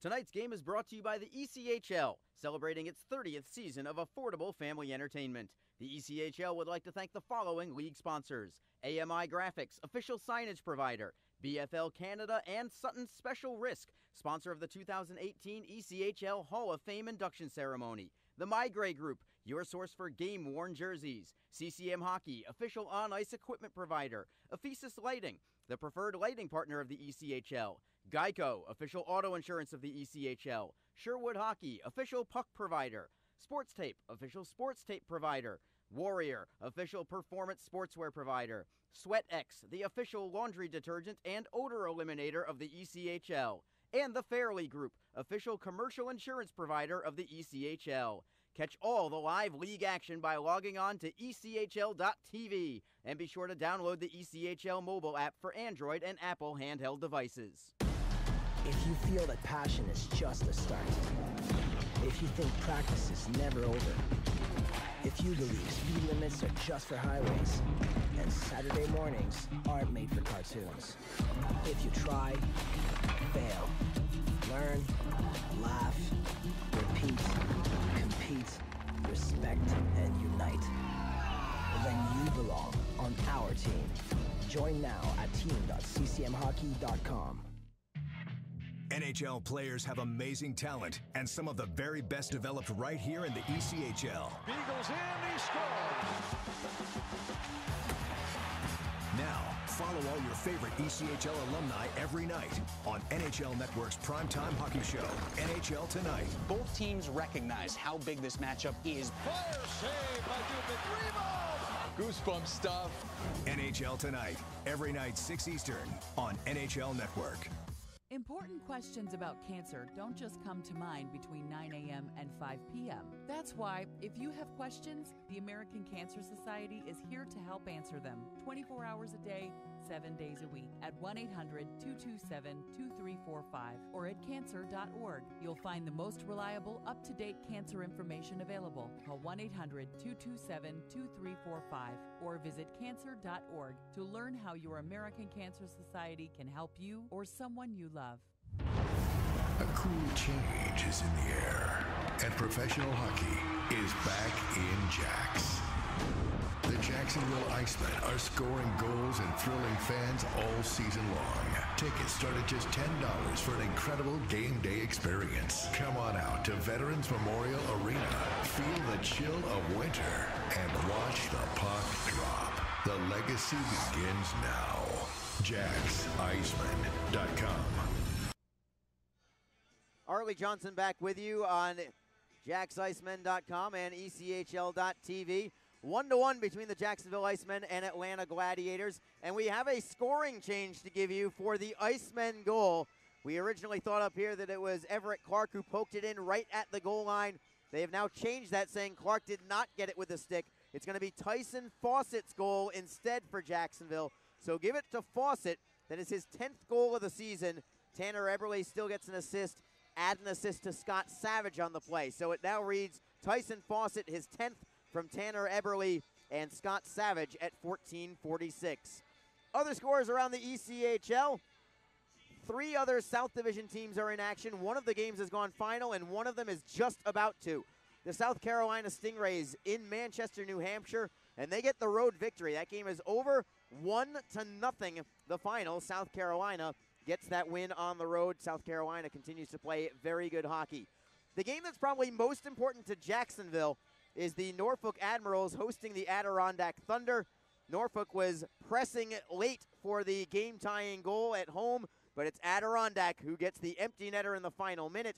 Tonight's game is brought to you by the ECHL, celebrating its 30th season of affordable family entertainment. The ECHL would like to thank the following league sponsors: AMI Graphics, official signage provider; BFL Canada; and Sutton Special Risk, sponsor of the 2018 ECHL Hall of Fame induction ceremony; the Migray Group, your source for game-worn jerseys; CCM Hockey, official on-ice equipment provider; Ephesus Lighting, the preferred lighting partner of the ECHL; Geico, official auto insurance of the ECHL; Sherwood Hockey, official puck provider; Sports Tape, official sports tape provider; Warrior, official performance sportswear provider; SweatX, the official laundry detergent and odor eliminator of the ECHL; and the Fairley Group, official commercial insurance provider of the ECHL. Catch all the live league action by logging on to ECHL.tv, and be sure to download the ECHL mobile app for Android and Apple handheld devices. If you feel that passion is just a start, if you think practice is never over, if you believe speed limits are just for highways, and Saturday mornings aren't made for cartoons, if you try, fail, learn, laugh, repeat, compete, respect, and unite, then you belong on our team. Join now at team.ccmhockey.com. NHL players have amazing talent, and some of the very best developed right here in the ECHL. Beagles in, he scores! Now, follow all your favorite ECHL alumni every night on NHL Network's primetime hockey show, NHL Tonight. Both teams recognize how big this matchup is. Fire save by Dubin. Goosebump stuff. NHL Tonight, every night 6 Eastern on NHL Network. Important questions about cancer don't just come to mind between 9 a.m. and 5 p.m. That's why, if you have questions, the American Cancer Society is here to help answer them 24 hours a day, 7 days a week at 1-800-227-2345 or at cancer.org. You'll find the most reliable, up-to-date cancer information available. Call 1-800-227-2345 or visit cancer.org to learn how your American Cancer Society can help you or someone you love. A cool change is in the air, and professional hockey is back in Jax. The Jacksonville Icemen are scoring goals and thrilling fans all season long. Tickets start at just $10 for an incredible game day experience. Come on out to Veterans Memorial Arena, feel the chill of winter, and watch the puck drop. The legacy begins now. JaxIcemen.com. Arlie Johnson back with you on JaxIcemen.com and ECHL.tv. 1-1 between the Jacksonville Icemen and Atlanta Gladiators. And we have a scoring change to give you for the Icemen goal. We originally thought up here that it was Everett Clark who poked it in right at the goal line. They have now changed that, saying Clark did not get it with the stick. It's going to be Tyson Fawcett's goal instead for Jacksonville. So give it to Fawcett. That is his 10th goal of the season. Tanner Eberle still gets an assist. Add an assist to Scott Savage on the play. So it now reads Tyson Fawcett, his 10th from Tanner Eberle and Scott Savage at 14:46. Other scores around the ECHL. 3 other South Division teams are in action. One of the games has gone final, and one of them is just about to. The South Carolina Stingrays in Manchester, New Hampshire, and they get the road victory. That game is over 1-0, the final. South Carolina gets that win on the road. South Carolina continues to play very good hockey. The game that's probably most important to Jacksonville is the Norfolk Admirals hosting the Adirondack Thunder. Norfolk was pressing late for the game-tying goal at home, but it's Adirondack who gets the empty netter in the final minute.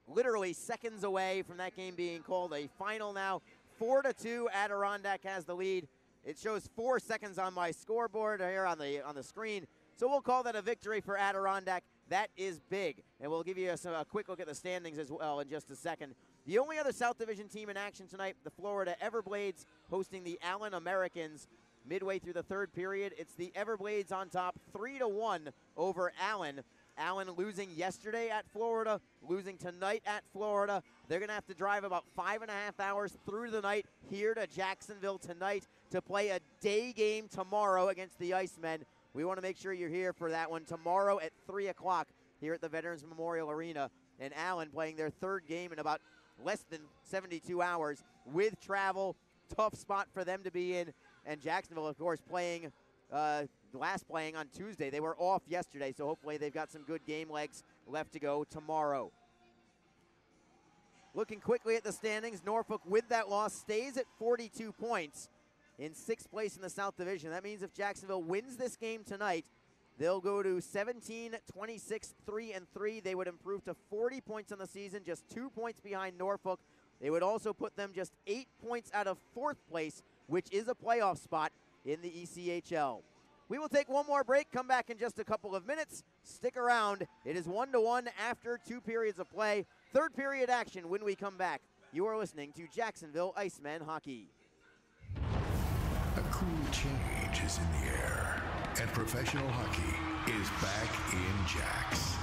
Literally seconds away from that game being called a final now. 4-2, Adirondack has the lead. It shows 4 seconds on my scoreboard here on the screen. So we'll call that a victory for Adirondack. That is big. And we'll give you a quick look at the standings as well in just a second. The only other South Division team in action tonight, the Florida Everblades hosting the Allen Americans. Midway through the third period, it's the Everblades on top 3-1 over Allen. Allen losing yesterday at Florida, losing tonight at Florida. They're going to have to drive about 5.5 hours through the night here to Jacksonville tonight to play a day game tomorrow against the Icemen. We want to make sure you're here for that one tomorrow at 3 o'clock here at the Veterans Memorial Arena. And Allen playing their third game in about less than 72 hours with travel. Tough spot for them to be in. And Jacksonville, of course, playing on Tuesday. They were off yesterday, so hopefully they've got some good game legs left to go tomorrow. Looking quickly at the standings, Norfolk, with that loss, stays at 42 points in 6th place in the South Division. That means if Jacksonville wins this game tonight, they'll go to 17, 26, 3-3. They would improve to 40 points on the season, just 2 points behind Norfolk. They would also put them just 8 points out of 4th place, which is a playoff spot in the ECHL. We will take one more break, come back in just a couple of minutes. Stick around. It is 1-1 after 2 periods of play. Third period action when we come back. You are listening to Jacksonville Icemen Hockey. A cool change is in the air, and professional hockey is back in Jax.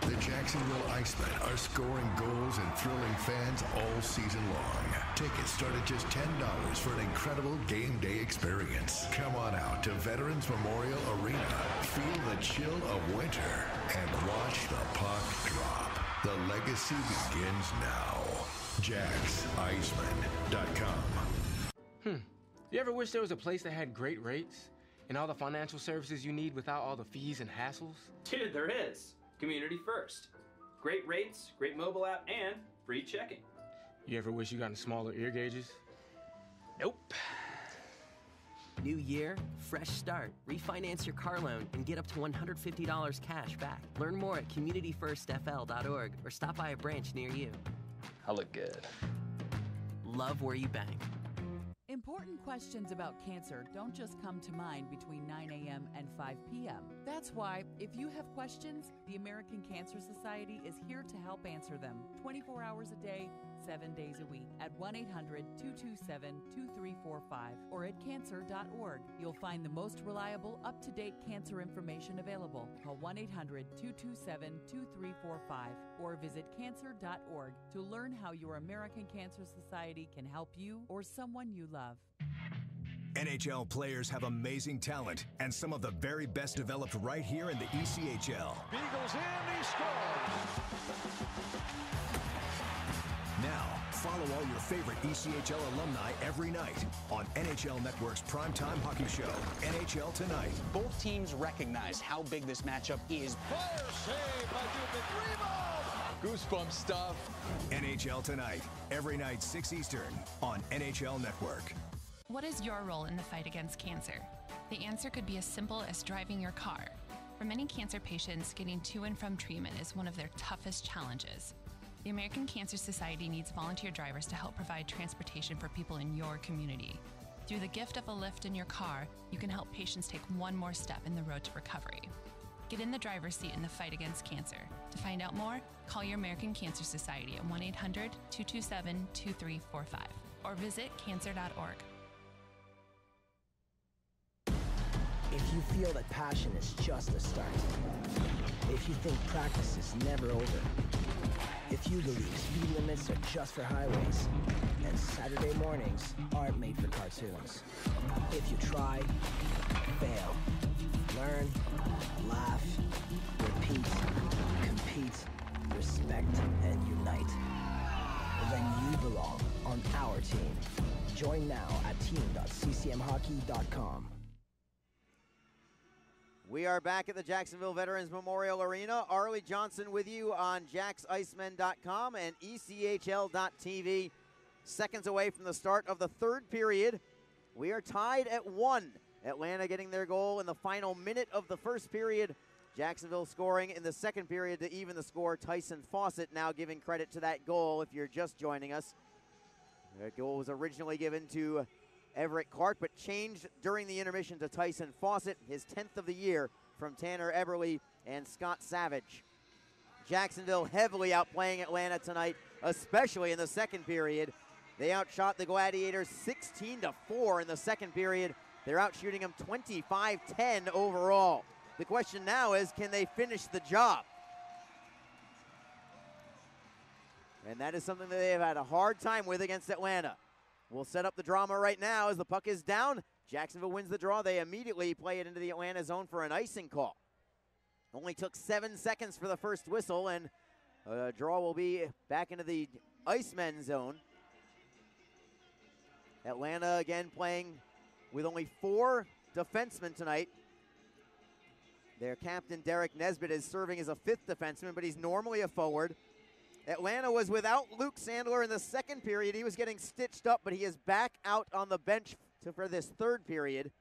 The Jacksonville Icemen are scoring goals and thrilling fans all season long. Tickets start at just $10 for an incredible game day experience. Come on out to Veterans Memorial Arena. Feel the chill of winter and watch the puck drop. The legacy begins now. JacksIcemen.com. You ever wish there was a place that had great rates and all the financial services you need without all the fees and hassles? Dude, there is. Community First. Great rates, great mobile app, and free checking. You ever wish you got smaller ear gauges? Nope. New year, fresh start. Refinance your car loan and get up to $150 cash back. Learn more at communityfirstfl.org or stop by a branch near you. I look good. Love where you bank. Important questions about cancer don't just come to mind between 9 a.m. and 5 p.m. That's why, if you have questions, the American Cancer Society is here to help answer them 24 hours a day, 7 days a week at 1-800-227-2345 or at cancer.org. You'll find the most reliable, up-to-date cancer information available. Call 1-800-227-2345 or visit cancer.org to learn how your American Cancer Society can help you or someone you love. NHL players have amazing talent, and some of the very best developed right here in the ECHL. Beagles in, he scores. Now, follow all your favorite ECHL alumni every night on NHL Network's primetime hockey show, NHL Tonight. Both teams recognize how big this matchup is. Fire save by Dubin. Rebound. Goosebump stuff. NHL Tonight, every night 6 Eastern on NHL Network. What is your role in the fight against cancer? The answer could be as simple as driving your car. For many cancer patients, getting to and from treatment is one of their toughest challenges. The American Cancer Society needs volunteer drivers to help provide transportation for people in your community. Through the gift of a lift in your car, you can help patients take one more step in the road to recovery. Get in the driver's seat in the fight against cancer. To find out more, call your American Cancer Society at 1-800-227-2345 or visit cancer.org. If you feel that passion is just a start, if you think practice is never over, if you believe speed limits are just for highways, and Saturday mornings aren't made for cartoons, if you try, fail, learn, laugh, repeat, compete, respect, and unite, then you belong on our team. Join now at team.ccmhockey.com. We are back at the Jacksonville Veterans Memorial Arena. Arlie Johnson with you on JacksIcemen.com and ECHL.tv. seconds away from the start of the third period. We are tied at 1. Atlanta getting their goal in the final minute of the first period. Jacksonville scoring in the second period to even the score. Tyson Fawcett now giving credit to that goal if you're just joining us. That goal was originally given to Everett Clark, but changed during the intermission to Tyson Fawcett, his 10th of the year, from Tanner Eberle and Scott Savage. Jacksonville heavily outplaying Atlanta tonight, especially in the second period. They outshot the Gladiators 16-4 in the second period. They're out shooting them 25-10 overall. The question now is, can they finish the job? And that is something that they've had a hard time with against Atlanta. We'll set up the drama right now as the puck is down. Jacksonville wins the draw. They immediately play it into the Atlanta zone for an icing call. Only took 7 seconds for the first whistle, and a draw will be back into the Icemen zone. Atlanta again playing with only 4 defensemen tonight. Their captain, Derek Nesbitt, is serving as a 5th defenseman, but he's normally a forward. Atlanta was without Luke Sandler in the second period. He was getting stitched up, but he is back out on the bench for this third period.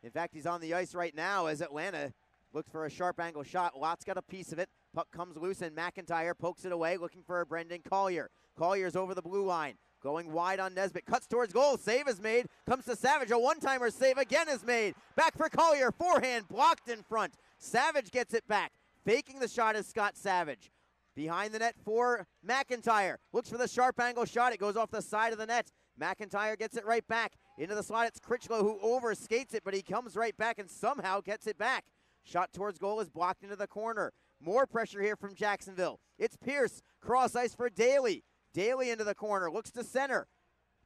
In fact, he's on the ice right now as Atlanta looks for a sharp angle shot. Lott's got a piece of it. Puck comes loose, and McIntyre pokes it away, looking for Brendan Collier. Collier's over the blue line. Going wide on Nesbitt, cuts towards goal, save is made, comes to Savage, a one-timer save again is made. Back for Collier, forehand blocked in front. Savage gets it back, faking the shot is Scott Savage. Behind the net for McIntyre, looks for the sharp angle shot, it goes off the side of the net. McIntyre gets it right back, into the slot it's Critchlow who overskates it, but he comes right back and somehow gets it back. Shot towards goal is blocked into the corner. More pressure here from Jacksonville. It's Pierce, cross ice for Daly. Daly into the corner, looks to center.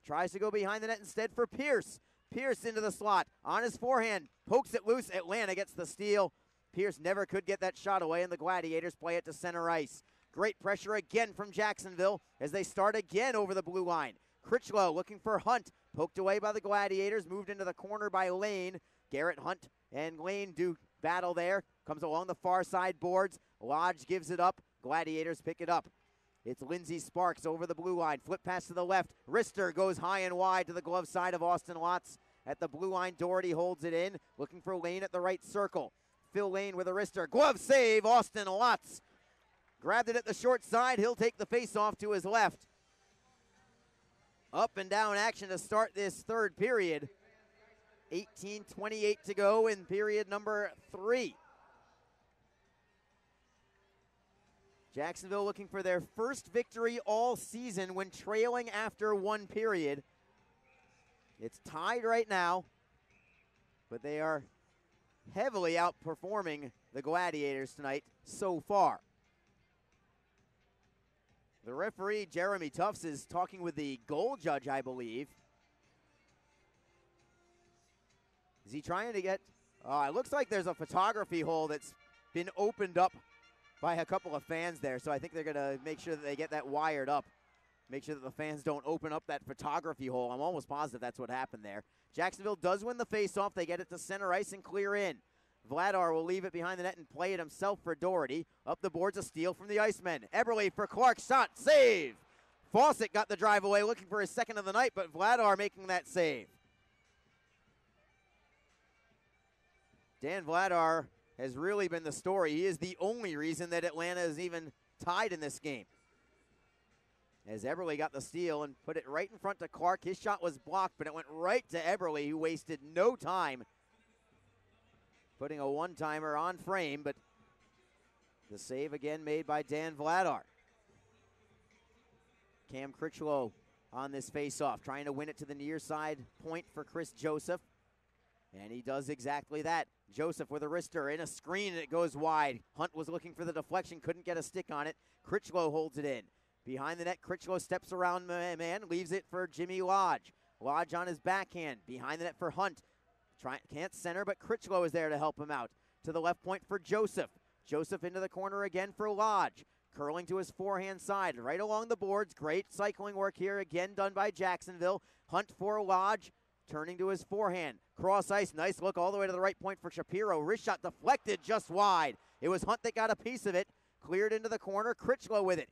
Tries to go behind the net instead for Pierce. Pierce into the slot, on his forehand, pokes it loose. Atlanta gets the steal. Pierce never could get that shot away, and the Gladiators play it to center ice. Great pressure again from Jacksonville as they start again over the blue line. Critchlow looking for Hunt, poked away by the Gladiators, moved into the corner by Lane. Garrett Hunt and Lane do battle there. Comes along the far side boards. Lodge gives it up. Gladiators pick it up. It's Lindsey Sparks over the blue line. Flip pass to the left. Rister goes high and wide to the glove side of Austin Lotz. At the blue line, Doherty holds it in. Looking for Lane at the right circle. Phil Lane with a wrister. Glove save, Austin Lotz. Grabbed it at the short side. He'll take the face-off to his left. Up and down action to start this third period. 18:28 to go in period number 3. Jacksonville looking for their first victory all season when trailing after one period. It's tied right now, but they are heavily outperforming the Gladiators tonight so far. The referee, Jeremy Tufts, is talking with the goal judge, I believe. Is he trying to get... it looks like there's a photography hole that's been opened up by a couple of fans there, so I think they're going to make sure that they get that wired up. Make sure that the fans don't open up that photography hole. I'm almost positive that's what happened there. Jacksonville does win the faceoff. They get it to center ice and clear in. Vladar will leave it behind the net and play it himself for Doherty. Up the boards, a steal from the Icemen. Eberle for Clark, shot, save! Fawcett got the drive away, looking for his second of the night, but Vladar making that save. Dan Vladar has really been the story. He is the only reason that Atlanta is even tied in this game. As Eberle got the steal and put it right in front to Clark. His shot was blocked, but it went right to Eberle, who wasted no time putting a one-timer on frame, but the save again made by Dan Vladar. Cam Critchlow on this face-off, trying to win it to the near side point for Chris Joseph. And he does exactly that. Joseph with a wrister in a screen, and it goes wide. Hunt was looking for the deflection, couldn't get a stick on it. Critchlow holds it in. Behind the net, Critchlow steps around man, leaves it for Jimmy Lodge. Lodge on his backhand. Behind the net for Hunt. Can't center, but Critchlow is there to help him out. To the left point for Joseph. Joseph into the corner again for Lodge. Curling to his forehand side, right along the boards. Great cycling work here, again done by Jacksonville. Hunt for Lodge. Turning to his forehand. Cross ice, nice look all the way to the right point for Shapiro. Wrist shot deflected just wide. It was Hunt that got a piece of it. Cleared into the corner. Critchlow with it.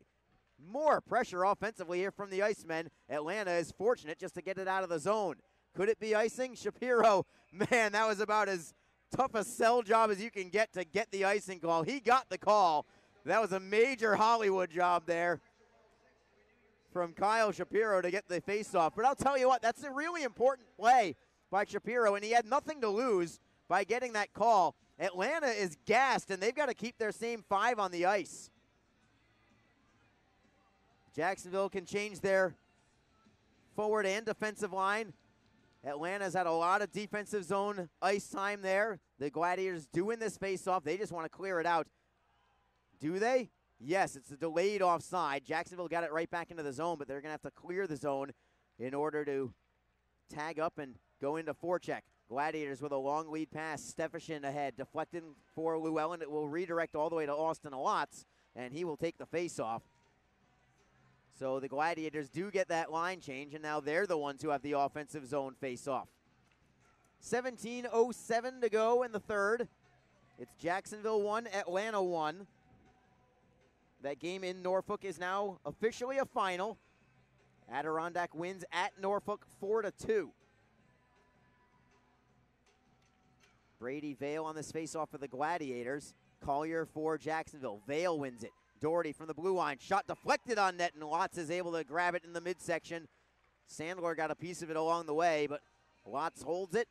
More pressure offensively here from the Icemen. Atlanta is fortunate just to get it out of the zone. Could it be icing? Shapiro, man, that was about as tough a sell job as you can get to get the icing call. He got the call. That was a major Hollywood job there from Kyle Shapiro to get the face-off. But I'll tell you what, that's a really important play by Shapiro, and he had nothing to lose by getting that call. Atlanta is gassed, and they've got to keep their same 5 on the ice. Jacksonville can change their forward and defensive line. Atlanta's had a lot of defensive zone ice time there. The Gladiators doing this face-off. They just want to clear it out. Do they? Yes, it's a delayed offside. Jacksonville got it right back into the zone, but they're going to have to clear the zone in order to tag up and go into forecheck. Gladiators with a long lead pass. Stefan ahead, deflected for Llewellyn. It will redirect all the way to Austin Alotz, and he will take the face-off. So the Gladiators do get that line change, and now they're the ones who have the offensive zone face-off. 17:07 to go in the third. It's Jacksonville 1, Atlanta 1. That game in Norfolk is now officially a final. Adirondack wins at Norfolk 4-2. Brady Vale on this face-off for the Gladiators. Collier for Jacksonville. Vale wins it. Doherty from the blue line. Shot deflected on net, and Lotz is able to grab it in the midsection. Sandler got a piece of it along the way, but Lotz holds it.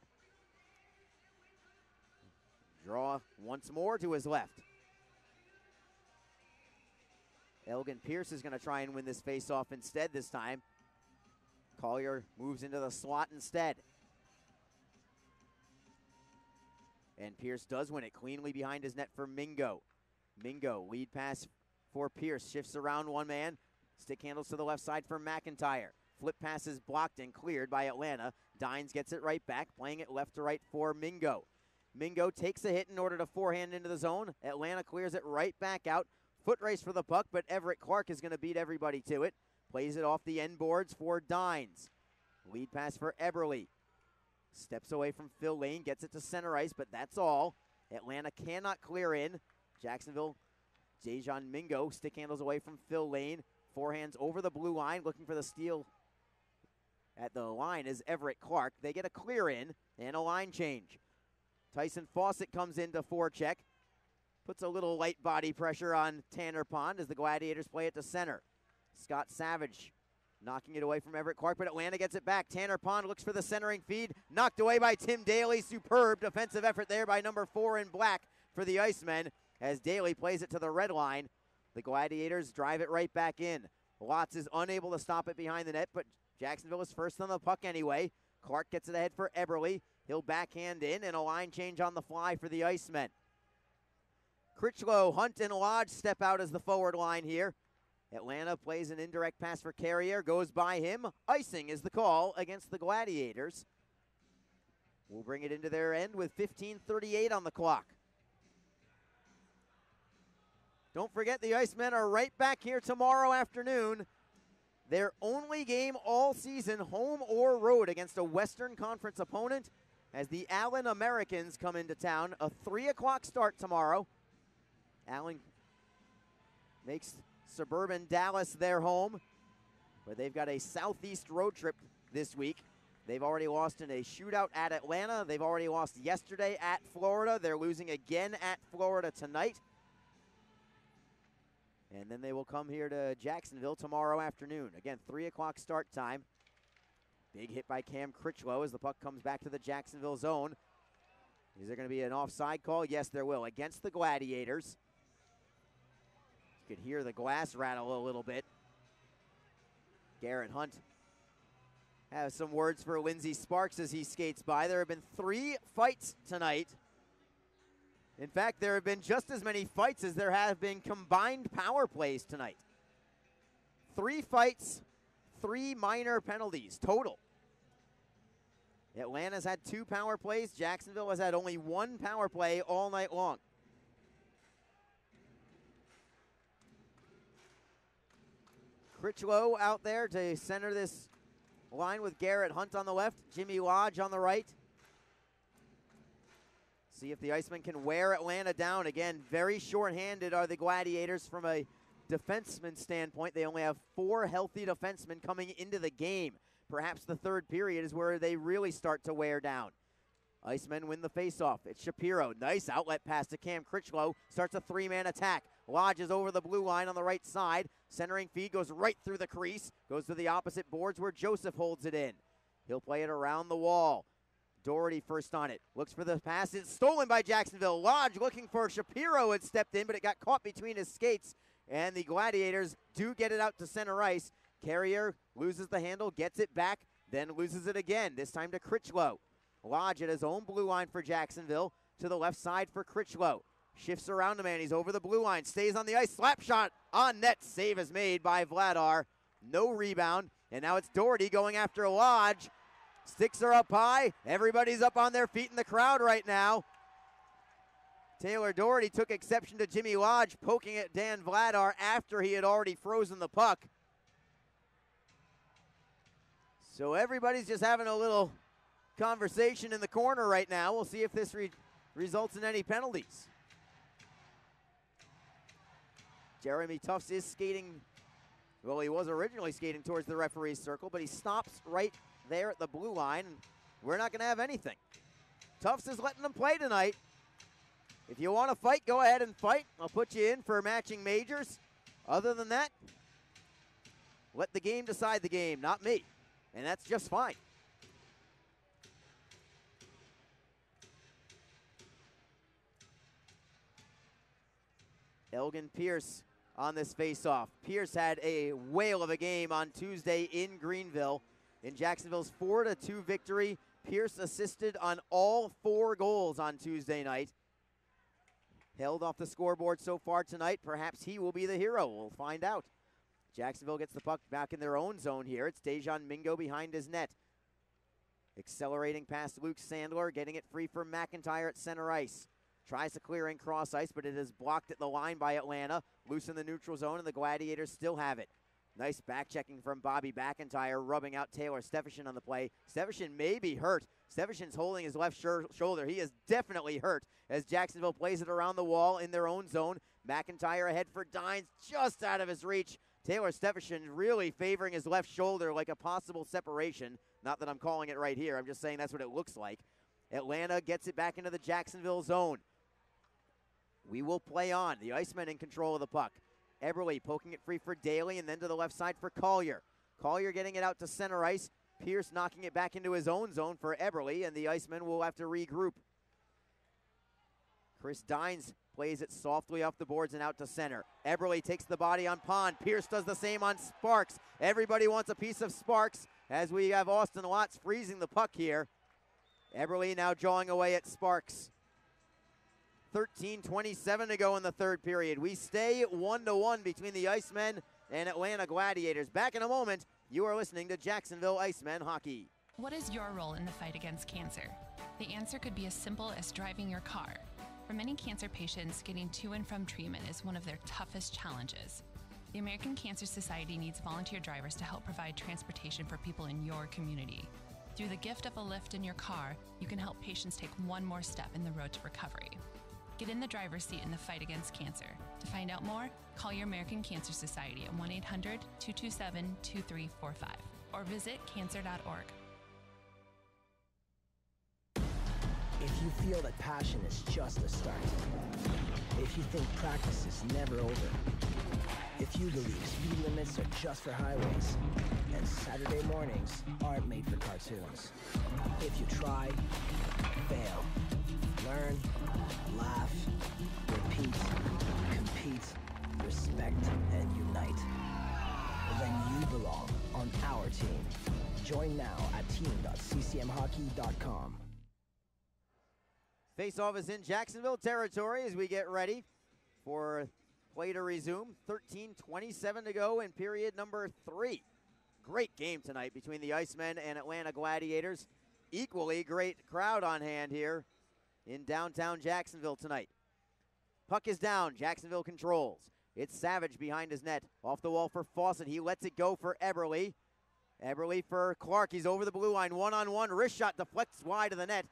Draw once more to his left. Elgin Pierce is going to try and win this face-off instead this time. Collier moves into the slot instead. And Pierce does win it cleanly behind his net for Mingo. Mingo, lead pass for Pierce. Shifts around one man. Stick handles to the left side for McIntyre. Flip pass is blocked and cleared by Atlanta. Dines gets it right back, playing it left to right for Mingo. Mingo takes a hit in order to forehand into the zone. Atlanta clears it right back out. Foot race for the puck, but Everett Clark is going to beat everybody to it. Plays it off the end boards for Dines. Lead pass for Eberle. Steps away from Phil Lane, gets it to center ice, but that's all. Atlanta cannot clear in. Jacksonville, Dejan Mingo, stick handles away from Phil Lane. Forehands over the blue line, looking for the steal. At the line is Everett Clark. They get a clear in and a line change. Tyson Fawcett comes into forecheck. Puts a little light body pressure on Tanner Pond as the Gladiators play it to center. Scott Savage knocking it away from Everett Clark, but Atlanta gets it back. Tanner Pond looks for the centering feed. Knocked away by Tim Daly. Superb defensive effort there by number 4 in black for the Icemen as Daly plays it to the red line. The Gladiators drive it right back in. Lotz is unable to stop it behind the net, but Jacksonville is first on the puck anyway. Clark gets it ahead for Eberle. He'll backhand in, and a line change on the fly for the Icemen. Critchlow, Hunt, and Lodge step out as the forward line here. Atlanta plays an indirect pass for Carrier, goes by him. Icing is the call against the Gladiators. We'll bring it into their end with 15:38 on the clock. Don't forget the Icemen are right back here tomorrow afternoon. Their only game all season, home or road, against a Western Conference opponent as the Allen Americans come into town. A 3 o'clock start tomorrow. Allen makes suburban Dallas their home, but they've got a southeast road trip this week. They've already lost in a shootout at Atlanta. They've already lost yesterday at Florida. They're losing again at Florida tonight. And then they will come here to Jacksonville tomorrow afternoon. Again, 3 o'clock start time. Big hit by Cam Critchlow as the puck comes back to the Jacksonville zone. Is there going to be an offside call? Yes, there will. Against the Gladiators. You could hear the glass rattle a little bit. Garrett Hunt has some words for Lindsey Sparks as he skates by. There have been 3 fights tonight. In fact, there have been just as many fights as there have been combined power plays tonight. 3 fights, 3 minor penalties total. Atlanta's had 2 power plays. Jacksonville has had only 1 power play all night long. Critchlow out there to center this line with Garrett Hunt on the left, Jimmy Lodge on the right. See if the Icemen can wear Atlanta down. Again, very short-handed are the Gladiators from a defenseman standpoint, they only have 4 healthy defensemen coming into the game. Perhaps the third period is where they really start to wear down. Icemen win the faceoff. It's Shapiro. Nice outlet pass to Cam Critchlow. Starts a 3-man attack. Lodge is over the blue line on the right side. Centering feed goes right through the crease. Goes to the opposite boards where Joseph holds it in. He'll play it around the wall. Doherty first on it. Looks for the pass. It's stolen by Jacksonville. Lodge looking for Shapiro. Had stepped in, but it got caught between his skates. And the Gladiators do get it out to center ice. Carrier loses the handle, gets it back, then loses it again. This time to Critchlow. Lodge at his own blue line for Jacksonville. To the left side for Critchlow. Shifts around him, and he's over the blue line. Stays on the ice. Slap shot on net. Save is made by Vladar. No rebound. And now it's Doherty going after Lodge. Sticks are up high. Everybody's up on their feet in the crowd right now. Taylor Doherty took exception to Jimmy Lodge poking at Dan Vladar after he had already frozen the puck. So everybody's just having a little conversation in the corner right now. We'll see if this results in any penalties. Jeremy Tufts is skating, well, he was originally skating towards the referee's circle, but he stops right there at the blue line, and we're not going to have anything. Tufts is letting them play tonight. If you want to fight, go ahead and fight. I'll put you in for matching majors. Other than that, let the game decide the game, not me. And that's just fine. Elgin Pierce on this faceoff. Pierce had a whale of a game on Tuesday in Greenville. In Jacksonville's 4-2 victory, Pierce assisted on all 4 goals on Tuesday night. Held off the scoreboard so far tonight. Perhaps he will be the hero. We'll find out. Jacksonville gets the puck back in their own zone here. It's Dejan Mingo behind his net. Accelerating past Luke Sandler, getting it free for McIntyre at center ice. Tries to clear in cross ice, but it is blocked at the line by Atlanta. Loose in the neutral zone, and the Gladiators still have it. Nice back checking from Bobby McIntyre, rubbing out Taylor Stefan on the play. Stefan may be hurt. Stefan's holding his left shoulder. He is definitely hurt as Jacksonville plays it around the wall in their own zone. McIntyre ahead for Dines, just out of his reach. Taylor Stefan really favoring his left shoulder like a possible separation. Not that I'm calling it right here. I'm just saying that's what it looks like. Atlanta gets it back into the Jacksonville zone. We will play on. The Icemen in control of the puck. Eberle poking it free for Daly and then to the left side for Collier. Collier getting it out to center ice. Pierce knocking it back into his own zone for Eberle, and the Icemen will have to regroup. Chris Dines plays it softly off the boards and out to center. Eberle takes the body on Pond. Pierce does the same on Sparks. Everybody wants a piece of Sparks as we have Austin Watts freezing the puck here. Eberle now drawing away at Sparks. 13:27 to go in the third period. We stay 1-1 between the Icemen and Atlanta Gladiators. Back in a moment. You are listening to Jacksonville Icemen Hockey. What is your role in the fight against cancer? The answer could be as simple as driving your car. For many cancer patients, getting to and from treatment is one of their toughest challenges. The American Cancer Society needs volunteer drivers to help provide transportation for people in your community. Through the gift of a lift in your car, you can help patients take one more step in the road to recovery. Get in the driver's seat in the fight against cancer. To find out more, call your American Cancer Society at 1-800-227-2345 or visit cancer.org. If you feel that passion is just a start, if you think practice is never over, if you believe speed limits are just for highways, and Saturday mornings aren't made for cartoons, if you try, fail, learn, laugh, repeat, compete, respect, and unite, then you belong on our team. Join now at team.ccmhockey.com. Face-off is in Jacksonville territory as we get ready for play to resume. 13:27 to go in period number 3. Great game tonight between the Icemen and Atlanta Gladiators. Equally great crowd on hand here in downtown Jacksonville tonight. Puck is down. Jacksonville controls. It's Savage behind his net. Off the wall for Fawcett. He lets it go for Eberle. Eberle for Clark. He's over the blue line. One-on-one. Wrist shot deflects wide of the net.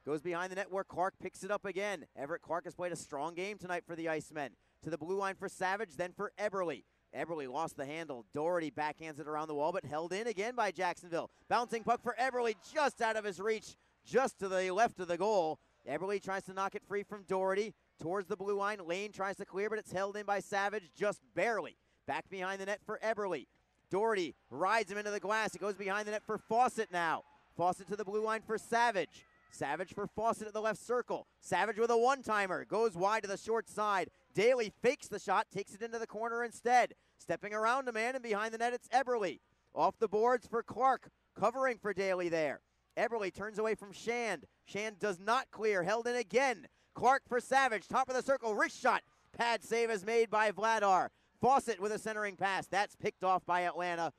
Goes behind the net where Clark picks it up again. Everett Clark has played a strong game tonight for the Icemen. to the blue line for Savage, then for Eberle. Eberle lost the handle. Doherty backhands it around the wall, but held in again by Jacksonville. Bouncing puck for Eberle, just out of his reach, just to the left of the goal. Eberle tries to knock it free from Doherty towards the blue line. Lane tries to clear, but it's held in by Savage just barely. Back behind the net for Eberle. Doherty rides him into the glass. It goes behind the net for Fawcett now. Fawcett to the blue line for Savage. Savage for Fawcett at the left circle. Savage with a one-timer. Goes wide to the short side. Daly fakes the shot, takes it into the corner instead. Stepping around a man, and behind the net it's Eberle. Off the boards for Clark. Covering for Daly there. Eberle turns away from Shand. Shand does not clear. Held in again. Clark for Savage. Top of the circle. Wrist shot. Pad save is made by Vladar. Fawcett with a centering pass. That's picked off by Atlanta.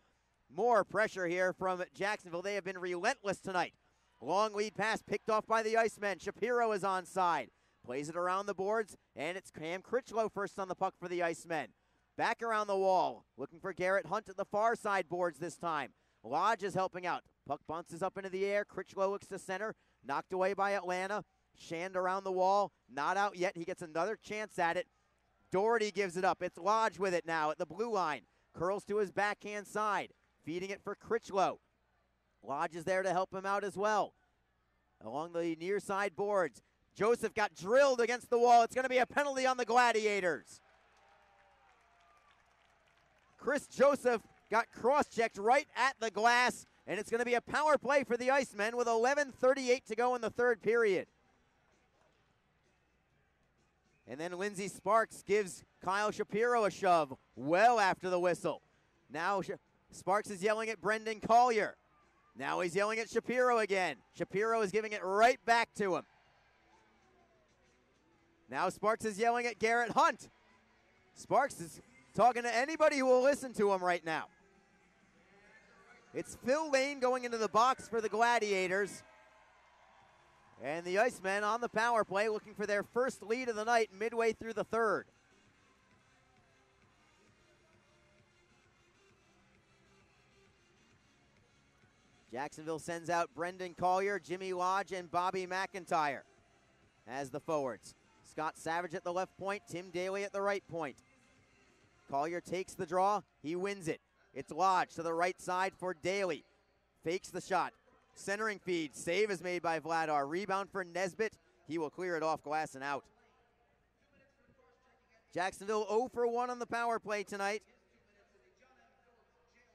More pressure here from Jacksonville. They have been relentless tonight. Long lead pass picked off by the Icemen. Shapiro is onside. Plays it around the boards, and it's Cam Critchlow first on the puck for the Icemen. Back around the wall, looking for Garrett Hunt at the far side boards this time. Lodge is helping out. Puck bounces up into the air. Critchlow looks to center. Knocked away by Atlanta. Shand around the wall. Not out yet. He gets another chance at it. Doherty gives it up. It's Lodge with it now at the blue line. Curls to his backhand side. Feeding it for Critchlow. Lodge is there to help him out as well. Along the near side boards. Joseph got drilled against the wall. It's going to be a penalty on the Gladiators. Chris Joseph got cross-checked right at the glass, and it's going to be a power play for the Icemen with 11:38 to go in the third period. And then Lindsey Sparks gives Kyle Shapiro a shove well after the whistle. Now Sparks is yelling at Brendan Collier. Now he's yelling at Shapiro again. Shapiro is giving it right back to him. Now Sparks is yelling at Garrett Hunt. Sparks is talking to anybody who will listen to him right now. It's Phil Lane going into the box for the Gladiators. And the Icemen on the power play looking for their first lead of the night midway through the third. Jacksonville sends out Brendan Collier, Jimmy Lodge, and Bobby McIntyre as the forwards. Scott Savage at the left point, Tim Daly at the right point. Collier takes the draw, he wins it. It's Lodge to the right side for Daly. Fakes the shot. Centering feed, save is made by Vladar. Rebound for Nesbitt, he will clear it off glass and out. Jacksonville 0 for 1 on the power play tonight.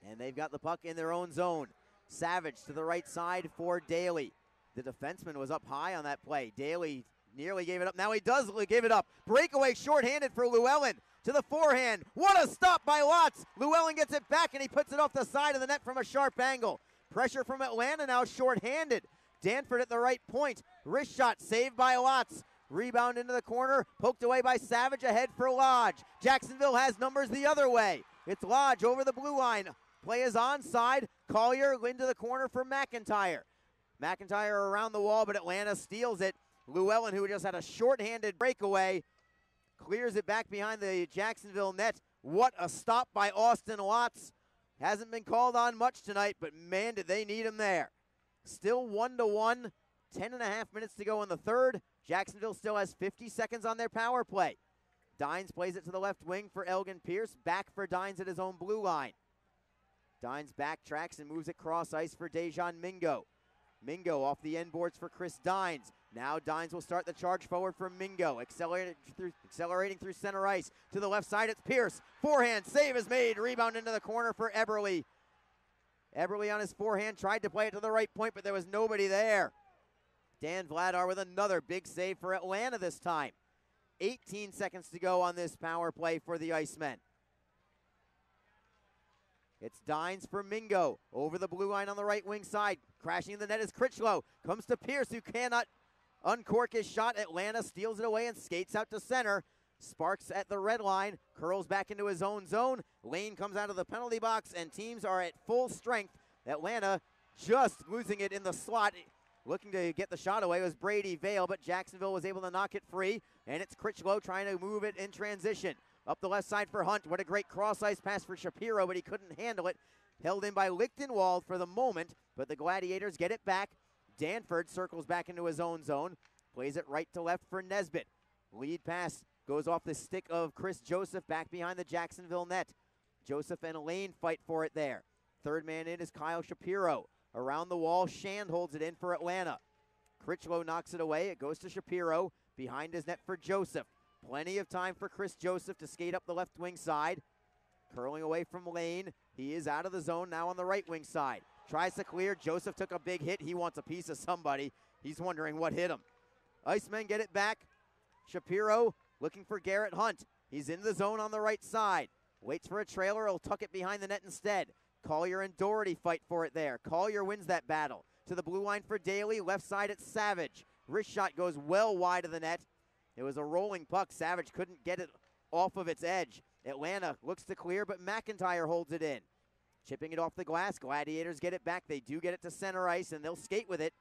And they've got the puck in their own zone. Savage to the right side for Daly. The defenseman was up high on that play. Daly nearly gave it up. Now he does give it up. Breakaway shorthanded for Llewellyn. To the forehand. What a stop by Lotz. Llewellyn gets it back and he puts it off the side of the net from a sharp angle. Pressure from Atlanta now shorthanded. Danford at the right point. Wrist shot saved by Lotz. Rebound into the corner. Poked away by Savage ahead for Lodge. Jacksonville has numbers the other way. It's Lodge over the blue line. Play is onside. Collier into the corner for McIntyre. McIntyre around the wall, but Atlanta steals it. Llewellyn, who just had a shorthanded breakaway, clears it back behind the Jacksonville net. What a stop by Austin Lotz. Hasn't been called on much tonight, but man, did they need him there. Still 1-1. 10.5 minutes to go in the third. Jacksonville still has 50 seconds on their power play. Dines plays it to the left wing for Elgin Pierce. Back for Dines at his own blue line. Dines backtracks and moves it cross ice for Dejan Mingo. Mingo off the end boards for Chris Dines. Now Dines will start the charge forward for Mingo. Accelerating through center ice. To the left side, it's Pierce. Forehand, save is made. Rebound into the corner for Eberle. Eberle on his forehand tried to play it to the right point, but there was nobody there. Dan Vladar with another big save for Atlanta this time. 18 seconds to go on this power play for the Icemen. It's Dines for Mingo. Over the blue line on the right wing side. Crashing in the net is Critchlow. Comes to Pierce, who cannot uncork his shot. Atlanta steals it away and skates out to center. Sparks at the red line. Curls back into his own zone. Lane comes out of the penalty box, and teams are at full strength. Atlanta just losing it in the slot. Looking to get the shot away was Brady Vale, but Jacksonville was able to knock it free. And it's Critchlow trying to move it in transition. Up the left side for Hunt. What a great cross-ice pass for Shapiro, but he couldn't handle it. Held in by Lichtenwald for the moment, but the Gladiators get it back. Danford circles back into his own zone. Plays it right to left for Nesbitt. Lead pass Goes off the stick of Chris Joseph back behind the Jacksonville net. Joseph and Elaine fight for it there. Third man in is Kyle Shapiro. Around the wall, Shand holds it in for Atlanta. Critchlow knocks it away. It goes to Shapiro. Behind his net for Joseph. Plenty of time for Chris Joseph to skate up the left wing side. Curling away from Lane. He is out of the zone now on the right wing side. Tries to clear. Joseph took a big hit. He wants a piece of somebody. He's wondering what hit him. Icemen get it back. Shapiro looking for Garrett Hunt. He's in the zone on the right side. Waits for a trailer. He'll tuck it behind the net instead. Collier and Doherty fight for it there. Collier wins that battle. To the blue line for Daly. Left side at Savage. Wrist shot goes well wide of the net. It was a rolling puck. Savage couldn't get it off of its edge. Atlanta looks to clear, but McIntyre holds it in. Chipping it off the glass. Gladiators get it back. They do get it to center ice, and they'll skate with it.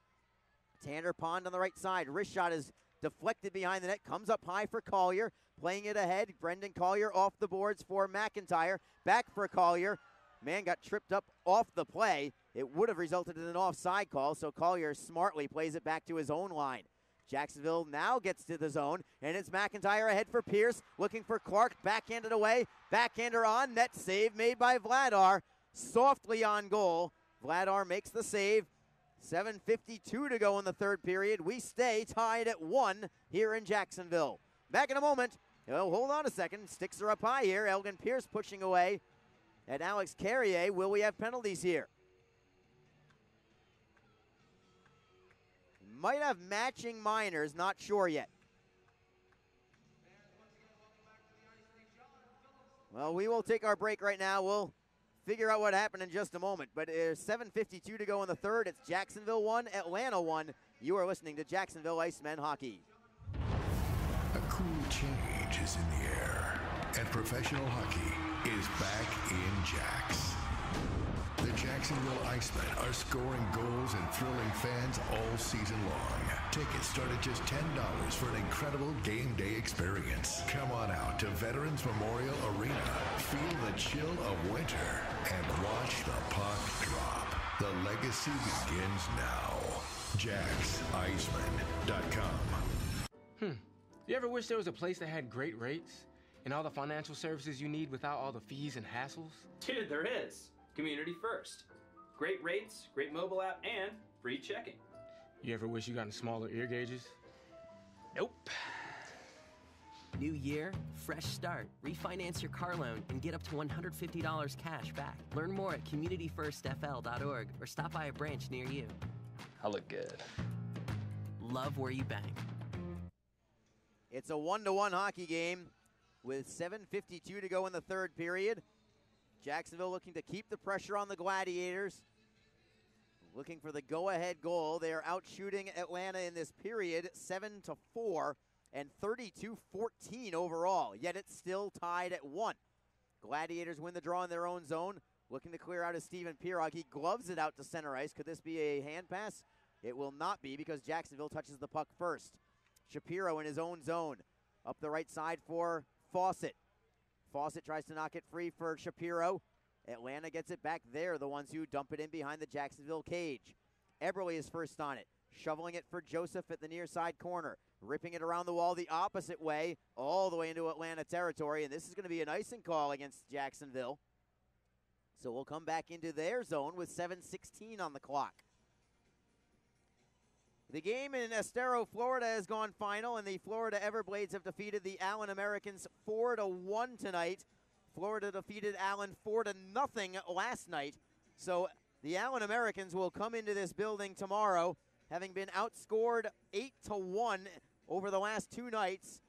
Tanner Pond on the right side. Wrist shot is deflected behind the net. Comes up high for Collier. Playing it ahead. Brendan Collier off the boards for McIntyre. Back for Collier. Man got tripped up off the play. It would have resulted in an offside call, so Collier smartly plays it back to his own line. Jacksonville now gets to the zone, and it's McIntyre ahead for Pierce, looking for Clark, backhanded away, backhander on, net save made by Vladar, softly on goal. Vladar makes the save. 7:52 to go in the third period. We stay tied at 1 here in Jacksonville. Back in a moment. Oh, hold on a second. Sticks are up high here. Elgin Pierce pushing away at Alex Carrier. Will we have penalties here? Might have matching minors, not sure yet. Well, we will take our break right now. We'll figure out what happened in just a moment. But there's 7:52 to go in the third. It's Jacksonville 1, Atlanta 1. You are listening to Jacksonville Icemen Hockey. A cool change is in the air, and professional hockey is back in Jax. The Jacksonville Icemen are scoring goals and thrilling fans all season long. Tickets start at just $10 for an incredible game day experience. Come on out to Veterans Memorial Arena. Feel the chill of winter and watch the puck drop. The legacy begins now. JaxIceman.com. You ever wish there was a place that had great rates and all the financial services you need without all the fees and hassles? Dude, there is. Community First. Great rates, great mobile app, and free checking. You ever wish you got smaller ear gauges? Nope. New year, fresh start. Refinance your car loan and get up to $150 cash back. Learn more at communityfirstfl.org or stop by a branch near you. I look good. Love where you bank. It's a 1-1 hockey game with 7:52 to go in the third period. Jacksonville looking to keep the pressure on the Gladiators. Looking for the go-ahead goal. They are out shooting Atlanta in this period 7-4 and 32-14 overall. Yet it's still tied at 1. Gladiators win the draw in their own zone. Looking to clear out is Steven Pirog. He gloves it out to center ice. Could this be a hand pass? It will not be because Jacksonville touches the puck first. Shapiro in his own zone. Up the right side for Fawcett. Fawcett tries to knock it free for Shapiro. Atlanta gets it back there, the ones who dump it in behind the Jacksonville cage. Eberle is first on it, shoveling it for Joseph at the near side corner, ripping it around the wall the opposite way, all the way into Atlanta territory, and this is going to be an icing call against Jacksonville. So we'll come back into their zone with 7:16 on the clock. The game in Estero, Florida has gone final, and the Florida Everblades have defeated the Allen Americans 4-1 tonight. Florida defeated Allen 4-0 last night. So the Allen Americans will come into this building tomorrow, having been outscored 8-1 over the last 2 nights.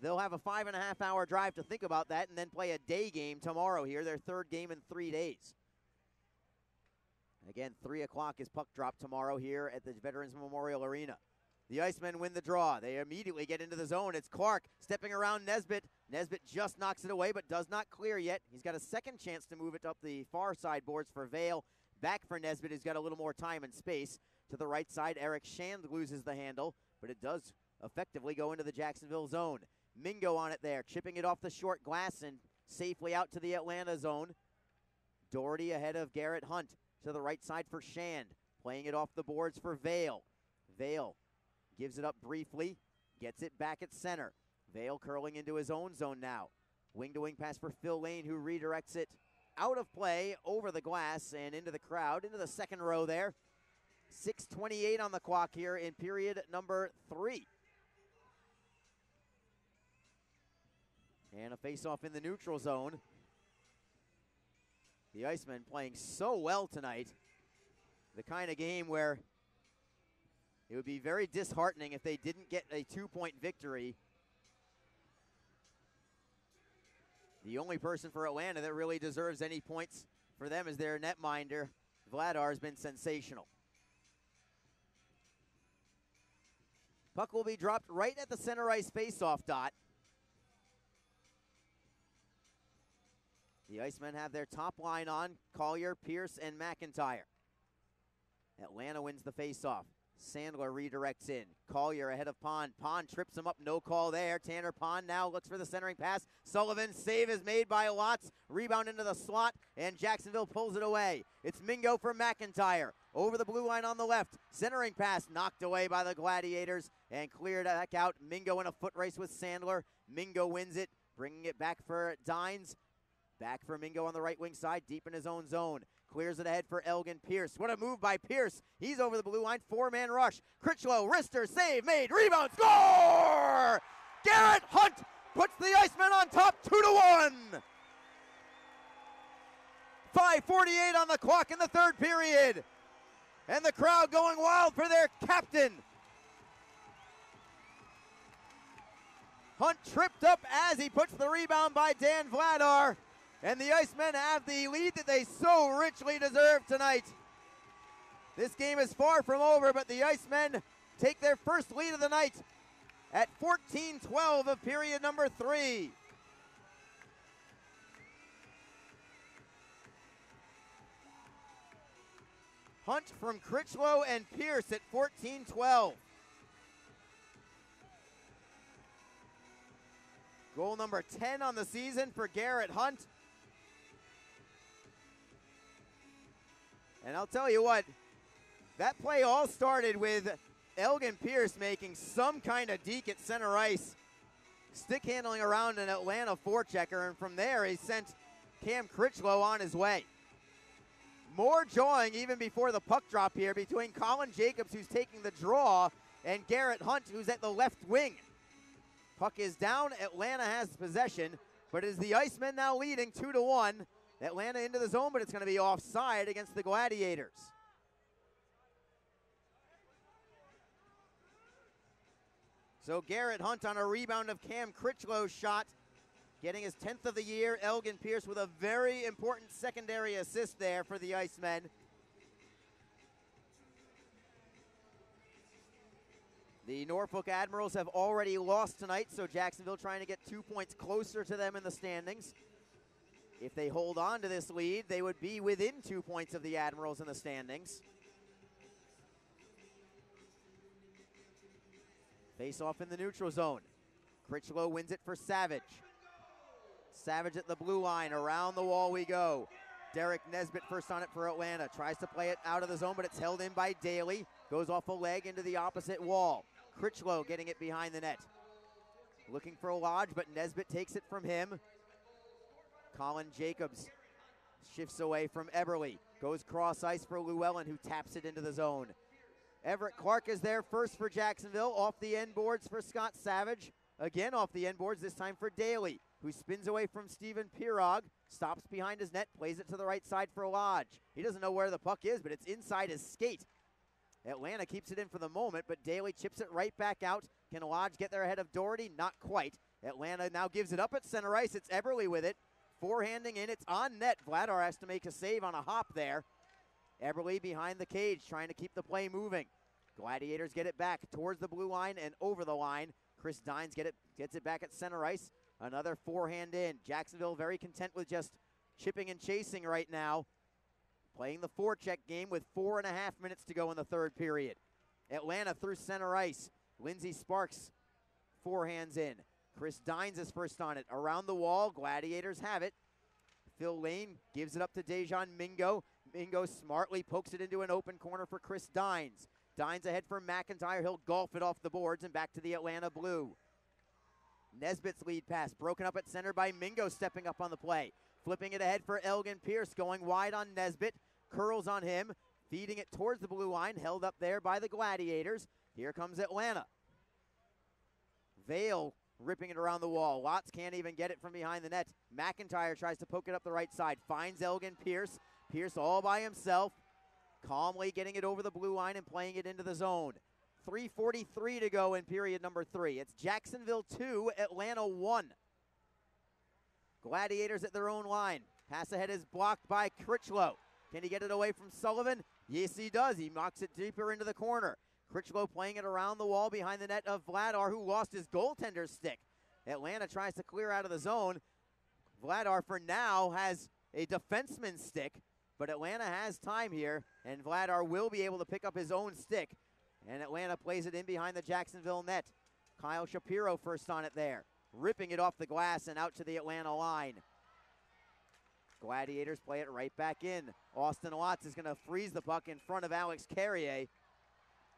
They'll have a 5.5-hour drive to think about that and then play a day game tomorrow here, their third game in 3 days. Again, 3 o'clock is puck drop tomorrow here at the Veterans Memorial Arena. The Icemen win the draw. They immediately get into the zone. It's Clark stepping around Nesbitt. Nesbitt just knocks it away but does not clear yet. He's got a second chance to move it up the far side boards for Vale. Back for Nesbitt, who's got a little more time and space. To the right side, Eric Shand loses the handle, but it does effectively go into the Jacksonville zone. Mingo on it there, chipping it off the short glass and safely out to the Atlanta zone. Doherty ahead of Garrett Hunt. To the right side for Shand, playing it off the boards for Vale. Vale gives it up briefly, gets it back at center. Vale curling into his own zone now. Wing-to-wing pass for Phil Lane, who redirects it out of play, over the glass, and into the crowd, into the second row there. 6:28 on the clock here in period number 3. And a face-off in the neutral zone. The Icemen playing so well tonight. The kind of game where it would be very disheartening if they didn't get a 2-point victory. The only person for Atlanta that really deserves any points for them is their netminder. Vladar has been sensational. Puck will be dropped right at the center ice faceoff dot. The Icemen have their top line on, Collier, Pierce, and McIntyre. Atlanta wins the faceoff. Sandler redirects in. Collier ahead of Pond. Pond trips him up, no call there. Tanner Pond now looks for the centering pass. Sullivan, save is made by Lotz. Rebound into the slot, and Jacksonville pulls it away. It's Mingo for McIntyre. Over the blue line on the left. Centering pass knocked away by the Gladiators and cleared back out. Mingo in a foot race with Sandler. Mingo wins it, bringing it back for Dines. Back for Mingo on the right wing side, deep in his own zone. Clears it ahead for Elgin Pierce. What a move by Pierce. He's over the blue line, 4-man rush. Critchlow, wrister, save, made, rebound, score! Garrett Hunt puts the Icemen on top, 2-1. 5:48 on the clock in the third period. And the crowd going wild for their captain. Hunt tripped up as he puts the rebound by Dan Vladar. And the Icemen have the lead that they so richly deserve tonight. This game is far from over, but the Icemen take their first lead of the night at 14:12 of period number 3. Hunt from Critchlow and Pierce at 14:12. Goal number 10 on the season for Garrett Hunt. And I'll tell you what, that play all started with Elgin Pierce making some kind of deke at center ice, stick handling around an Atlanta forechecker, and from there he sent Cam Critchlow on his way. More jawing even before the puck drop here between Colin Jacobs, who's taking the draw, and Garrett Hunt, who's at the left wing. Puck is down, Atlanta has possession, but it is the Icemen now leading 2-1. Atlanta into the zone, but it's going to be offside against the Gladiators. So Garrett Hunt on a rebound of Cam Critchlow's shot, getting his 10th of the year. Elgin Pierce with a very important secondary assist there for the Icemen. The Norfolk Admirals have already lost tonight, so Jacksonville trying to get 2 points closer to them in the standings. If they hold on to this lead, they would be within 2 points of the Admirals in the standings. Face off in the neutral zone. Critchlow wins it for Savage. Savage at the blue line, around the wall we go. Derek Nesbitt first on it for Atlanta. Tries to play it out of the zone, but it's held in by Daly. Goes off a leg into the opposite wall. Critchlow getting it behind the net. Looking for Lodge, but Nesbitt takes it from him. Colin Jacobs shifts away from Eberle. Goes cross ice for Llewellyn, who taps it into the zone. Everett Clark is there first for Jacksonville. Off the end boards for Scott Savage. Again off the end boards, this time for Daly, who spins away from Steven Pirog. Stops behind his net, plays it to the right side for Lodge. He doesn't know where the puck is, but it's inside his skate. Atlanta keeps it in for the moment, but Daly chips it right back out. Can Lodge get there ahead of Doherty? Not quite. Atlanta now gives it up at center ice. It's Eberle with it. Forehanding in, it's on net. Vladar has to make a save on a hop there. Eberle behind the cage, trying to keep the play moving. Gladiators get it back towards the blue line and over the line. Chris Dines gets it back at center ice. Another forehand in. Jacksonville very content with just chipping and chasing right now. Playing the forecheck game with 4.5 minutes to go in the third period. Atlanta through center ice. Lindsey Sparks forehands in. Chris Dines is first on it. Around the wall, Gladiators have it. Phil Lane gives it up to Dejan Mingo. Mingo smartly pokes it into an open corner for Chris Dines. Dines ahead for McIntyre. He'll golf it off the boards and back to the Atlanta blue. Nesbitt's lead pass broken up at center by Mingo, stepping up on the play. Flipping it ahead for Elgin Pierce, going wide on Nesbitt. Curls on him, feeding it towards the blue line, held up there by the Gladiators. Here comes Atlanta. Vale ripping it around the wall. Watts can't even get it from behind the net. McIntyre tries to poke it up the right side, finds Elgin Pierce. Pierce all by himself, calmly getting it over the blue line and playing it into the zone. 3:43 to go in period number 3. It's Jacksonville 2, Atlanta 1. Gladiators at their own line. Pass ahead is blocked by Critchlow. Can he get it away from Sullivan? Yes, he does. He knocks it deeper into the corner. Critchlow playing it around the wall behind the net of Vladar, who lost his goaltender's stick. Atlanta tries to clear out of the zone. Vladar, for now, has a defenseman's stick, but Atlanta has time here, and Vladar will be able to pick up his own stick. And Atlanta plays it in behind the Jacksonville net. Kyle Shapiro first on it there, ripping it off the glass and out to the Atlanta line. Gladiators play it right back in. Austin Watts is going to freeze the puck in front of Alex Carrier,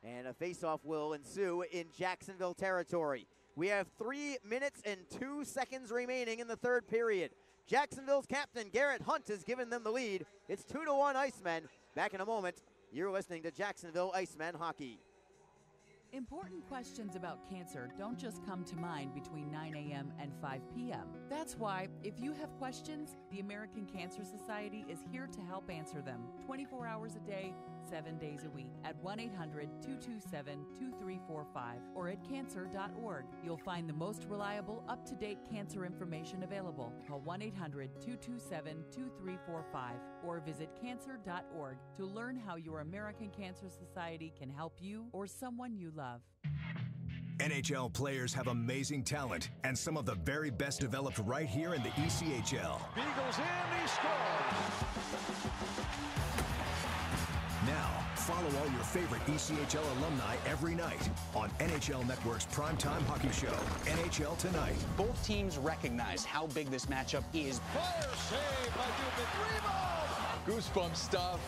and a faceoff will ensue in Jacksonville territory. We have 3 minutes and 2 seconds remaining in the third period. Jacksonville's captain, Garrett Hunt, has given them the lead. It's 2-1 Icemen. Back in a moment. You're listening to Jacksonville Icemen Hockey. Important questions about cancer don't just come to mind between 9 a.m. and 5 p.m. That's why, if you have questions, the American Cancer Society is here to help answer them 24 hours a day, 7 days a week at 1-800-227-2345 or at cancer.org. You'll find the most reliable, up-to-date cancer information available. Call 1-800-227-2345 or visit cancer.org to learn how your American Cancer Society can help you or someone you love. NHL players have amazing talent, and some of the very best developed right here in the ECHL. Beagles in, he scores! Now, follow all your favorite ECHL alumni every night on NHL Network's primetime hockey show, NHL Tonight. Both teams recognize how big this matchup is. Fire save by Dubin. Rebound! Goosebump stuff.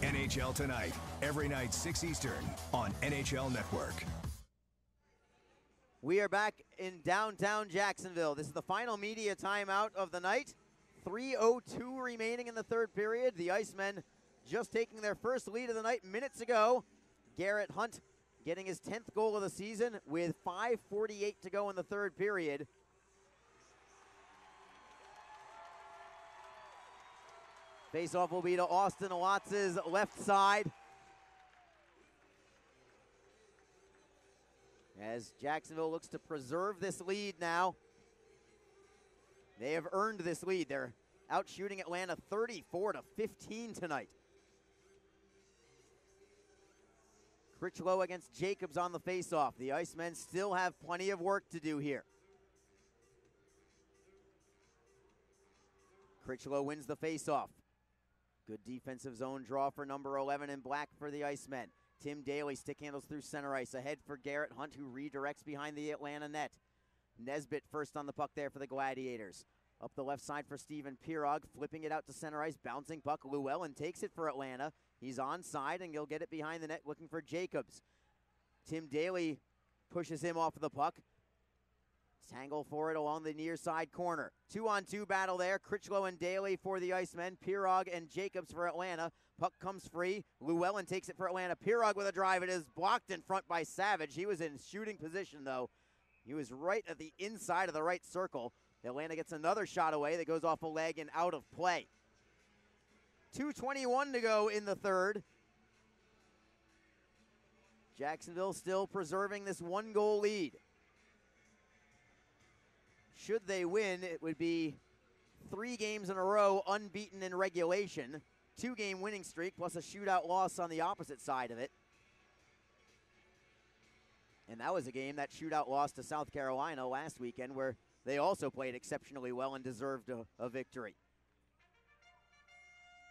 NHL Tonight, every night 6 Eastern on NHL Network. We are back in downtown Jacksonville. This is the final media timeout of the night. 3:02 remaining in the third period. The Icemen just taking their first lead of the night minutes ago. Garrett Hunt getting his 10th goal of the season with 5:48 to go in the third period. Faceoff will be to Austin Watts' left side. As Jacksonville looks to preserve this lead now. They have earned this lead. They're out shooting Atlanta 34-15 tonight. Critchlow against Jacobs on the faceoff. The Icemen still have plenty of work to do here. Critchlow wins the faceoff. Good defensive zone draw for number 11 in black for the Icemen. Tim Daly stick handles through center ice. Ahead for Garrett Hunt, who redirects behind the Atlanta net. Nesbitt first on the puck there for the Gladiators. Up the left side for Steven Pirog, flipping it out to center ice. Bouncing puck, Llewellyn takes it for Atlanta. He's onside, and he'll get it behind the net, looking for Jacobs. Tim Daly pushes him off of the puck. Tangle for it along the near side corner. 2-on-2 battle there. Critchlow and Daly for the Icemen. Pirog and Jacobs for Atlanta. Puck comes free. Llewellyn takes it for Atlanta. Pirog with a drive. It is blocked in front by Savage. He was in shooting position, though. He was right at the inside of the right circle. Atlanta gets another shot away that goes off a leg and out of play. 2:21 to go in the third. Jacksonville still preserving this one-goal lead. Should they win, it would be 3 games in a row unbeaten in regulation. 2-game winning streak plus a shootout loss on the opposite side of it. And that was a game, that shootout loss to South Carolina last weekend, where they also played exceptionally well and deserved a victory.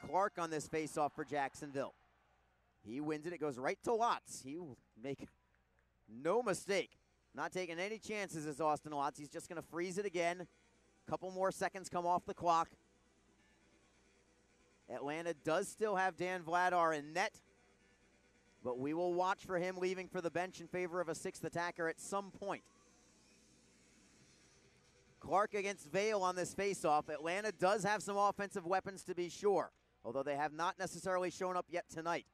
Clark on this faceoff for Jacksonville. He wins it. It goes right to Watts. He will make no mistake. Not taking any chances as Austin Watts. He's just going to freeze it again. Couple more seconds come off the clock. Atlanta does still have Dan Vladar in net, but we will watch for him leaving for the bench in favor of a 6th attacker at some point. Clark against Vale on this faceoff. Atlanta does have some offensive weapons to be sure, although they have not necessarily shown up yet tonight.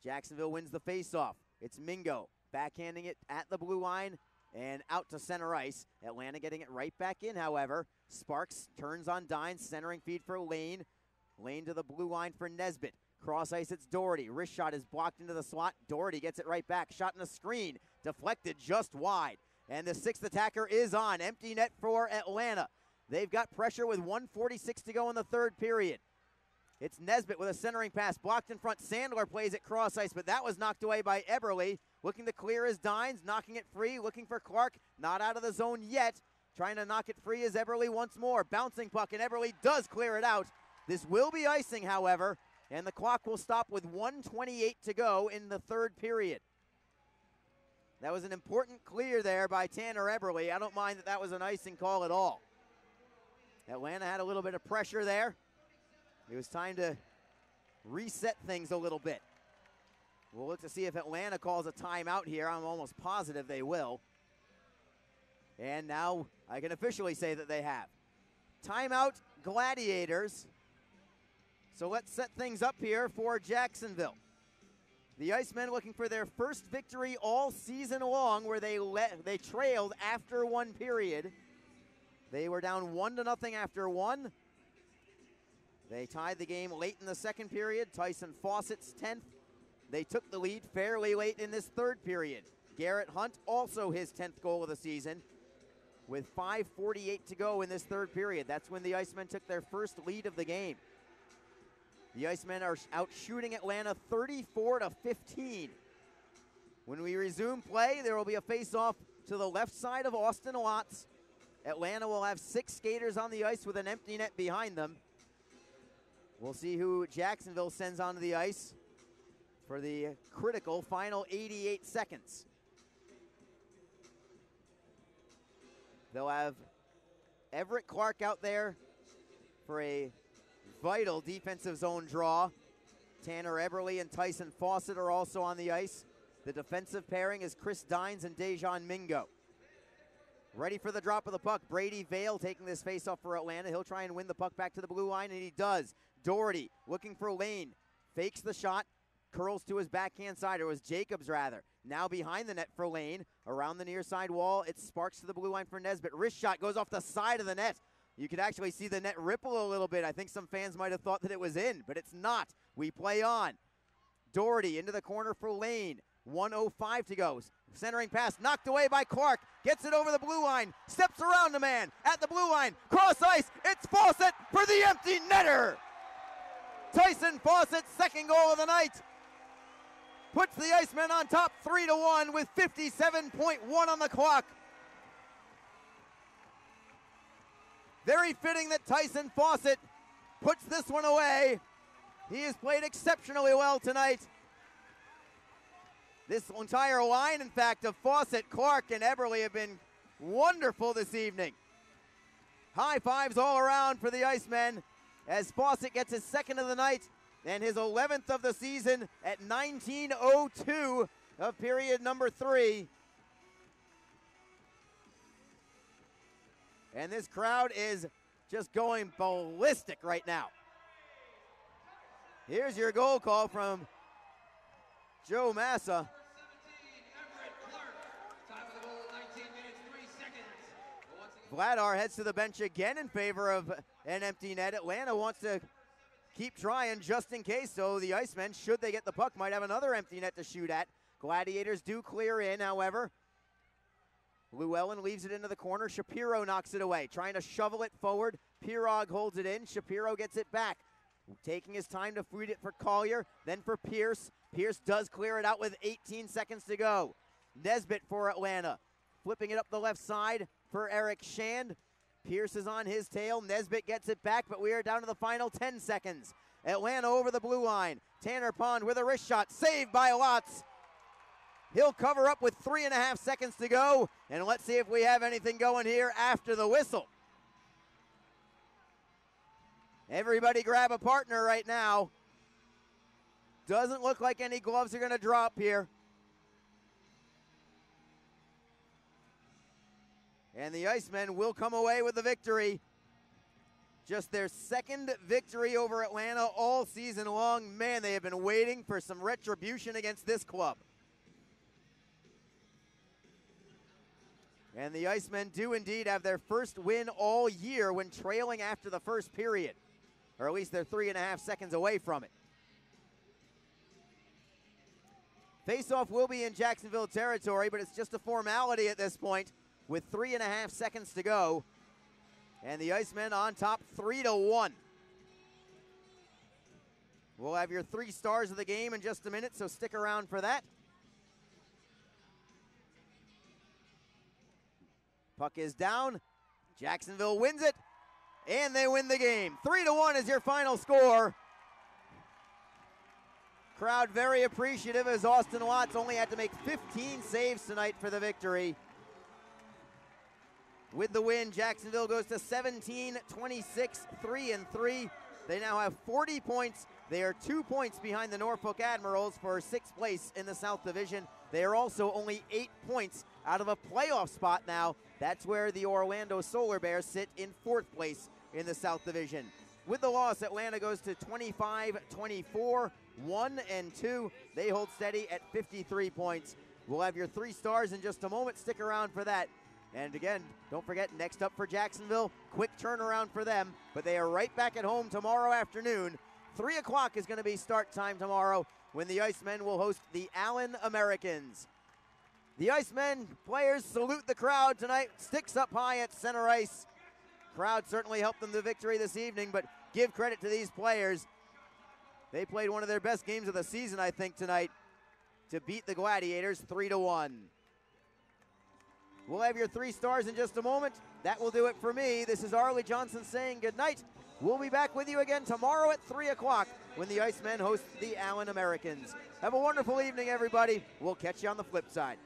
Jacksonville wins the faceoff. It's Mingo backhanding it at the blue line and out to center ice. Atlanta getting it right back in, however. Sparks turns on Dines, centering feed for Lane. Lane to the blue line for Nesbitt. Cross ice, it's Doherty. Wrist shot is blocked into the slot. Doherty gets it right back. Shot in a screen. Deflected just wide. And the sixth attacker is on. Empty net for Atlanta. They've got pressure with 1:46 to go in the third period. It's Nesbitt with a centering pass. Blocked in front. Sandler plays it cross ice, but that was knocked away by Eberle. Looking to clear is Dines. Knocking it free. Looking for Clark. Not out of the zone yet. Trying to knock it free is Eberle once more. Bouncing puck, and Eberle does clear it out. This will be icing, however, and the clock will stop with 1:28 to go in the third period. That was an important clear there by Tanner Eberle. I don't mind that that was an icing call at all. Atlanta had a little bit of pressure there. It was time to reset things a little bit. We'll look to see if Atlanta calls a timeout here. I'm almost positive they will. And now I can officially say that they have. Timeout, Gladiators. So let's set things up here for Jacksonville. The Icemen looking for their first victory all season long, where they trailed after one period. They were down 1-0 after one. They tied the game late in the second period. Tyson Fawcett's 10th. They took the lead fairly late in this third period. Garrett Hunt, also his 10th goal of the season, with 5:48 to go in this third period. That's when the Icemen took their first lead of the game. The Icemen are out shooting Atlanta 34-15. When we resume play, there will be a face-off to the left side of Austin Watts. Atlanta will have 6 skaters on the ice with an empty net behind them. We'll see who Jacksonville sends onto the ice for the critical final 88 seconds. They'll have Everett Clark out there for a vital defensive zone draw. Tanner Eberle and Tyson Fawcett are also on the ice. The defensive pairing is Chris Dines and Dejan Mingo. Ready for the drop of the puck. Brady Vale taking this faceoff for Atlanta. He'll try and win the puck back to the blue line, and he does. Doherty looking for Lane. Fakes the shot. Curls to his backhand side, or was Jacobs rather. Now behind the net for Lane. Around the near side wall, it sparks to the blue line for Nesbitt. Wrist shot goes off the side of the net. You could actually see the net ripple a little bit. I think some fans might have thought that it was in, but it's not. We play on. Doherty into the corner for Lane. 1:05 to go. Centering pass knocked away by Clark. Gets it over the blue line. Steps around the man at the blue line. Cross ice. It's Fawcett for the empty netter. Tyson Fawcett's second goal of the night puts the Icemen on top 3-1 with 57.1 on the clock. Very fitting that Tyson Fawcett puts this one away. He has played exceptionally well tonight. This entire line, in fact, of Fawcett, Clark, and Eberle have been wonderful this evening. High fives all around for the Icemen as Fawcett gets his second of the night and his 11th of the season at 19:02 of period number 3. And this crowd is just going ballistic right now. Here's your goal call from Joe Massa. Vladar heads to the bench again in favor of an empty net. Atlanta wants to keep trying just in case, so the Icemen, should they get the puck, might have another empty net to shoot at. Gladiators do clear in, however. Llewellyn leaves it into the corner. Shapiro knocks it away, trying to shovel it forward. Pirog holds it in. Shapiro gets it back, taking his time to feed it for Collier, then for Pierce. Pierce does clear it out with 18 seconds to go. Nesbitt for Atlanta, flipping it up the left side for Eric Shand. Pierce is on his tail. Nesbitt gets it back, but we are down to the final 10 seconds. Atlanta over the blue line. Tanner Pond with a wrist shot, saved by Lotz. He'll cover up with 3.5 seconds to go, and let's see if we have anything going here after the whistle. Everybody grab a partner right now. Doesn't look like any gloves are going to drop here. And the Icemen will come away with the victory. Just their second victory over Atlanta all season long. Man, they have been waiting for some retribution against this club. And the Icemen do indeed have their first win all year when trailing after the first period. Or at least they're 3.5 seconds away from it. Face-off will be in Jacksonville territory, but it's just a formality at this point with 3.5 seconds to go. And the Icemen on top 3-1. We'll have your 3 stars of the game in just a minute, so stick around for that. Puck is down. Jacksonville wins it, and they win the game. 3-1 is your final score. Crowd very appreciative as Austin Watts only had to make 15 saves tonight for the victory. With the win, Jacksonville goes to 17-26, 3-3. They now have 40 points. They are 2 points behind the Norfolk Admirals for 6th place in the South Division. They are also only 8 points out of a playoff spot now. That's where the Orlando Solar Bears sit in 4th place in the South Division. With the loss, Atlanta goes to 25-24, 1-2. They hold steady at 53 points. We'll have your 3 stars in just a moment. Stick around for that. And again, don't forget, next up for Jacksonville, quick turnaround for them, but they are right back at home tomorrow afternoon. 3 o'clock is going to be start time tomorrow when the Icemen will host the Allen Americans. The Icemen players salute the crowd tonight. Sticks up high at center ice. Crowd certainly helped them to victory this evening, but give credit to these players. They played one of their best games of the season, I think, tonight to beat the Gladiators 3-1. We'll have your 3 stars in just a moment. That will do it for me. This is Arlie Johnson saying goodnight. We'll be back with you again tomorrow at 3 o'clock when the Icemen host the Allen Americans. Have a wonderful evening, everybody. We'll catch you on the flip side.